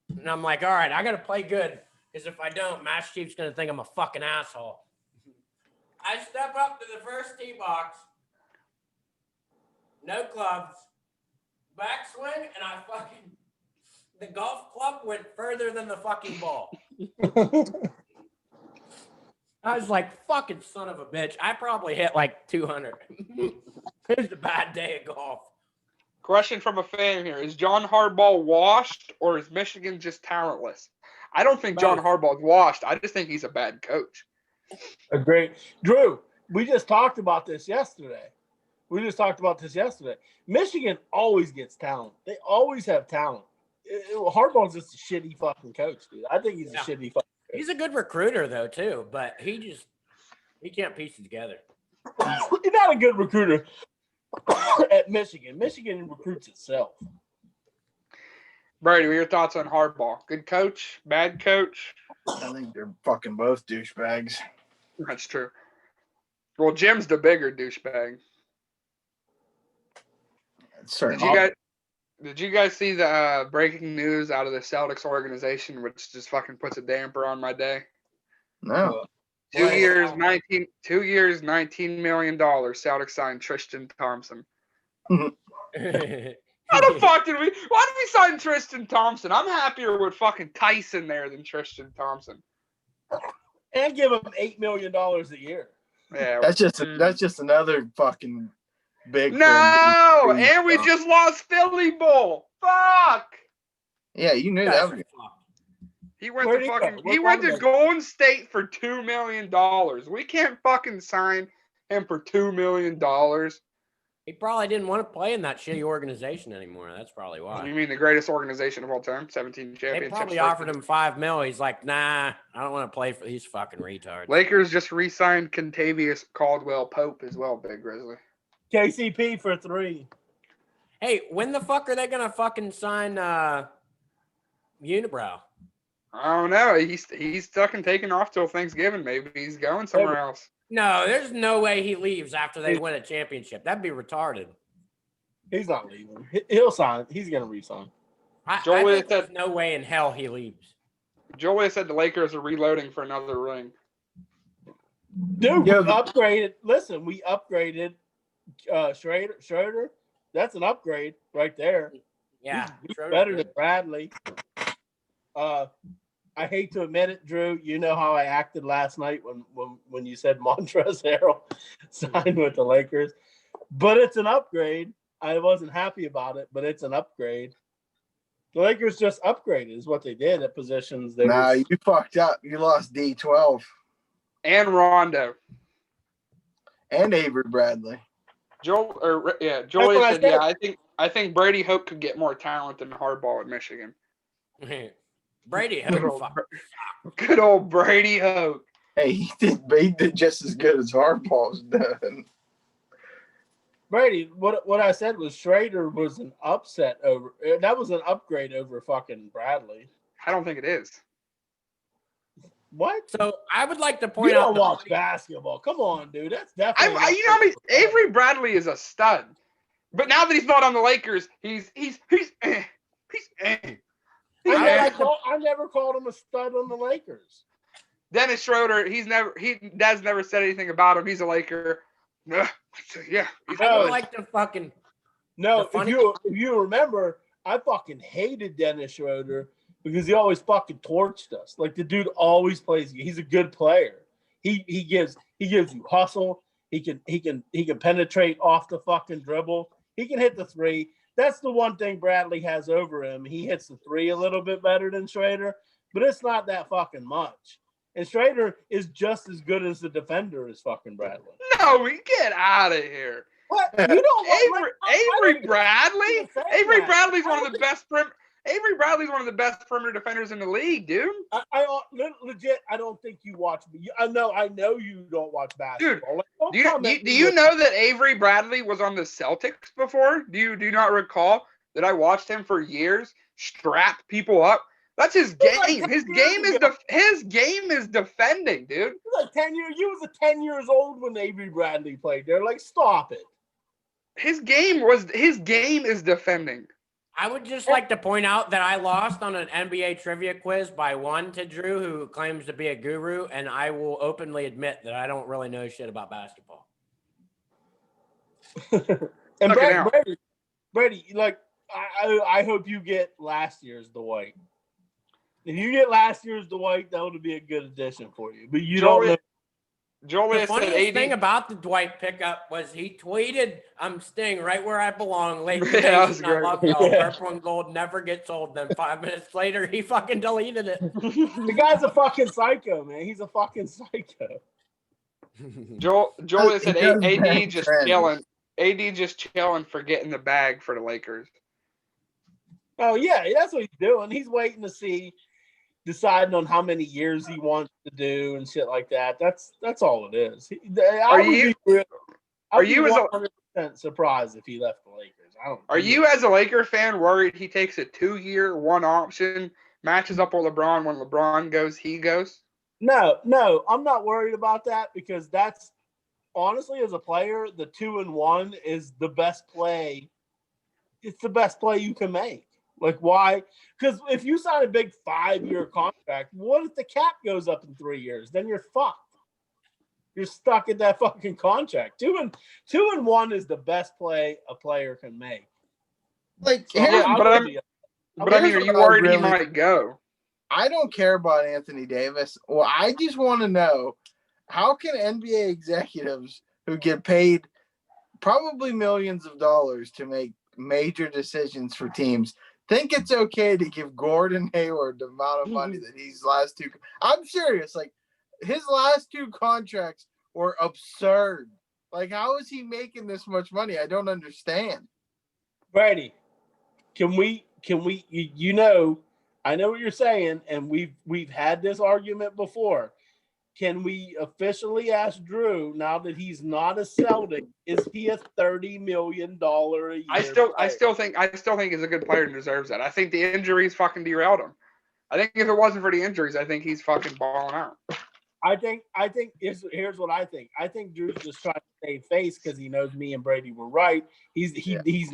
And I'm like, all right, I got to play good. Because if I don't, Master Chief's going to think I'm a fucking asshole. I step up to the first tee box. No clubs. Backswing, and I fucking... The golf club went further than the fucking ball. I was like, fucking son of a bitch. I probably hit like 200. It was a bad day of golf. Question from a fan here. Is John Harbaugh washed or is Michigan just talentless? I don't think John Harbaugh's washed. I just think he's a bad coach. Great. Drew, we just talked about this yesterday. Michigan always gets talent. They always have talent. Harbaugh's just a shitty fucking coach, dude. I think he's a shitty fucking coach. He's a good recruiter, though, too, but he can't piece it together. He's not a good recruiter at Michigan. Michigan recruits itself. Brady, what are your thoughts on Harbaugh? Good coach? Bad coach? I think they're fucking both douchebags. That's true. Well, Jim's the bigger douchebag. Did you guys see the breaking news out of the Celtics organization, which just fucking puts a damper on my day? No. 2 years, $19 million. Celtics signed Tristan Thompson. How the fuck why did we sign Tristan Thompson? I'm happier with fucking Tyson there than Tristan Thompson. And give him $8 million a year. Yeah, that's just another fucking big. No, and we just lost Philly Bowl. Fuck. Yeah, you knew that. He went to Golden State for $2 million. We can't fucking sign him for $2 million. He probably didn't want to play in that shitty organization anymore. That's probably why. You mean the greatest organization of all time? 17 championships. They probably offered him $5 million. He's like, nah, I don't want to play for these fucking retards. Lakers just re-signed Kentavious Caldwell-Pope as well, Big Grizzly. KCP for 3. Hey, when the fuck are they gonna fucking sign Unibrow? I don't know. He's stuck and taking off till Thanksgiving. Maybe he's going somewhere else. No, there's no way he leaves after they win a championship. That'd be retarded. He's not leaving. He'll sign. He's going to re-sign. I think there's no way in hell he leaves. Joey said the Lakers are reloading for another ring. Dude, we upgraded. Listen, we upgraded Schroeder. That's an upgrade right there. Yeah. He's better than Bradley. I hate to admit it, Drew. You know how I acted last night when you said Montrezl Harrell signed with the Lakers. But it's an upgrade. I wasn't happy about it, but it's an upgrade. The Lakers just upgraded is what they did at positions. You fucked up. You lost D12. And Rondo. And Avery Bradley. Joey said, I think Brady Hope could get more talent than Harbaugh at Michigan. Brady Hope. Good old Brady Hope. Hey, he did just as good as Harbaugh's done. Brady, what I said was Schrader was an upset over. That was an upgrade over fucking Bradley. I don't think it is. What? So I would like to point out. You don't watch basketball. Come on, dude. That's definitely. Avery Bradley is a stud, but now that he's not on the Lakers, he's. I never called him a stud on the Lakers. Dennis Schroeder, Dad's never said anything about him. He's a Laker. Yeah. I would like to fucking No, if you remember, I fucking hated Dennis Schroeder because he always fucking torched us. Like the dude always plays. He's a good player. He gives you hustle. He can penetrate off the fucking dribble. He can hit the three. That's the one thing Bradley has over him. He hits the three a little bit better than Schrader, but it's not that fucking much. And Schrader is just as good as the defender as fucking Bradley. No, we get out of here. What? You don't Avery Bradley? Avery Bradley's one of the best Avery Bradley's one of the best perimeter defenders in the league, dude. I legit. I don't think you watch. I know you don't watch basketball. Dude, do you know that Avery Bradley was on the Celtics before? Do you not recall that I watched him for years strap people up? That's his game. His game is defending, dude. Like 10 years. You was 10 years old when Avery Bradley played there. Like, stop it. His game is defending. I would just like to point out that I lost on an NBA trivia quiz by 1 to Drew, who claims to be a guru, and I will openly admit that I don't really know shit about basketball. And Brady, like, I hope you get last year's Dwight. If you get last year's Dwight, that would be a good addition for you. But you don't know. The funniest thing about the Dwight pickup was he tweeted, "I'm staying right where I belong. Lakers Nation, I love y'all. Purple and gold never gets old." Then 5 minutes later, he fucking deleted it. The guy's a fucking psycho, man. He's a fucking psycho. Joel said AD just chilling. AD just chilling for getting the bag for the Lakers. Oh yeah, that's what he's doing. He's waiting to see, deciding on how many years he wants to do and shit like that. That's all it is. Are you 100% surprised if he left the Lakers? Are you as a Laker fan worried he takes a 2-year, one option, matches up with LeBron when LeBron goes, he goes? No, I'm not worried about that because that's honestly, as a player, the 2-1 is the best play. It's the best play you can make. Like, why? Because if you sign a big 5-year contract, what if the cap goes up in 3 years? Then you're fucked. You're stuck in that fucking contract. 2-1 is the best play a player can make. Like, so, are you worried he might go? I don't care about Anthony Davis. Well, I just want to know, how can NBA executives who get paid probably millions of dollars to make major decisions for teams think it's okay to give Gordon Hayward the amount of money that he's last two? I'm serious. Like, his last 2 contracts were absurd. Like, how is he making this much money? I don't understand. Brady, can we, I know what you're saying, and we've had this argument before. Can we officially ask Drew, now that he's not a Celtic, is he a $30 million a year? I still think he's a good player and deserves that. I think the injuries fucking derailed him. I think if it wasn't for the injuries, I think he's fucking balling out. I think here's what I think. I think Drew's just trying to save face because he knows me and Brady were right. He's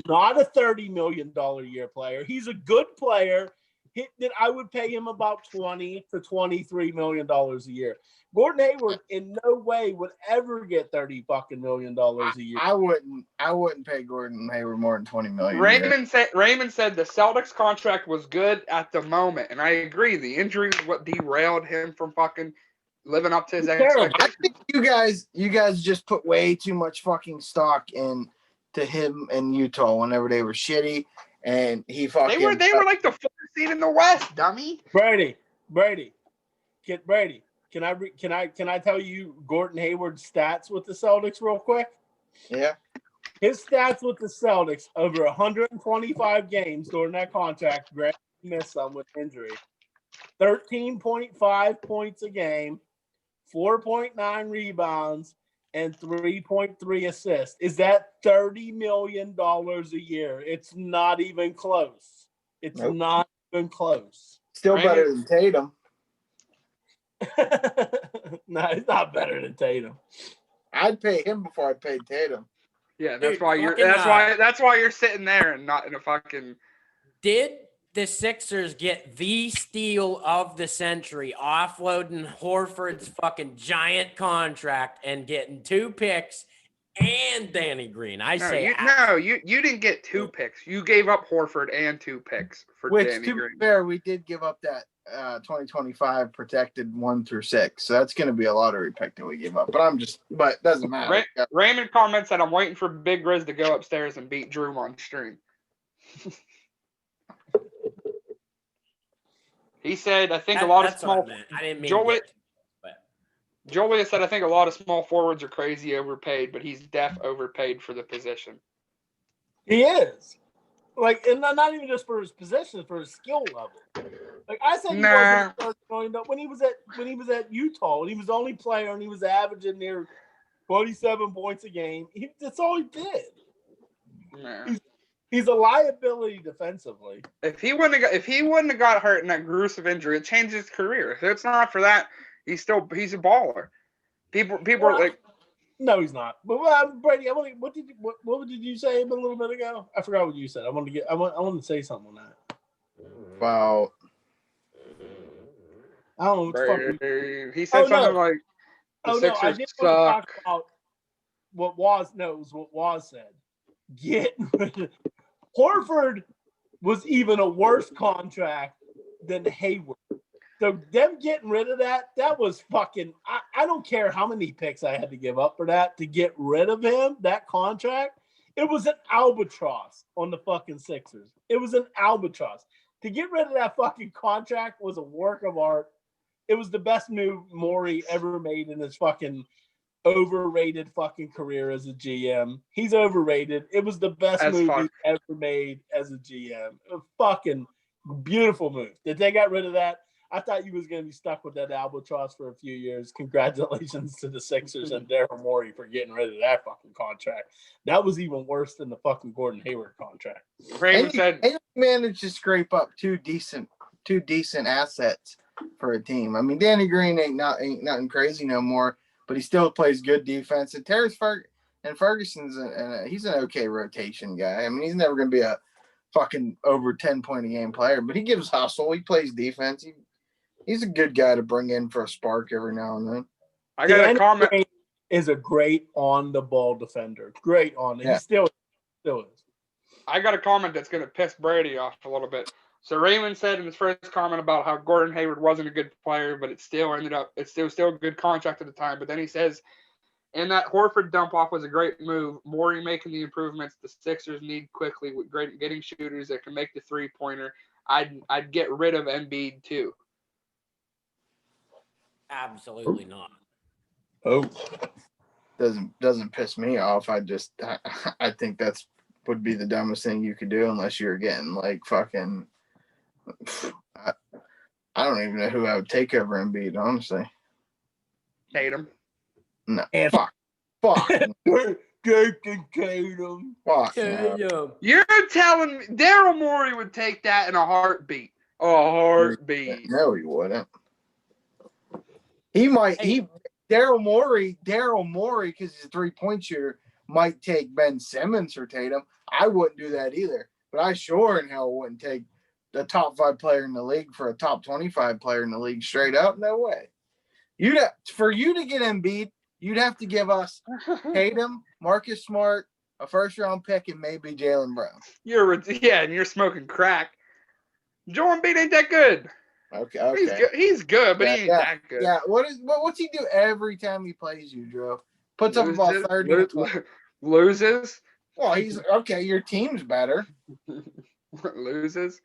not a $30 million a year player. He's a good player. That I would pay him about $20 to $23 million a year. Gordon Hayward in no way would ever get $30 fucking million a year. I wouldn't pay Gordon Hayward more than $20 million. Raymond said the Celtics contract was good at the moment, and I agree. The injury is what derailed him from fucking living up to his expectations. I think you guys just put way too much fucking stock into him in Utah whenever they were shitty. And he fucking they were like the 4th seed in the West, dummy. Brady. Can I tell you Gordon Hayward's stats with the Celtics real quick? Yeah. His stats with the Celtics over 125 games during that contract, Greg missed some with injury. 13.5 points a game, 4.9 rebounds, and 3.3 assists. Is that $30 million a year? It's not even close. It's not even close. Still better than Tatum. No, it's not better than Tatum. I'd pay him before I paid Tatum. Yeah, that's why you're sitting there and not in a fucking. Did the Sixers get the steal of the century, offloading Horford's fucking giant contract and getting 2 picks and Danny Green. You didn't get 2 picks. You gave up Horford and 2 picks for Which, Danny to Green. be fair, we did give up that 2025 protected 1 through 6. So that's going to be a lottery pick that we give up. But it doesn't matter. Raymond comments that I'm waiting for Big Grizz to go upstairs and beat Drew on stream. He said, I think a lot of small. I didn't mean Julia said, I think a lot of small forwards are crazy overpaid, but he's overpaid for the position. He is. Like, and not even just for his position, for his skill level. Like I said, he wasn't going up when he was at Utah, when he was the only player and he was averaging near 27 points a game. That's all he did. Nah. He's a liability defensively. If he wouldn't have got hurt in that gruesome injury, it changed his career. If it's not for that, he's a baller. People are like, no, he's not. But Brady, what did you say a little bit ago? I forgot what you said. I want to say something on that. Wow. I don't know what the fuck. He said something like, "Oh no, I did want to talk about what Waz said. Horford was even a worse contract than Hayward. So them getting rid of that was fucking. I don't care how many picks I had to give up for that to get rid of him. That contract, it was an albatross on the fucking Sixers. It was an albatross. To get rid of that fucking contract was a work of art. It was the best move Morey ever made in his fucking overrated fucking career as a GM. He's overrated. It was the best move he ever made as a GM. A fucking beautiful move. That they got rid of that. I thought you was going to be stuck with that albatross for a few years. Congratulations to the Sixers and Daryl Morey for getting rid of that fucking contract. That was even worse than the fucking Gordon Hayward contract. Raymond said, and he managed to scrape up two decent assets for a team. I mean, Danny Green ain't nothing crazy no more, but he still plays good defense. And Ferguson's he's an okay rotation guy. I mean, he's never going to be a fucking over 10-point a game player, but he gives hustle. He plays defense. He's a good guy to bring in for a spark every now and then. I got a comment. Green is a great on the ball defender. Great on it. Yeah. He still is. I got a comment that's going to piss Brady off a little bit. So Raymond said in his first comment about how Gordon Hayward wasn't a good player, but it still a good contract at the time. But then he says, and that Horford dump off was a great move. Morey making the improvements the Sixers need quickly with getting shooters that can make the 3-pointer. I'd get rid of Embiid too. Absolutely not. Oh, doesn't piss me off. I think that's would be the dumbest thing you could do unless you're getting like fucking. I don't even know who I would take over Embiid, honestly. Tatum. No, and fuck. Jayson Tatum. Fuck. No. You're telling me Daryl Morey would take that in a heartbeat? A heartbeat. No, he wouldn't. He might. Daryl Morey, because he's a 3-point shooter, might take Ben Simmons or Tatum. I wouldn't do that either. But I sure in hell wouldn't take the top 5 player in the league for a top 25 player in the league straight up. No way. For you to get Embiid, you'd have to give us Tatum, Marcus Smart, a first-round pick, and maybe Jaylen Brown. And you're smoking crack. Joel Embiid ain't that good. Okay. He's good, but he ain't that good. Yeah. What's he do every time he plays you, Drew? Puts up about 30. Loses. Well, he's okay. Your team's better. Loses.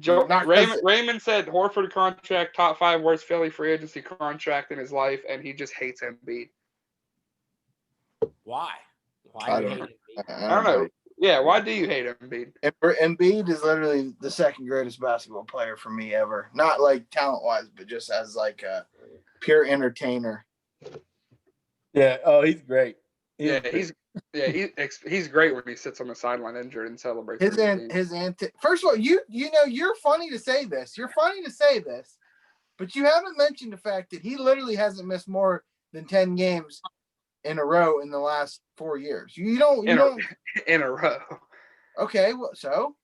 Raymond said Horford contract, top 5 worst Philly free agency contract in his life, and he just hates Embiid. Why? I don't know. Yeah, why do you hate Embiid? Embiid is literally the second greatest basketball player for me ever. Not like talent-wise, but just as like a pure entertainer. Yeah. Oh, he's great. He's great when he sits on the sideline injured and celebrates. First of all, you're funny to say this. But you haven't mentioned the fact that he literally hasn't missed more than 10 games in a row in the last 4 years. You don't in a row. Okay, well, so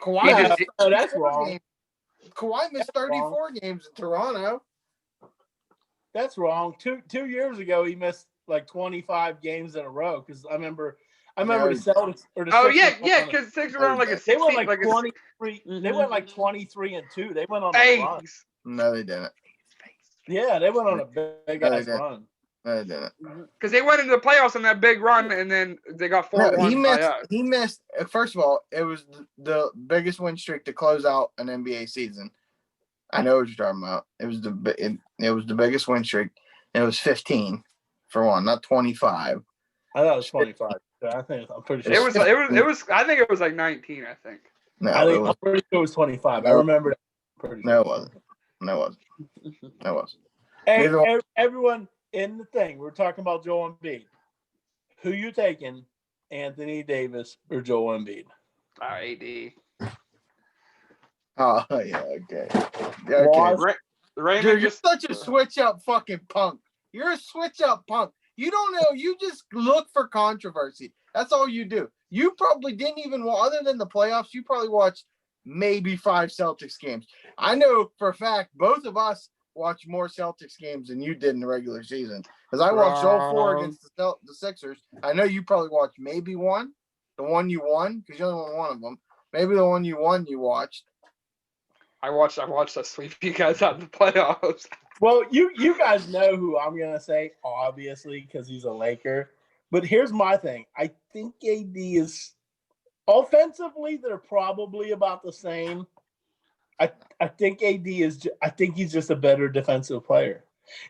Kawhi. That's wrong. Kawhi missed 34 games in Toronto. That's wrong. Two years ago, he missed like 25 games in a row because I remember the Celtics or the Oh Sixers yeah, because Sixers were on like a 16. they went like 23. Mhm. They went like 23-2. They went on a run. No, they didn't. Yeah, they went on a big ass run. No, they didn't. Because they went into the playoffs in that big run, and then they got 4-1. He missed. First of all, it was the biggest win streak to close out an NBA season. I know what you're talking about. It was the biggest win streak. It was 15 for one, not 25. I thought it was 25. I'm pretty sure It was. I think it was like 19. I think. No, I'm pretty sure it was 25. I remember that. No, it wasn't. No, it wasn't. Hey, everyone in the thing, we're talking about Joel Embiid. Who you taking, Anthony Davis or Joel Embiid? AD. Oh yeah, okay. Raymond, you're such a switch up fucking punk. You're a switch up punk. You don't know. You just look for controversy. That's all you do. You probably didn't even other than the playoffs. You probably watched maybe 5 Celtics games. I know for a fact both of us watched more Celtics games than you did in the regular season. Because I watched all 4 against the Sixers. I know you probably watched maybe one, the one you won, because you only won one of them. Maybe the one you won, you watched. I watched us sweep you guys out in the playoffs. Well, you guys know who I'm gonna say, obviously, because he's a Laker. But here's my thing: I think AD is offensively, they're probably about the same. I think AD is. I think he's just a better defensive player.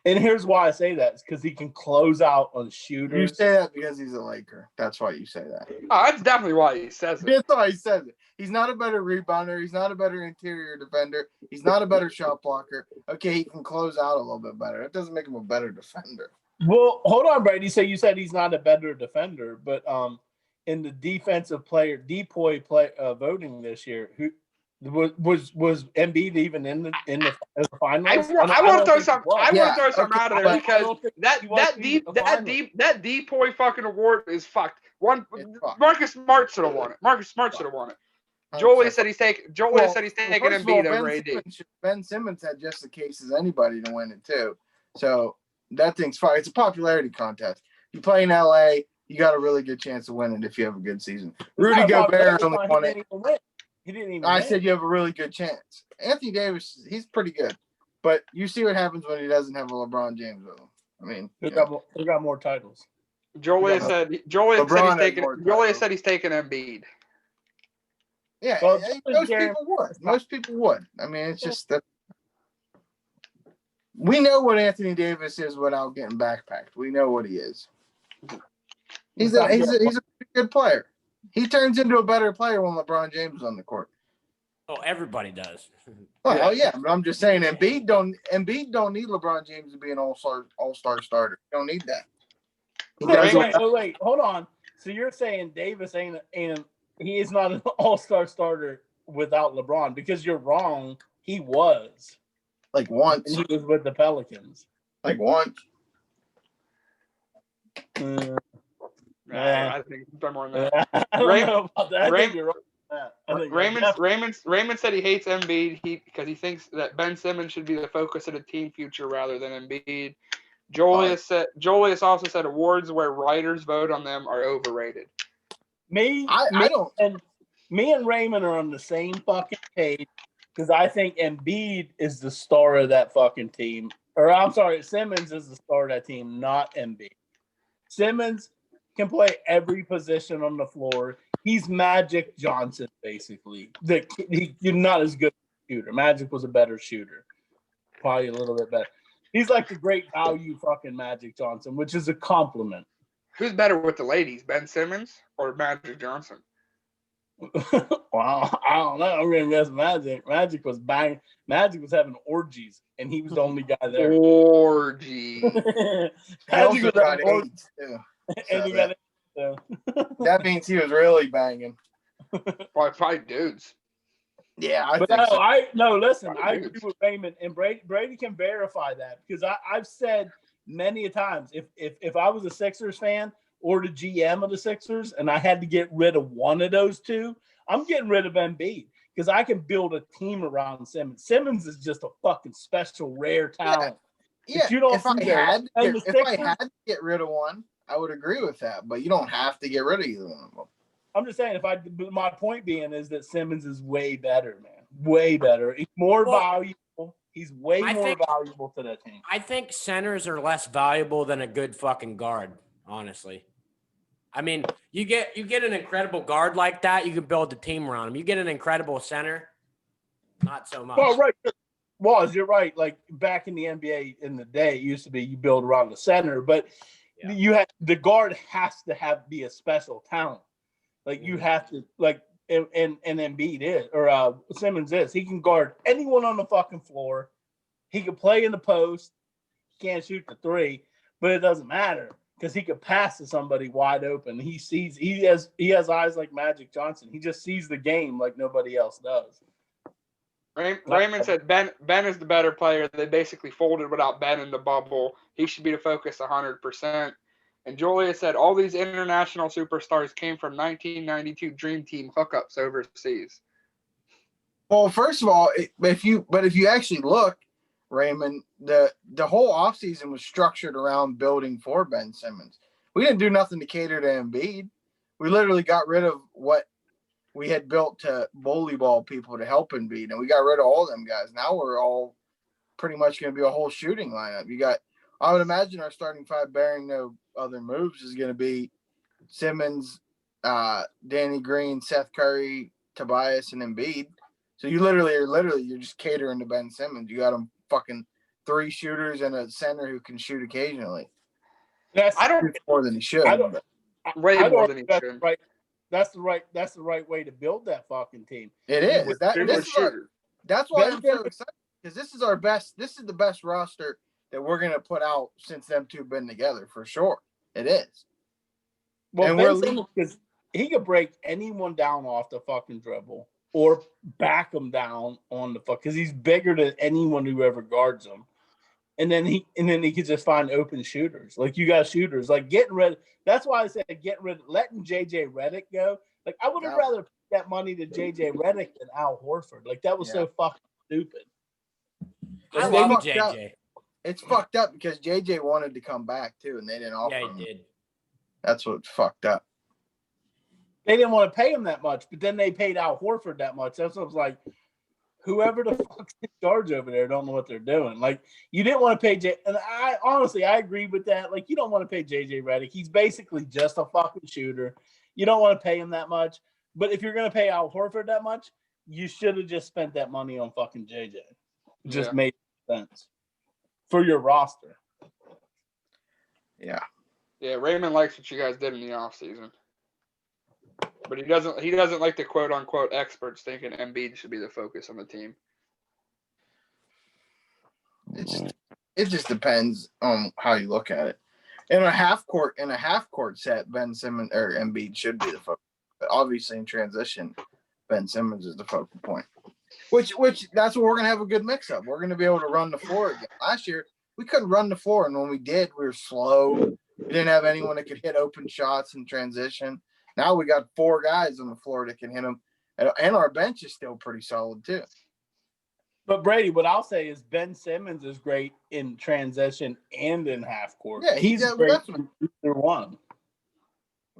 And here's why I say that: is because he can close out on shooters. You say that because he's a Laker. That's why you say that. Oh, that's definitely why he says it. That's why he says it. He's not a better rebounder. He's not a better interior defender. He's not a better shot blocker. Okay, he can close out a little bit better. That doesn't make him a better defender. Well, hold on, Brady. So you said he's not a better defender, but in the defensive player DPOY voting this year, who was Embiid even in the finals? I want to throw something. I want to throw something out of there because that DPOY fucking award is fucked. Marcus Smart should have won it. Marcus Smart should have won it. Jolie said he's taking Embiid over AD. Ben Simmons had just the case as anybody to win it too. So that thing's fine. It's a popularity contest. You play in LA, you got a really good chance of winning if you have a good season. Rudy Gobert only won it. He didn't even I said you have a really good chance. Anthony Davis, he's pretty good. But you see what happens when he doesn't have a LeBron James with him. I mean, he got more titles. Jolie said he's taking Embiid. Yeah, well, most people would. I mean, it's just that we know what Anthony Davis is without getting backpacked. We know what he is. He's a pretty good player. He turns into a better player when LeBron James is on the court. Oh, everybody does. Well, yeah, but I'm just saying Embiid don't need LeBron James to be an all-star starter. You don't need that. Wait, hold on. So you're saying Davis he is not an all-star starter without LeBron because you're wrong. He was. Like once. And he was with the Pelicans. Like once. I think it's more than that. I don't know about that. I think you're wrong. Raymond said he hates Embiid because he thinks that Ben Simmons should be the focus of the team future rather than Embiid. Julius also said awards where writers vote on them are overrated. Me and Raymond are on the same fucking page because I think Embiid is the star of that fucking team. Or I'm sorry, Simmons is the star of that team, not Embiid. Simmons can play every position on the floor. He's Magic Johnson, basically. He's not as good a shooter. Magic was a better shooter. Probably a little bit better. He's like the great value fucking Magic Johnson, which is a compliment. Who's better with the ladies, Ben Simmons or Magic Johnson? Wow, I don't know. I'm gonna guess Magic. Magic was banging. Magic was having orgies, and he was the only guy there. Orgy. Magic was having orgies too. And he got it. So. That means he was really banging. Probably dudes. Yeah, I agree with Raymond, and Brady can verify that because I've said many a times if I was a Sixers fan or the GM of the Sixers and I had to get rid of one of those two, I'm getting rid of Embiid because I can build a team around Simmons. Simmons is just a fucking special, rare talent. Yeah, you don't if I see there. had And the Sixers, to get rid of one, I would agree with that. But you don't have to get rid of either one of them. I'm just saying, my point being is that Simmons is way better, man. Way better. He's more valuable. He's way more valuable to that team. I think centers are less valuable than a good fucking guard, honestly. I mean, you get an incredible guard like that, you can build a team around him. You get an incredible center, not so much. Well, right. You're right. Like back in the NBA in the day, it used to be you build around the center, but the guard has to be a special talent. Like you have to and Embiid is or Simmons is. He can guard anyone on the fucking floor. He can play in the post. He can't shoot the three, but it doesn't matter because he could pass to somebody wide open. He has eyes like Magic Johnson. He just sees the game like nobody else does. Raymond said Ben is the better player. They basically folded without Ben in the bubble. He should be the focus 100%. And Julia said all these international superstars came from 1992 Dream Team hookups overseas. Well, first of all, if you actually look, Raymond, the whole offseason was structured around building for Ben Simmons. We didn't do nothing to cater to Embiid. We literally got rid of what we had built to bully ball people to help Embiid, and we got rid of all them guys. Now we're all pretty much going to be a whole shooting lineup. I would imagine our starting five, bearing no other moves, is going to be Simmons, Danny Green, Seth Curry, Tobias, and Embiid. So you're just catering to Ben Simmons. You got him fucking 3 shooters and a center who can shoot occasionally. I don't more than he should. Way more than he should. Right. That's the right way to build that fucking team. It is. That's why I'm so excited because this is the best roster that we're gonna put out since them two been together for sure. It is. Well, Ben Simmons, because he could break anyone down off the fucking dribble or back him down on the fuck because he's bigger than anyone who ever guards him. And then he could just find open shooters. Like you got shooters. Like getting rid. That's why I said letting JJ Redick go. Like I would have rather put that money to JJ Redick than Al Horford. Like that was so fucking stupid. I love JJ. It's fucked up because JJ wanted to come back too, and they didn't offer him. Yeah, he did. That's what's fucked up. They didn't want to pay him that much, but then they paid Al Horford that much. That's what I was like. Whoever the fuck's in charge over there don't know what they're doing. Like, you didn't want to pay and I agree with that. Like, you don't want to pay JJ Redick. He's basically just a fucking shooter. You don't want to pay him that much. But if you're going to pay Al Horford that much, you should have just spent that money on fucking JJ. It just made sense for your roster. Yeah. Yeah, Raymond likes what you guys did in the offseason. But he doesn't like the quote unquote experts thinking Embiid should be the focus on the team. It just depends on how you look at it. In a half court set, Ben Simmons or Embiid should be the focus. But obviously in transition, Ben Simmons is the focal point. Which that's what we're gonna have a good mix of. We're gonna be able to run the floor again. Last year we couldn't run the floor, and when we did, we were slow. We didn't have anyone that could hit open shots in transition. Now we got 4 guys on the floor that can hit them, and our bench is still pretty solid too. But Brady, what I'll say is Ben Simmons is great in transition and in half court. Yeah, he's great in either one.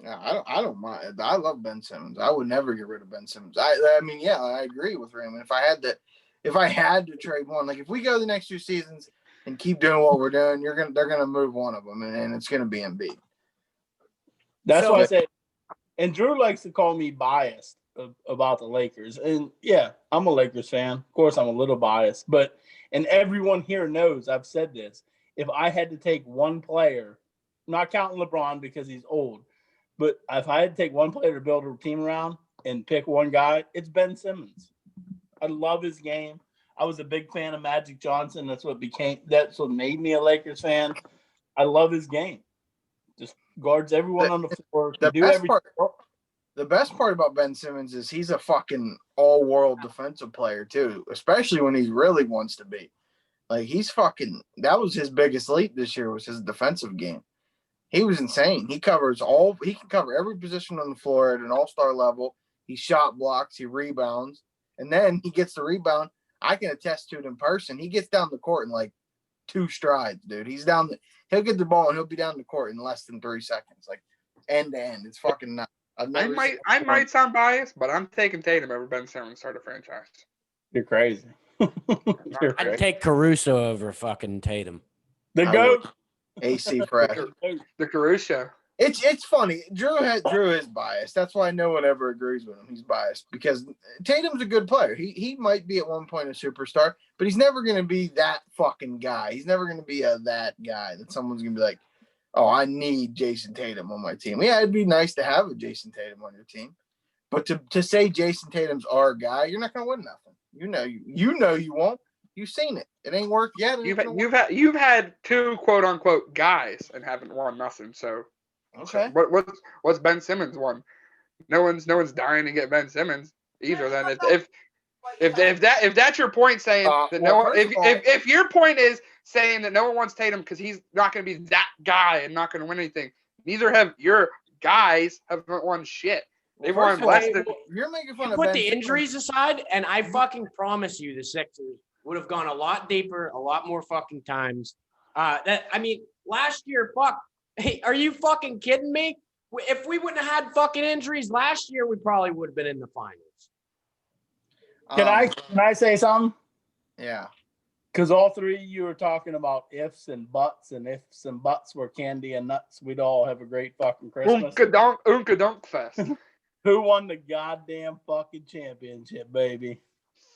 Yeah, I don't mind. I love Ben Simmons. I would never get rid of Ben Simmons. I mean, yeah, I agree with Raymond. If I had to trade one, like if we go the next 2 seasons and keep doing what we're doing, they're gonna move one of them, and it's gonna be Embiid. That's why I said. And Drew likes to call me biased about the Lakers. And yeah, I'm a Lakers fan. Of course, I'm a little biased. And everyone here knows I've said this. If I had to take one player, not counting LeBron because he's old, but if I had to take one player to build a team around and pick one guy, it's Ben Simmons. I love his game. I was a big fan of Magic Johnson. That's what made me a Lakers fan. I love his game. Just guards everyone on the floor. The best part about Ben Simmons is he's a fucking all-world defensive player too, especially when he really wants to be. Like that was his biggest leap this year was his defensive game. He was insane. He can cover every position on the floor at an all-star level. He shot blocks, he rebounds, and then he gets the rebound. I can attest to it in person. He gets down the court in like 2 strides, dude. He'll get the ball and he'll be down the court in less than 3 seconds, like end to end. It's fucking nuts. I might sound biased, but I'm taking Tatum over Ben Simmons to start a franchise. You're crazy. You're I'd crazy. take Caruso over fucking Tatum. The I GOAT. AC fresh. The Caruso. It's funny. Drew is biased. That's why no one ever agrees with him. He's biased because Tatum's a good player. He might be at one point a superstar, but he's never going to be that fucking guy. He's never going to be that guy that someone's going to be like, oh, I need Jayson Tatum on my team. Yeah, it'd be nice to have a Jayson Tatum on your team, but to say Jayson Tatum's our guy, you're not going to win nothing. You know you won't. You've seen it. It ain't worked yet. You've had 2 quote unquote guys and haven't won nothing. So okay. What's Ben Simmons won? No one's dying to get Ben Simmons either. Then if that's your point, saying that no one, if your point is saying that no one wants Tatum because he's not going to be that guy and not going to win anything, neither have your guys haven't won shit. They've won less than. You're making fun of put Ben the Simmons. injuries aside, and I fucking promise you, the Sixers would have gone a lot deeper, a lot more fucking times. Last year, fuck. Hey, are you fucking kidding me? If we wouldn't have had fucking injuries last year, we probably would have been in the finals. Can I say something? Yeah. Because all 3 of you are talking about ifs and buts, and ifs and buts were candy and nuts. We'd all have a great fucking Christmas. Unka dunk fest. Who won the goddamn fucking championship, baby?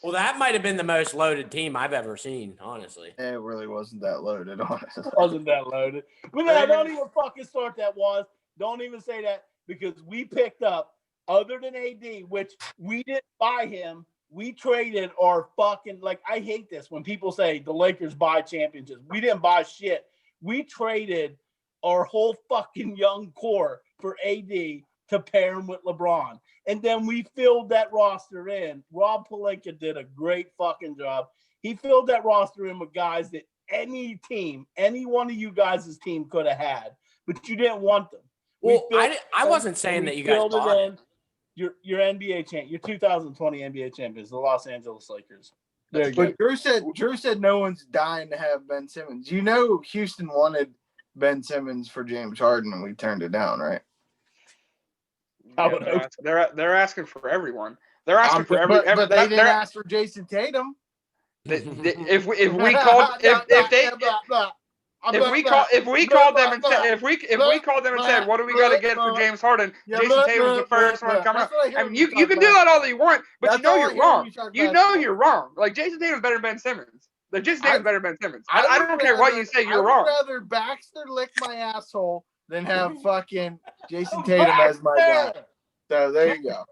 Well, that might have been the most loaded team I've ever seen, honestly. It really wasn't that loaded, honestly. Wasn't that loaded? But no, don't even fucking start that was. Don't even say that because we picked up, other than AD, which we didn't buy him, we traded our fucking, like, I hate this when people say the Lakers buy championships. We didn't buy shit. We traded our whole fucking young core for AD to pair him with LeBron. And then we filled that roster in. Rob Pelinka did a great fucking job. He filled that roster in with guys that any team, any one of you guys' team could have had, but you didn't want them. Well, I wasn't saying that you guys bought it. Your NBA champ, your 2020 NBA champions, the Los Angeles Lakers. There you go. But Drew said no one's dying to have Ben Simmons. You know Houston wanted Ben Simmons for James Harden and we turned it down, right? They're asking for everyone. They're asking for every. But they didn't ask for Jayson Tatum. If we called them and said what do we got to get for James Harden? Jayson Tatum's the first one coming up. I mean, you can do that all you want, but you know you're wrong. You know you're wrong. Like Jayson Tatum's better than Ben Simmons. Like Jayson Tatum's better than Ben Simmons. I don't care what you say. You're wrong. I would rather Baxter lick my asshole than have fucking Jayson Tatum as my guy. So there you go.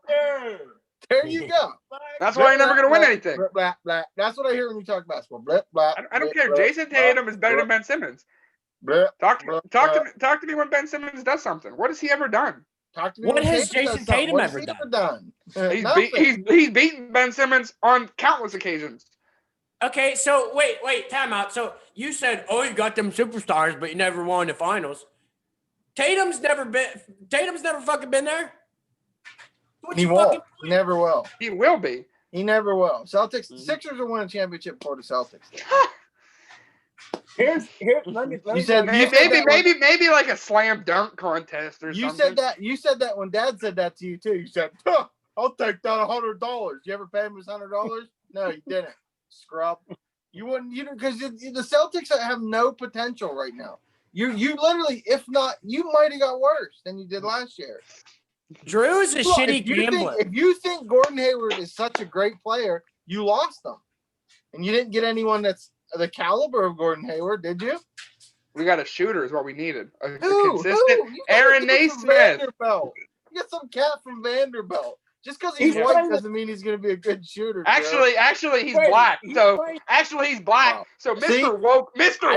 There you go. That's why you're never going to win anything. Blah, blah. That's what I hear when you talk basketball. Blah, blah, I don't care. Jayson Tatum is better than Ben Simmons. Talk to me when Ben Simmons does something. What has he ever done? Talk to me. What has Jayson Tatum ever done? He's beaten Ben Simmons on countless occasions. Okay, so wait, time out. So you said, oh, you got them superstars, but you never won the finals. Tatum's never fucking been there. He won't. He never will. He will be. He never will. Sixers will win a championship for the Celtics. Let me maybe like a slam dunk contest or something. You said that when Dad said that to you too. You said, I'll take that $100. You ever pay him his $100? No, you didn't. Scrub. You wouldn't, because the Celtics have no potential right now. You literally, if not, you might have got worse than you did last year. Drew's a shitty gambler. If you think Gordon Hayward is such a great player, you lost them. And you didn't get anyone that's the caliber of Gordon Hayward, did you? We got a shooter is what we needed. A Who? consistent Aaron Naismith. You get some cat from Vanderbilt. Just because he's white doesn't mean he's going to be a good shooter. Actually, he's black. So he's black. So Mr.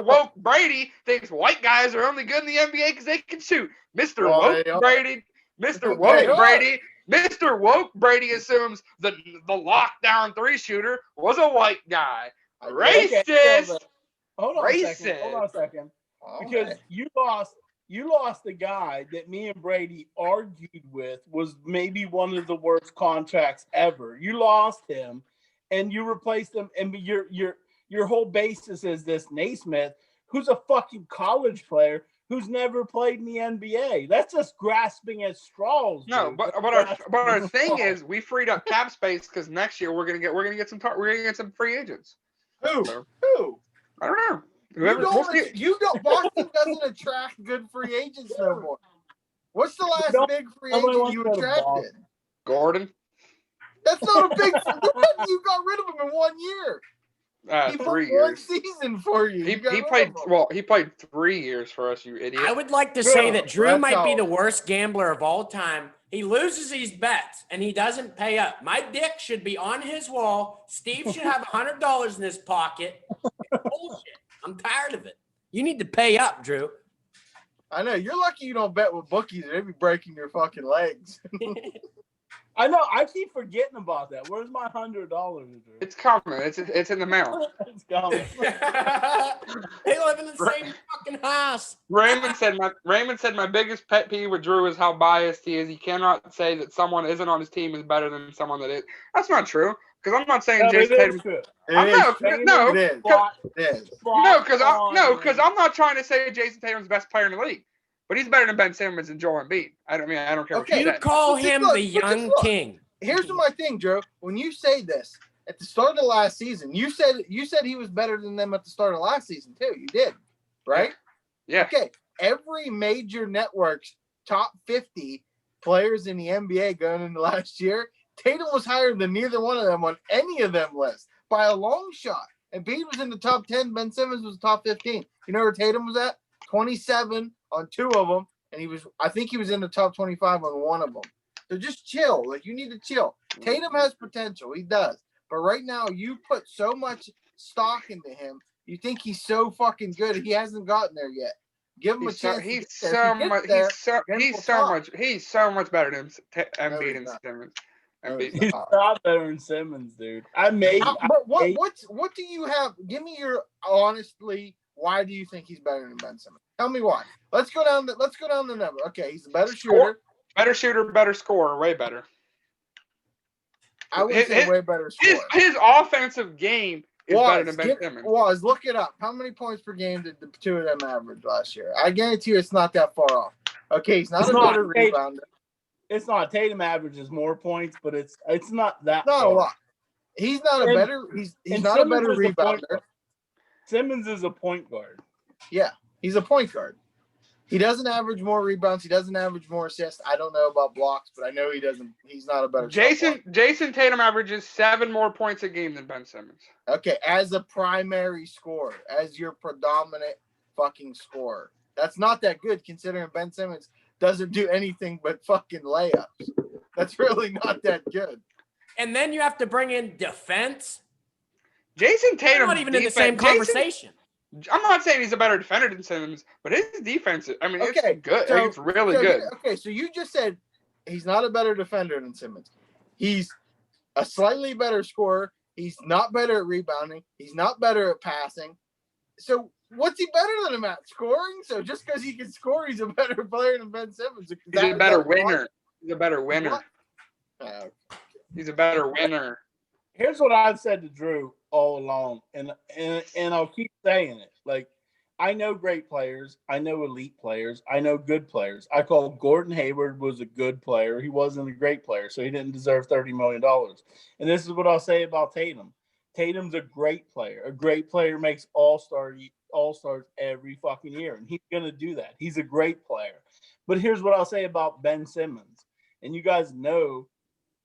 Woke Brady thinks white guys are only good in the NBA because they can shoot. Mr. Woke Brady assumes the lockdown 3 shooter was a white guy. Racist. Hold on a second. Because you lost the guy that me and Brady argued with was maybe one of the worst contracts ever. You lost him and you replaced him, and your whole basis is this Naismith, who's a fucking college player who's never played in the NBA. That's just grasping at straws. No, dude. but our thing is we freed up cap space because next year we're gonna get some free agents. Who? So, Who? I don't know. Boston doesn't attract good free agents no more. What's the last big free agent you attracted? Gordon. That's not a big. You got rid of him in 1 year. He 3 played years. 1 season for you. He played 3 years for us, you idiot. I would like to say that Drew might be all. the worst gambler of all time. He loses these bets and he doesn't pay up. My dick should be on his wall. Steve should have $100 in his pocket. Bullshit. I'm tired of it. You need to pay up, Drew. I know. You're lucky you don't bet with bookies. They'd be breaking your fucking legs. I know. I keep forgetting about that. Where's my $100? It's coming. It's in the mail. It's coming. They live in the same fucking house. Raymond said my biggest pet peeve with Drew is how biased he is. He cannot say that someone isn't on his team is better than someone that is. That's not true. Because I'm not saying Jayson Tatum. Because I'm not trying to say Jayson Tatum's the best player in the league. But he's better than Ben Simmons and Joel Embiid. I don't care. Okay, you call him the young king. Here's my thing, Drew. When you say this at the start of last season, you said he was better than them at the start of last season too. You did, right? Yeah. Okay. Every major network's top 50 players in the NBA going into last year, Tatum was higher than neither one of them on any of them lists by a long shot. Embiid was in the top 10. Ben Simmons was top 15. You know where Tatum was at? 27 on 2 of them, and I think he was in the top 25 on 1 of them. So just chill. Like, you need to chill. Tatum has potential. He does. But right now, you put so much stock into him. You think he's so fucking good. He hasn't gotten there yet. Give him a chance. He's so much better than Embiid and Simmons. He's not better than Simmons, dude. What do you have? Give me your honestly. Why do you think he's better than Ben Simmons? Tell me why. Let's go down the number. Okay, he's a better shooter. Better scorer, way better. I would say way better scorer. His offensive game is better than Ben Simmons. Look it up. How many points per game did the 2 of them average last year? I guarantee you it's not that far off. Okay, he's not a better rebounder. It's not. Tatum averages more points, but it's not that. Not a lot. He's not a better. He's not a better rebounder. Simmons is a point guard. Yeah, he's a point guard. He doesn't average more rebounds. He doesn't average more assists. I don't know about blocks, but I know he doesn't. He's not a better. Jayson Tatum averages 7 more points a game than Ben Simmons. Okay, as a primary scorer, as your predominant fucking scorer, that's not that good considering Ben Simmons doesn't do anything but fucking layups. That's really not that good. And then you have to bring in defense. Jayson Tatum not even in the same conversation. I'm not saying he's a better defender than Simmons, but his defense, it's good. So, it's really good. Okay, so you just said he's not a better defender than Simmons. He's a slightly better scorer. He's not better at rebounding. He's not better at passing. So what's he better than him at? Scoring? So just because he can score, he's a better player than Ben Simmons. He's a better winner. He's a better winner. He's a better winner. Here's what I've said to Drew all along, and I'll keep saying it. Like, I know great players. I know elite players. I know good players. I call Gordon Hayward was a good player. He wasn't a great player, so he didn't deserve $30 million. And this is what I'll say about Tatum. Tatum's a great player. A great player makes all-stars every fucking year, and he's going to do that. He's a great player. But here's what I'll say about Ben Simmons, and you guys know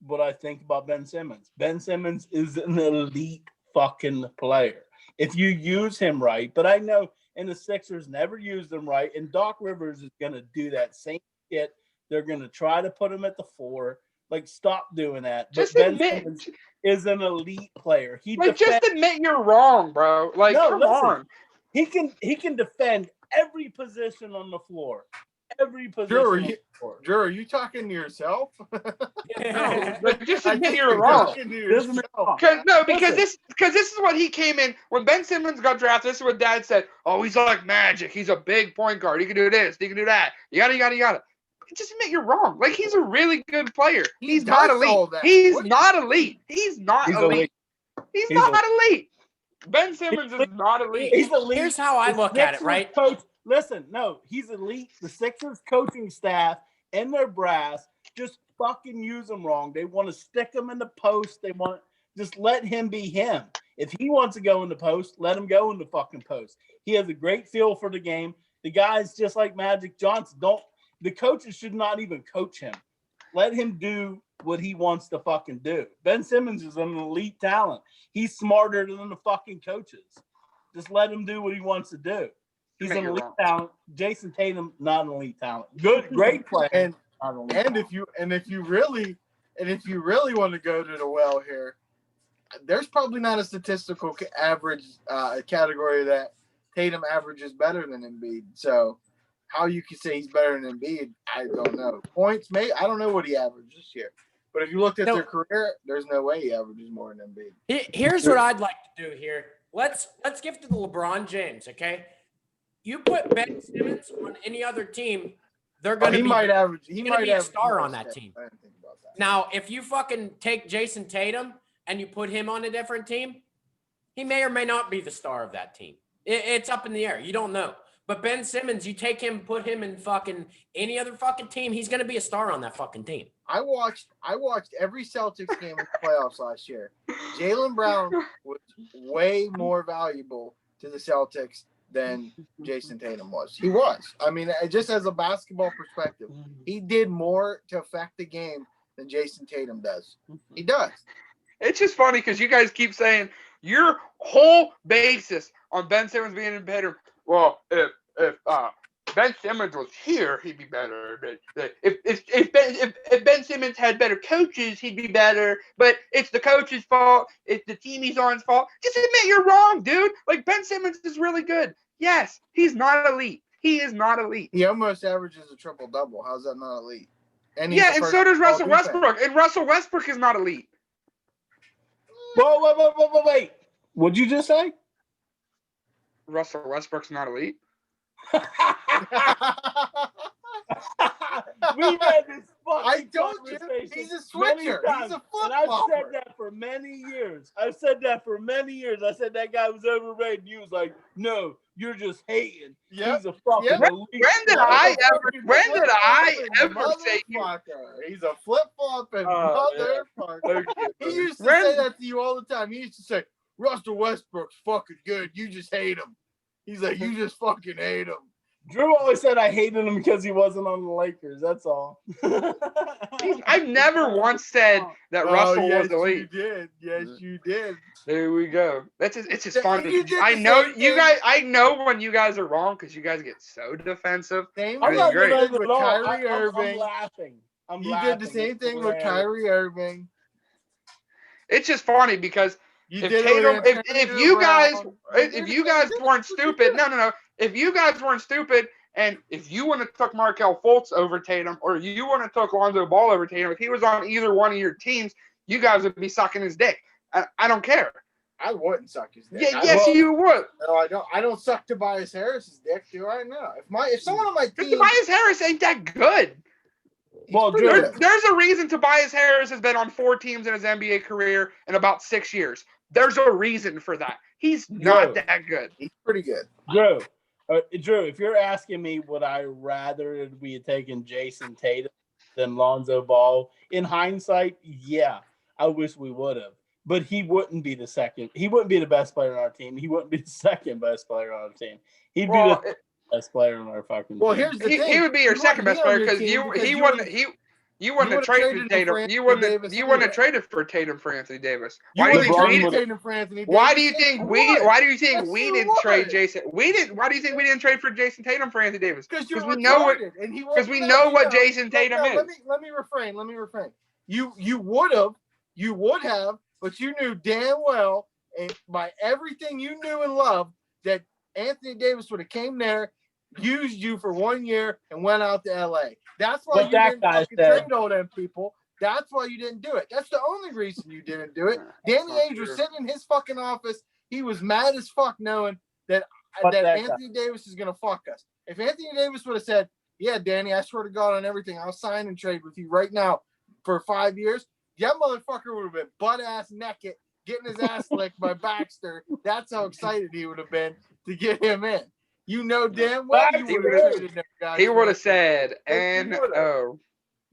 what I think about Ben Simmons. Ben Simmons is an elite fucking player if you use him right. But I know and the Sixers never used him right, and Doc Rivers is going to do that same shit. They're going to try to put him at the 4. Like, stop doing that. But Ben Simmons is an elite player. Just admit you're wrong, bro. Like, no, come on. He can defend every position on the floor. Every position. Drew, are you talking to yourself? No, but just admit you're wrong. Because this is what he came in when Ben Simmons got drafted. This is what Dad said. Oh, he's like Magic. He's a big point guard. He can do this. He can do that. You gotta. Just admit you're wrong. Like, he's a really good player. He's not elite. He's not elite. He's not elite. He's not elite. Ben Simmons is not elite. He's elite. Here's how I look at it, right? Listen, no, he's elite. The Sixers coaching staff and their brass just fucking use him wrong. They want to stick him in the post. They want just let him be him. If he wants to go in the post, let him go in the fucking post. He has a great feel for the game. The guy's just like Magic Johnson. The coaches should not even coach him. Let him do what he wants to fucking do. Ben Simmons is an elite talent. He's smarter than the fucking coaches. Just let him do what he wants to do. He's an elite talent. Jayson Tatum, not an elite talent. Great player. And if you really want to go to the well here, there's probably not a statistical average category that Tatum averages better than Embiid. So how you can say he's better than Embiid, I don't know. Points, maybe I don't know what he averaged this year. But if you looked at their career, there's no way he averages more than Embiid. Here's what I'd like to do here. Let's give it to LeBron James, okay? You put Ben Simmons on any other team, they're going to be a star on that team. I didn't think about that. Now, if you fucking take Jayson Tatum and you put him on a different team, he may or may not be the star of that team. It's up in the air. You don't know. But Ben Simmons, you take him, put him in fucking any other fucking team, he's going to be a star on that fucking team. I watched every Celtics game in the playoffs last year. Jaylen Brown was way more valuable to the Celtics than Jayson Tatum was. He was. I mean, just as a basketball perspective, he did more to affect the game than Jayson Tatum does. He does. It's just funny because you guys keep saying your whole basis on Ben Simmons being in better. Well, if Ben Simmons was here, he'd be better. If Ben Simmons had better coaches, he'd be better. But it's the coach's fault. It's the team he's on's fault. Just admit you're wrong, dude. Like, Ben Simmons is really good. Yes, he's not elite. He is not elite. He almost averages a triple-double. How's that not elite? And so does Russell Westbrook. And Russell Westbrook is not elite. Whoa, wait. What'd you just say? Russell Westbrook's not elite. We had this I told you, he's a switcher. He's a flip-flopper. And I've said that for many years. I said that guy was overrated. You was like, no, you're just hating. Yep. He's a fucking elite. When did I ever say you? He's a flip-flopping motherfucker. He used to say that to you all the time. He used to say, Russell Westbrook's fucking good. You just hate him. He's like, you just fucking hate him. Drew always said I hated him because he wasn't on the Lakers. That's all. I've never once said that Russell was elite. You did. Yes, you did. There we go. It's just funny. I know you guys. I know when you guys are wrong because you guys get so defensive. I'm not great. With Kyrie Irving. I'm laughing. You did the same thing with Kyrie Irving. It's just funny because if you guys weren't stupid, no. If you guys weren't stupid, and if you wouldn't have took Markelle Fultz over Tatum, or you wouldn't have took Lonzo Ball over Tatum, if he was on either one of your teams, you guys would be sucking his dick. I don't care. I wouldn't suck his dick. Yes, you would. No, I don't. I don't suck Tobias Harris's dick, do I? No. If someone on my team, Tobias Harris ain't that good. Well, there's a reason Tobias Harris has been on 4 teams in his NBA career in about 6 years. There's a reason for that. He's not that good. He's pretty good. Drew, if you're asking me, would I rather we had taken Jayson Tatum than Lonzo Ball? In hindsight, yeah, I wish we would have. But he wouldn't be the second. He wouldn't be the best player on our team. He wouldn't be the second best player on our team. He'd be the best player on our fucking team. Well, here's the thing. He would be your second best player because you wouldn't have traded Tatum. You wouldn't have traded for Tatum for Anthony Davis. Why do you think we didn't trade Jason? Why do you think we didn't trade for Jayson Tatum for Anthony Davis? Because we know what Jayson Tatum is. Let me refrain. You would have, but you knew damn well, and by everything you knew and loved, that Anthony Davis would have came there, used you for 1 year, and went out to LA. That's why you didn't fucking trade all them people. That's why you didn't do it. That's the only reason you didn't do it. Danny Ainge was sitting in his fucking office. He was mad as fuck knowing that Anthony Davis is going to fuck us. If Anthony Davis would have said, yeah, Danny, I swear to God on everything, I'll sign and trade with you right now for 5 years, that motherfucker would have been butt-ass naked getting his ass licked by Baxter. That's how excited he would have been to get him in. You know damn well you would have traded him. He would have said, Yes, he would've. N-O.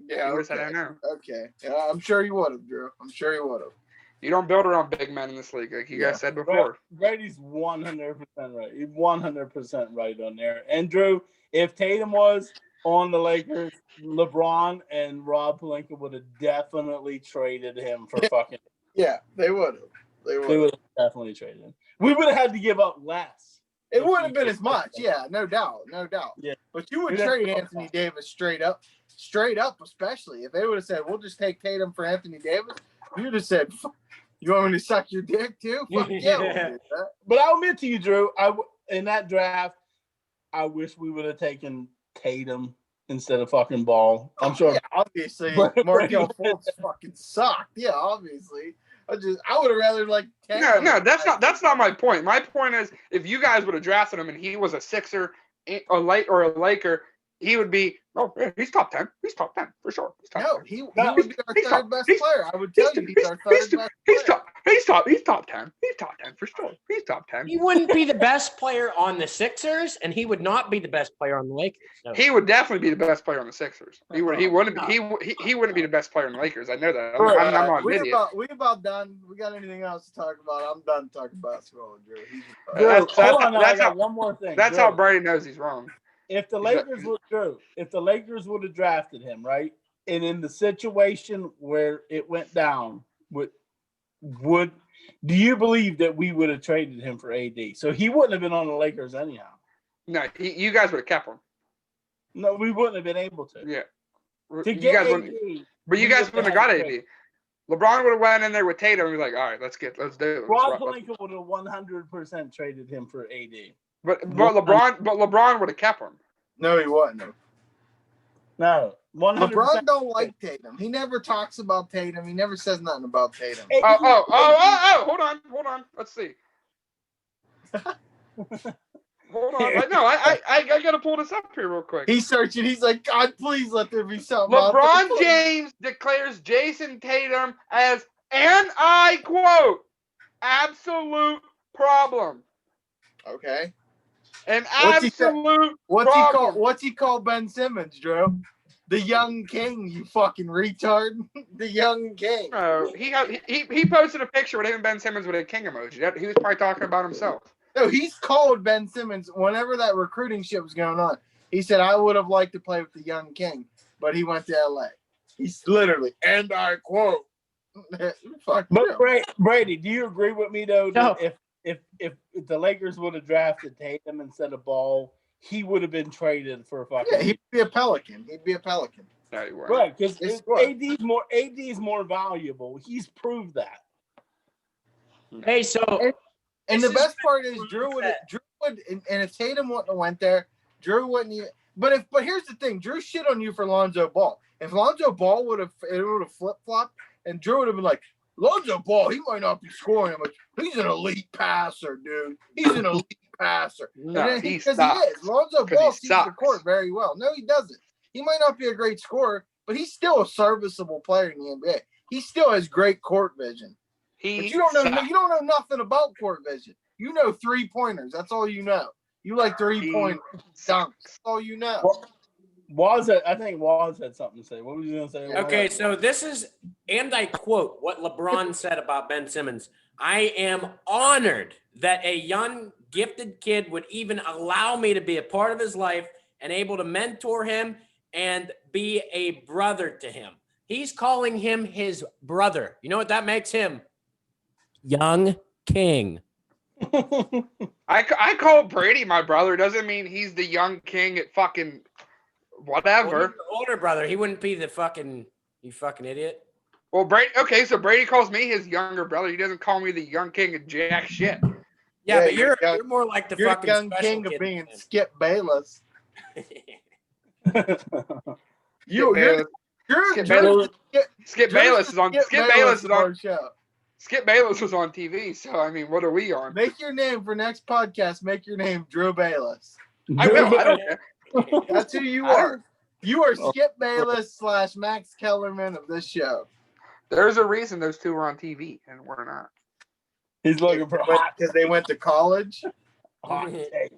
Yeah, He would have said, okay. N-O. Okay. Yeah, I'm sure he would have, Drew. I'm sure he would have. You don't build around big men in this league, like you guys said before. Brady's 100% right. He's 100% right on there. And Drew, if Tatum was on the Lakers, LeBron and Rob Pelinka would have definitely traded him for fucking. Yeah, they would have. They would have definitely traded him. We would have had to give up less. It wouldn't have been as much. Yeah, no doubt. Yeah. But you would trade Anthony Davis straight up, especially if they would have said, we'll just take Tatum for Anthony Davis. You would have said, you want me to suck your dick too? Fuck yeah, we'll do that. But I'll admit to you, Drew, in that draft, I wish we would have taken Tatum instead of fucking Ball. I'm sure. Yeah, obviously, Markelle Fultz fucking sucked. Yeah, obviously. I would have rather like. No, that's not my point. My point is, if you guys would have drafted him and he was a Sixer, a Laker, he would be. Oh, yeah, he's top 10. He's top 10 for sure. He's top 10. He would be our third best player. I would tell you he's our third best player. He's top 10. He's top 10 for sure. He's top 10. He wouldn't be the best player on the Sixers, and he would not be the best player on the Lakers. No. He would definitely be the best player on the Sixers. He wouldn't be the best player on the Lakers. I know that. I'm not an idiot. We about done. We got anything else to talk about? I'm done talking basketball, Drew. Hold on, I got one more thing. That's how Brady knows he's wrong. If the Lakers would have drafted him, right, and in the situation where it went down, do you believe that we would have traded him for AD? So he wouldn't have been on the Lakers anyhow. No, you guys would have kept him. No, we wouldn't have been able to. Yeah, to you guys wouldn't. But you guys wouldn't have got AD. LeBron would have went in there with Tatum and be like, all right, let's do it. Rob Pelinka would have 100% traded him for AD. But LeBron would have kept him. No, he wouldn't. No, 100%. LeBron don't like Tatum. He never talks about Tatum. He never says nothing about Tatum. Oh! Hold on. Let's see. Hold on. No, I gotta pull this up here real quick. He's searching. He's like, God, please let there be something. LeBron James declares Jayson Tatum as, and I quote, absolute problem. Okay. An absolute problem. What's he call Ben Simmons, Drew? The young king, you fucking retard. The young king. Oh, he posted a picture with him and Ben Simmons with a king emoji. He was probably talking about himself. No, he's called Ben Simmons whenever that recruiting shit was going on. He said, I would have liked to play with the young king, but he went to LA. He's literally, and I quote. Fuck. But Brady, do you agree with me though? No. If the Lakers would have drafted Tatum instead of Ball, he would have been traded for a fucking. Yeah, he'd be a Pelican. No, he wouldn't. Right, because AD's more valuable. He's proved that. Hey, so and the best part is Drew would, and if Tatum wouldn't have went there, Drew wouldn't even. But here's the thing, Drew shit on you for Lonzo Ball. If Lonzo Ball would have flip flopped, and Drew would have been like, Lonzo Ball, he might not be scoring much. He's an elite passer, dude. He's an elite passer. No, he is. Lonzo Ball sees the court very well. No, he doesn't. He might not be a great scorer, but he's still a serviceable player in the NBA. He still has great court vision. But you don't know nothing about court vision. You know 3-pointers. That's all you know. You like 3-point dunks. That's all you know. I think Waz had something to say. What was you going to say? Okay, so this is, and I quote what LeBron said about Ben Simmons. I am honored that a young, gifted kid would even allow me to be a part of his life and able to mentor him and be a brother to him. He's calling him his brother. You know what that makes him? Young king. I call Brady my brother. Doesn't mean he's the young king at fucking whatever. Older brother. He wouldn't be the fucking, you fucking idiot. Well, Brady. Okay, so Brady calls me his younger brother. He doesn't call me the young king of jack shit. Yeah, but you're more like the fucking young king of being Skip Bayless. Skip Bayless is on. Skip Bayless was on TV. So I mean, what are we on? Make your name for next podcast. Make your name Drew Bayless. I will. I don't care. That's who you are. You are Skip Bayless / Max Kellerman of this show. There's a reason those two are on TV and we're not. He's looking for because they went to college. hot takes.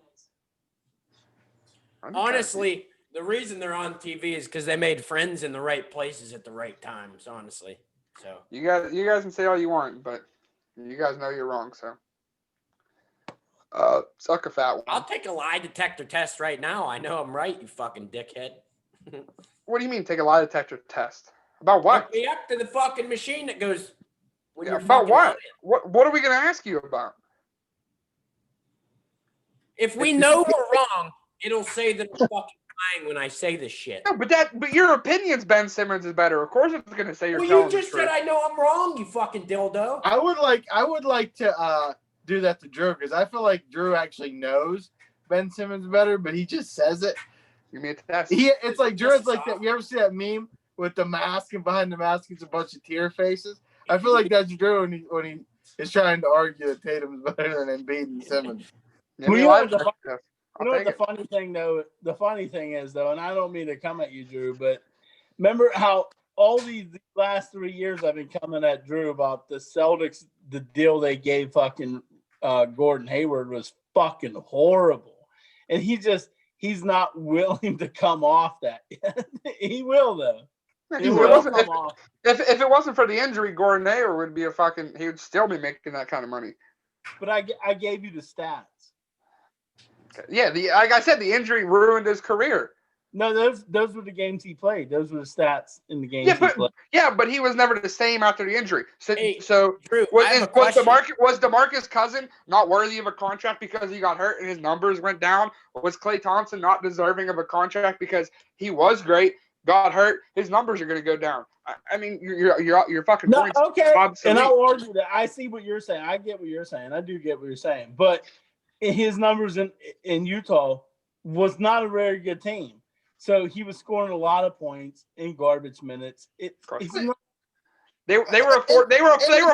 Honestly, the reason they're on TV is because they made friends in the right places at the right times. Honestly, so You guys can say all you want, but you guys know you're wrong. So, suck a fat one. I'll take a lie detector test right now. I know I'm right, you fucking dickhead. What do you mean, take a lie detector test? About what? Hook me up to the fucking machine that goes. When Yeah, you're about fucking what? lying. What are we gonna ask you about? If we know we're wrong, it'll say that I'm fucking lying when I say this shit. No, but your opinion's Ben Simmons is better. Of course, it's gonna say you're Well, telling you just the said truth. I know I'm wrong, you fucking dildo. I would like to do that to Drew because I feel like Drew actually knows Ben Simmons better, but he just says it. Give me a test. It's like Drew. It's like that. You ever see that meme with the mask and behind the mask is a bunch of tear faces? I feel like that's Drew when he is trying to argue that Tatum's better than Embiid and Simmons. Give me a Well, lie you know detector test. You know what the funny thing though? The funny thing is though, and I don't mean to come at you, Drew, but remember how all these last 3 years I've been coming at Drew about the Celtics, the deal they gave fucking Gordon Hayward was fucking horrible, and he's not willing to come off that. He will though. If He it will wasn't- come off. If it wasn't for the injury, Gordon Hayward would be he would still be making that kind of money. But I gave you the stats. Yeah, like I said, the injury ruined his career. No, those were the games he played. Those were the stats in the games he played. But he was never the same after the injury. So, Hey, so Drew, was I have a question. DeMarcus Cousins not worthy of a contract because he got hurt and his numbers went down? Was Klay Thompson not deserving of a contract because he was great, got hurt, his numbers are going to go down? I mean, your fucking No, points. okay, obsolete. and I'll argue that. I see what you're saying. I get what you're saying. I do get what you're saying. But his numbers in Utah was not a very good team. So he was scoring a lot of points in garbage minutes. They were a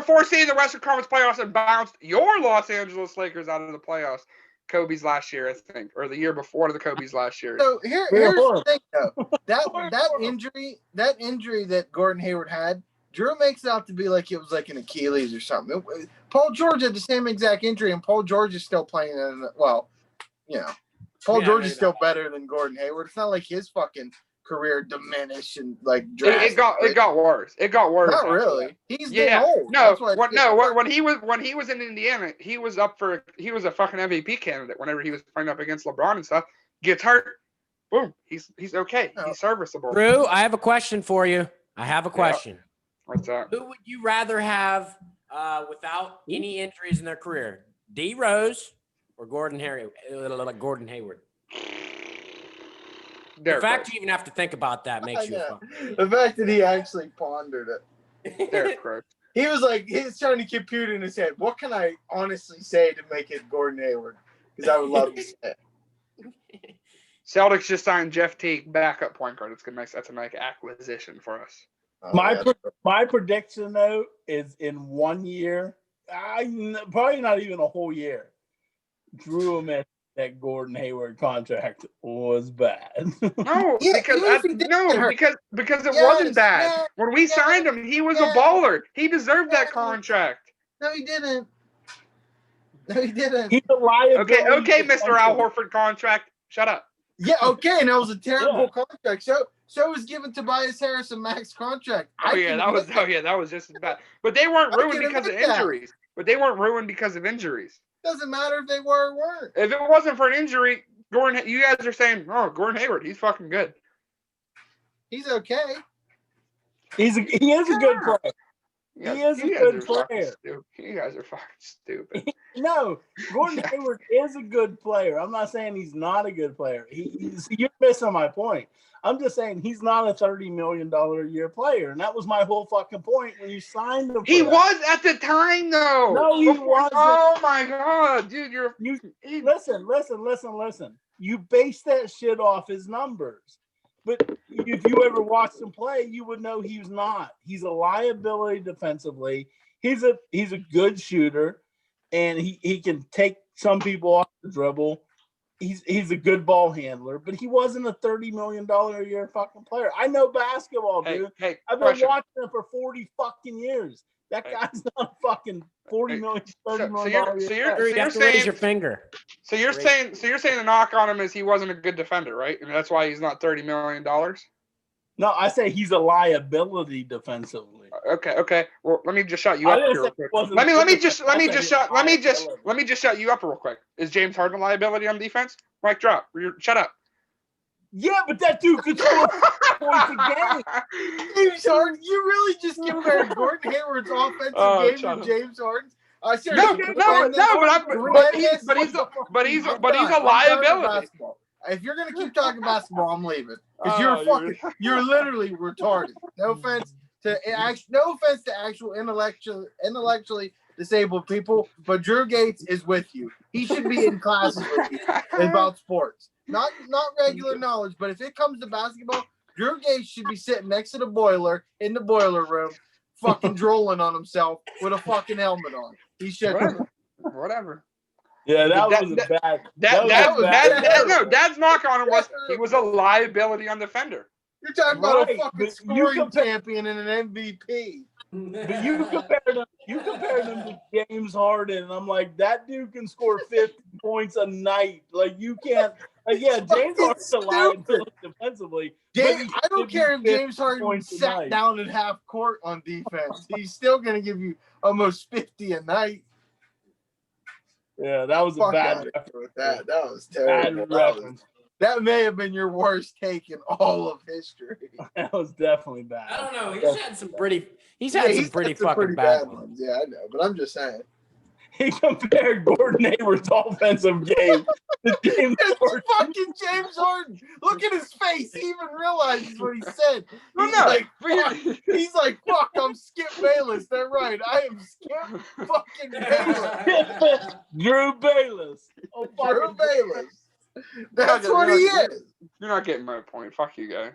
4 seed in the Western Conference playoffs and bounced your Los Angeles Lakers out of the playoffs. Kobe's last year, I think, or the year before the Kobe's last year. So here's the thing, though. That injury that Gordon Hayward had, Drew makes it out to be like it was like an Achilles or something. Paul George had the same exact injury, and Paul George is still playing Paul George is still better than Gordon Hayward. It's not like his fucking career diminished and like drastically. It got worse. It got worse. Not really. He's old. When he was in Indiana, he was a fucking MVP candidate whenever he was playing up against LeBron and stuff. Gets hurt. Boom. He's okay. He's serviceable. Drew, I have a question for you. What's that? Who would you rather have without any injuries in their career? D Rose or Gordon Hayward? The fact you even have to think about that makes you the fact that he actually pondered it. Derek Rose. He was like, he's trying to compute in his head. What can I honestly say to make it Gordon Hayward? Because I would love to say it. Celtics just signed Jeff Teague, backup point guard. That's a nice acquisition for us. My prediction though is in 1 year, probably not even a whole year, Drew admits that Gordon Hayward contract was bad. No, because it wasn't bad. When we signed him, he was a baller. He deserved that contract. No, he didn't. He's a liability. Okay, Mr. Al Horford contract. Shut up. Yeah, okay, and that was a terrible contract. So was given Tobias Harris a max contract. That was just as bad. But they weren't ruined because of injuries. Doesn't matter if they were or weren't. If it wasn't for an injury, you guys are saying, oh, Gordon Hayward, he's fucking good. He's okay. He is a good player. He is a good player. You guys are fucking stupid. No, Gordon Hayward is a good player. I'm not saying he's not a good player. You're missing my point. I'm just saying he's not a $30 million a year player, and that was my whole fucking point when you signed him. He was at the time, though. No, he wasn't. Oh my god, dude, listen. You base that shit off his numbers. But if you ever watched him play, you would know he's not. He's a liability defensively. He's a good shooter, and he can take some people off the dribble. he's a good ball handler, but he wasn't a $30 million a year fucking player. I know basketball, dude. Hey, I've been watching him for 40 fucking years. That guy's not $40 million, $30 million. So You have to raise your finger. So you're saying the knock on him is he wasn't a good defender, right? And that's why he's not $30 million. No, I say he's a liability defensively. Okay. Well, let me just shut you up here real quick. Let me just shut you up real quick. Is James Harden a liability on defense? Mic drop. Shut up. Yeah, but that dude could score points a game. James Harden, you really just compared Gordon Hayward's offensive game to James Harden's? But he's a liability. If you're gonna keep talking basketball, I'm leaving because you're literally retarded. No offense to actual intellectually disabled people, but Drew Gates is with you. He should be in classes with you about sports, not regular knowledge. But if it comes to basketball, Drew Gates should be sitting next to the boiler in the boiler room, fucking drooling on himself with a fucking helmet on. He should. Whatever. Yeah, that was bad. Dad's knock on him was he was a liability on defender. You're talking about a fucking scoring champion and an MVP. But you compared him to James Harden, and I'm like, that dude can score 50 points a night. Like, you can't. Like, yeah, James Harden's a liability defensively. I don't care if James Harden sat down at half court on defense. He's still going to give you almost 50 a night. Yeah, that was a bad reference. That was terrible. That may have been your worst take in all of history. That was definitely bad. I don't know. He's had some pretty fucking bad ones. Yeah, I know, but I'm just saying. He compared Gordon Hayward's offensive game to James Harden. Fucking James Harden. Look at his face. He even realizes what he said. He's like, fuck, I'm Skip Bayless. They're right. I am Skip fucking Bayless. Drew Bayless. Oh, Drew Bayless. That's what he is. You're not getting my point. Fuck you guys.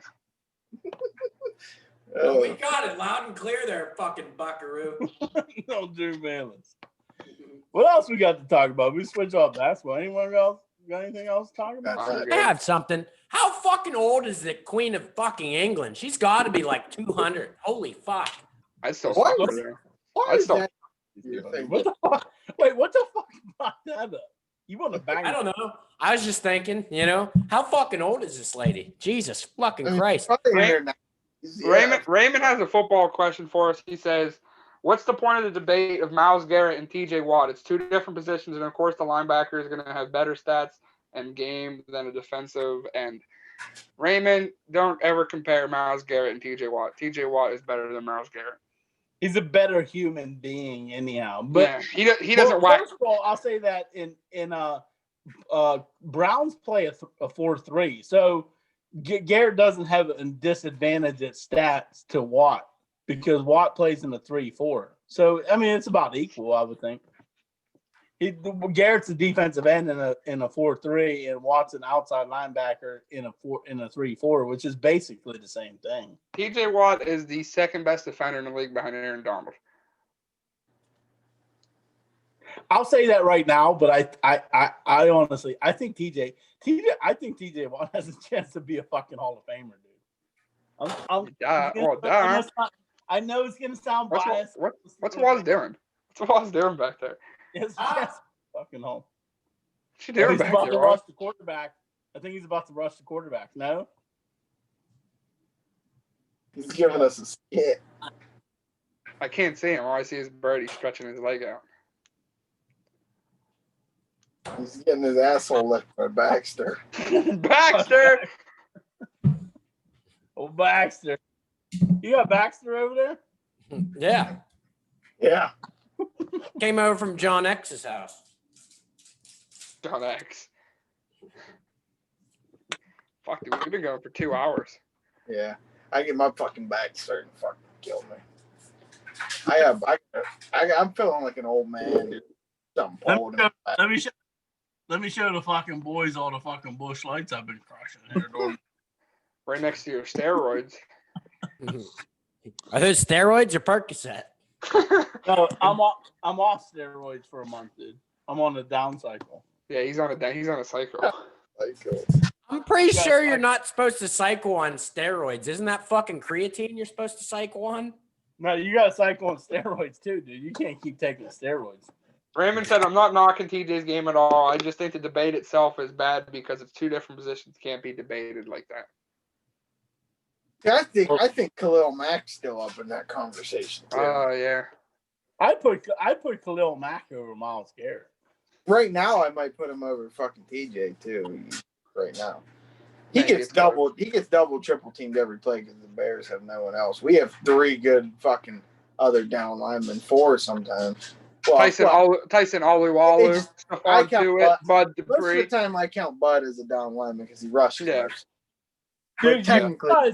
We got it loud and clear there, fucking buckaroo. No, Drew Bayless. What else we got to talk about? We switch off basketball. Anyone else got anything else to talk about? I have something. How fucking old is the Queen of fucking England? She's got to be like 200. Holy fuck! I still. What the fuck? Wait, what the fuck brought that up? You want to bang? I don't know. I was just thinking, how fucking old is this lady? Jesus fucking Christ. Raymond has a football question for us. He says, what's the point of the debate of Myles Garrett and TJ Watt? It's two different positions, and of course the linebacker is going to have better stats and game than a defensive end. Raymond, don't ever compare Myles Garrett and TJ Watt. TJ Watt is better than Myles Garrett. He's a better human being anyhow. But yeah, he doesn't whack. First of all, I'll say that in Browns play a 4-3. So Garrett doesn't have a disadvantage at stats to Watt because Watt plays in a 3-4. So I mean it's about equal, I would think. Garrett's a defensive end in a 4-3, and Watt's an outside linebacker in a 3-4, which is basically the same thing. TJ Watt is the second best defender in the league behind Aaron Donald. I'll say that right now, but I honestly think TJ Watt has a chance to be a fucking Hall of Famer, dude. I know it's gonna sound biased. What's Watt doing? What's Watt doing back there? Yes, fucking home. He's about to rush the quarterback. I think he's about to rush the quarterback. No? He's giving us a skit. I can't see him. All I see is Birdie stretching his leg out. He's getting his asshole licked by Baxter. Baxter! Oh, Baxter. You got Baxter over there? Yeah. Yeah. Came over from John X's house. John X. Fuck, dude, we've been going for 2 hours. Yeah. I get my fucking back starting to fucking kill me. I'm feeling like an old man, dude. Let me show the fucking boys all the fucking bush lights I've been crushing here. Right next to your steroids. Are those steroids or Percocet? No, I'm off steroids for a month, dude. I'm on the down cycle. Yeah, he's on a cycle. I'm pretty sure you're not supposed to cycle on steroids. Isn't that fucking creatine you're supposed to cycle on? No, you got to cycle on steroids too, dude. You can't keep taking steroids. Raymond said, I'm not knocking TJ's game at all. I just think the debate itself is bad because it's two different positions. Can't be debated like that. I think Khalil Mack's still up in that conversation too. Yeah. I put Khalil Mack over Myles Garrett. Right now, I might put him over fucking TJ too. Right now, he gets double, triple teamed every play because the Bears have no one else. We have 3 good fucking other down linemen, 4 sometimes. Well, Tyson Alualu, I count Bud Most of Dupree. the time, I count Bud as a down lineman because he rushed first. Dude, technically,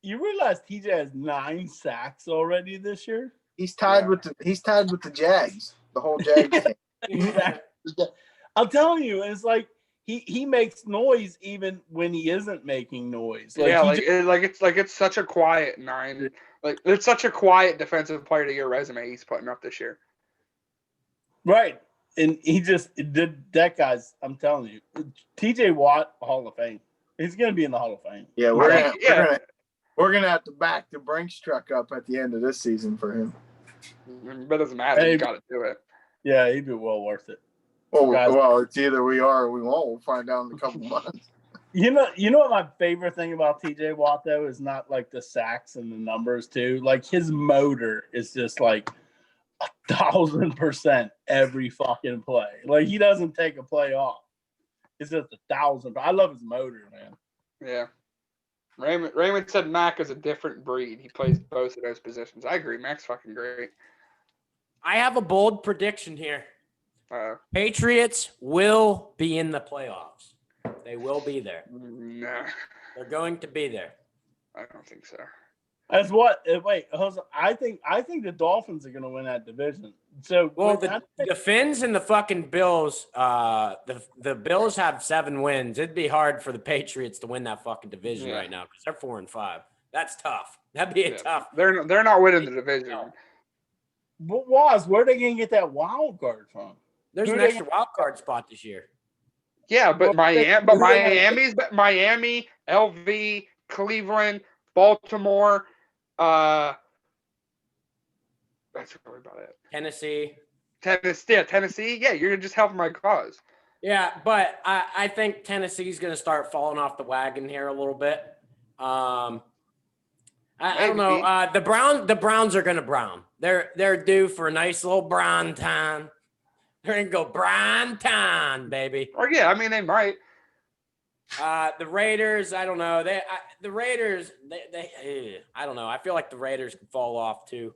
you realize TJ has 9 sacks already this year? he's tied with the Jags. The whole Jags team. Exactly. I'm telling you, it's like he makes noise even when he isn't making noise. It's such a quiet 9. Like it's such a quiet defensive player to your resume he's putting up this year. Right. And he just did that, guys. I'm telling you, TJ Watt, Hall of Fame. He's gonna be in the Hall of Fame. Yeah, we're gonna have to back the Brinks truck up at the end of this season for him. But it doesn't matter. You got to do it. Yeah, he'd be well worth it. Well, it's either we are or we won't. We'll find out in a couple months. You know what my favorite thing about TJ Watt though is not like the sacks and the numbers too. Like his motor is just like 1,000% every fucking play. Like he doesn't take a play off. It's just 1,000. I love his motor, man. Yeah. Raymond said Mac is a different breed. He plays both of those positions. I agree. Mac's fucking great. I have a bold prediction here. Patriots will be in the playoffs. They will be there. Nah. They're going to be there. I don't think so. As what? Wait, Jose, I think the Dolphins are going to win that division. So, well, the Finns and the fucking Bills, the Bills have 7 wins. It'd be hard for the Patriots to win that fucking division right now because they're 4-5. That's tough. That'd be tough. They're not winning the division. But Waz, where are they going to get that wild card from? There's an extra wild card spot this year. Yeah, but Miami, LV, Cleveland, Baltimore. That's really about it. Tennessee. Yeah, you're just helping my cause. Yeah, but I think Tennessee's going to start falling off the wagon here a little bit. I don't know. The Browns are going to brown. They're due for a nice little brown time. They're going to go brown time, baby. Or yeah, I mean they might. The Raiders, I don't know. The Raiders, I don't know. I feel like the Raiders can fall off too.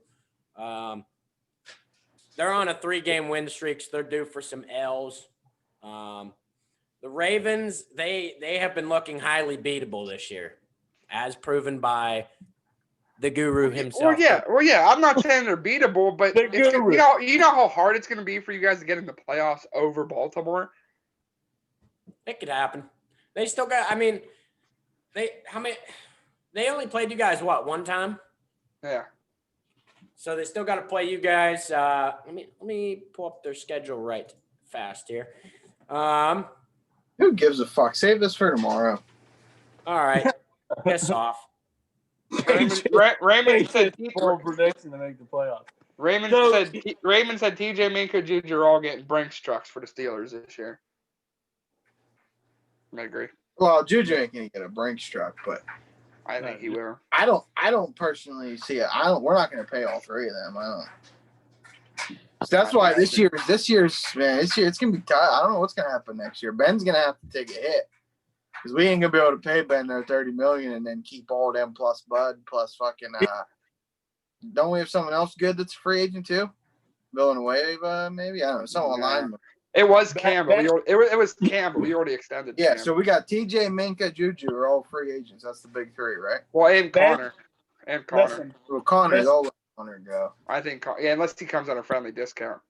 They're on a 3-game win streak, so they're due for some L's. The Ravens, they have been looking highly beatable this year, as proven by the guru himself. Yeah. I'm not saying they're beatable, but you know how hard it's going to be for you guys to get in the playoffs over Baltimore. It could happen. They still got. I mean, they only played you guys one time? Yeah. So they still got to play you guys. Let me pull up their schedule right fast here. Who gives a fuck? Save this for tomorrow. All right. Piss off. Raymond said prediction to make the playoffs. Raymond said TJ Minka Jr. are all getting Brinks trucks for the Steelers this year. I agree. Well, Juju ain't gonna get a Brinks truck, but I think he will. I don't personally see it. We're not gonna pay all 3 of them. I don't. So that's why this year's it's gonna be tight. I don't know what's gonna happen next year. Ben's gonna have to take a hit. Because we ain't gonna be able to pay Ben their $30 million and then keep all them plus Bud plus fucking. Don't we have someone else good that's a free agent too? Villanueva, maybe, I don't know. Someone lineman. It was Campbell. It was Campbell. We already extended. Yeah, Campbell. so we got TJ, Minka, Juju are all free agents. That's the big 3, right? Well, and Connor. Listen, well, Connor's all let Connor go. I think, unless he comes on a friendly discount.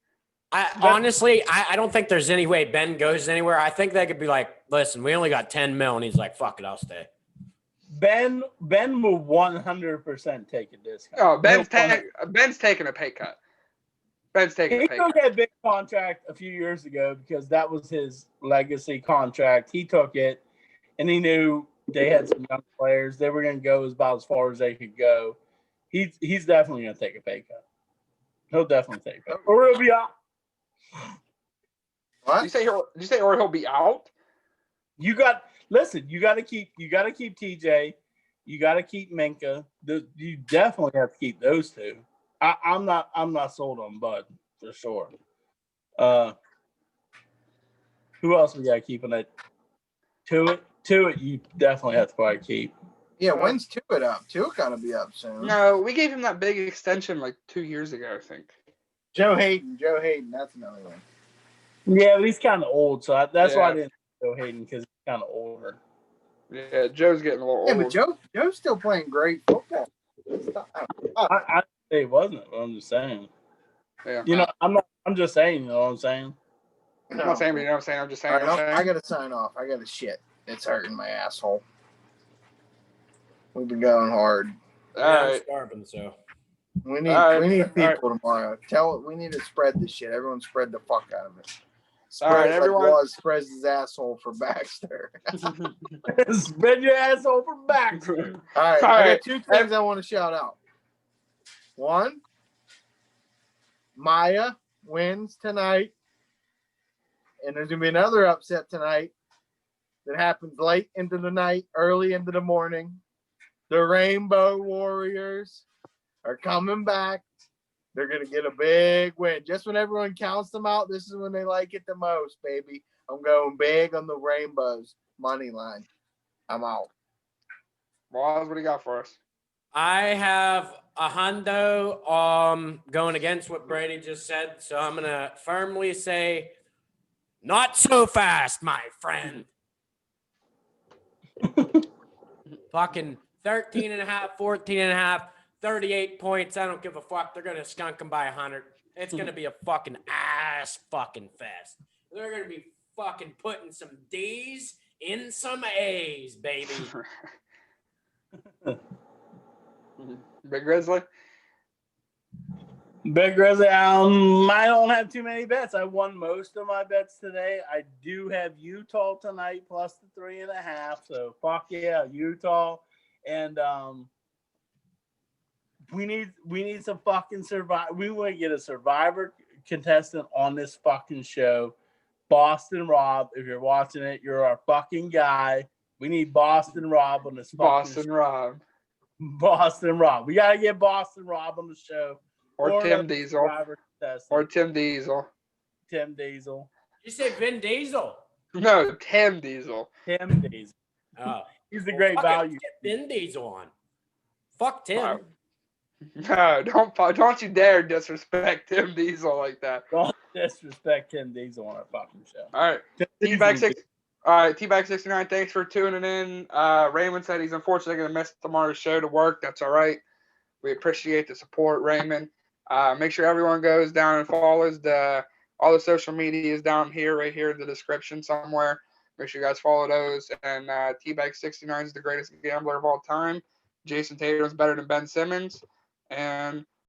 Honestly, I don't think there's any way Ben goes anywhere. I think they could be like, listen, we only got 10 mil, and he's like, fuck it, I'll stay. Ben will 100% take a discount. Oh, Ben's taking a pay cut. Ben's taking He a pay took cut. that big contract a few years ago because that was his legacy contract. He took it, and he knew they had some young players. They were going to go about as far as they could go. He's definitely going to take a pay cut. He'll definitely take a pay cut. Or he'll be out. What? Did you say or he'll be out? You got to keep TJ. You got to keep Minka. You definitely have to keep those two. I'm not sold on Bud for sure. Who else we got to keep in it? Tuitt, you definitely have to probably keep. Yeah, when's Tuitt up? Tuitt got to be up soon. No, we gave him that big extension like 2 years ago, I think. Joe Hayden, that's another one. Yeah, but he's kind of old, so that's why I Yeah. didn't go Hayden because he's kind of older. Yeah, Joe's getting a little Yeah, old. but Joe's still playing great football. I say it wasn't. But I'm just saying. Yeah. You know, I'm just saying. You know what I'm saying? I'm not saying, but you know what I'm saying. I'm just saying. All right, I'm saying. I got to sign off. I got to shit. It's hurting my asshole. We've been going hard. All I'm right. starving, so. We need All right. we need All right. people tomorrow. We need to spread this shit. Everyone spread the fuck out of it. Spread All right, it like everyone. Waz spreads his asshole for Baxter. Spread your asshole for back. All right, All I right. got two things I want to shout out. One, Maya wins tonight, and there's gonna be another upset tonight that happens late into the night, early into the morning. The Rainbow Warriors are coming back. They're going to get a big win. Just when everyone counts them out, this is when they like it the most, baby. I'm going big on the Rainbows money line. I'm out. Waz, what do you got for us? I have a hundo going against what Brady just said, so I'm going to firmly say, not so fast, my friend. Fucking 13 and a half, 14 and a half, 38 points. I don't give a fuck. They're going to skunk them by 100. It's going to be a fucking ass fucking fest. They're going to be fucking putting some D's in some A's, baby. Big Grizzly? Big Grizzly, I don't have too many bets. I won most of my bets today. I do have Utah tonight plus the 3.5. So fuck yeah, Utah. And we need some fucking survivor. We want to get a survivor contestant on this fucking show. Boston Rob, if you're watching it, you're our fucking guy. We need Boston Rob on this fucking Boston show. Rob. Boston Rob. We gotta get Boston Rob on the show. Or Tim Diesel. Or Tim Diesel. Tim Diesel. You say Vin Diesel? No, Tim Diesel. Tim Diesel. Oh. He's a great fuck it, value. let's get Vin Diesel on. Fuck Tim. Wow. No, don't you dare disrespect Tim Diesel like that. Don't disrespect Tim Diesel on our fucking show. All right. T-Bag 69, thanks for tuning in. Raymond said he's unfortunately going to miss tomorrow's show to work. That's all right. We appreciate the support, Raymond. Make sure everyone goes down and follows all the social media is down here, right here in the description somewhere. Make sure you guys follow those. And T-Bag 69 is the greatest gambler of all time. Jayson Tatum is better than Ben Simmons. And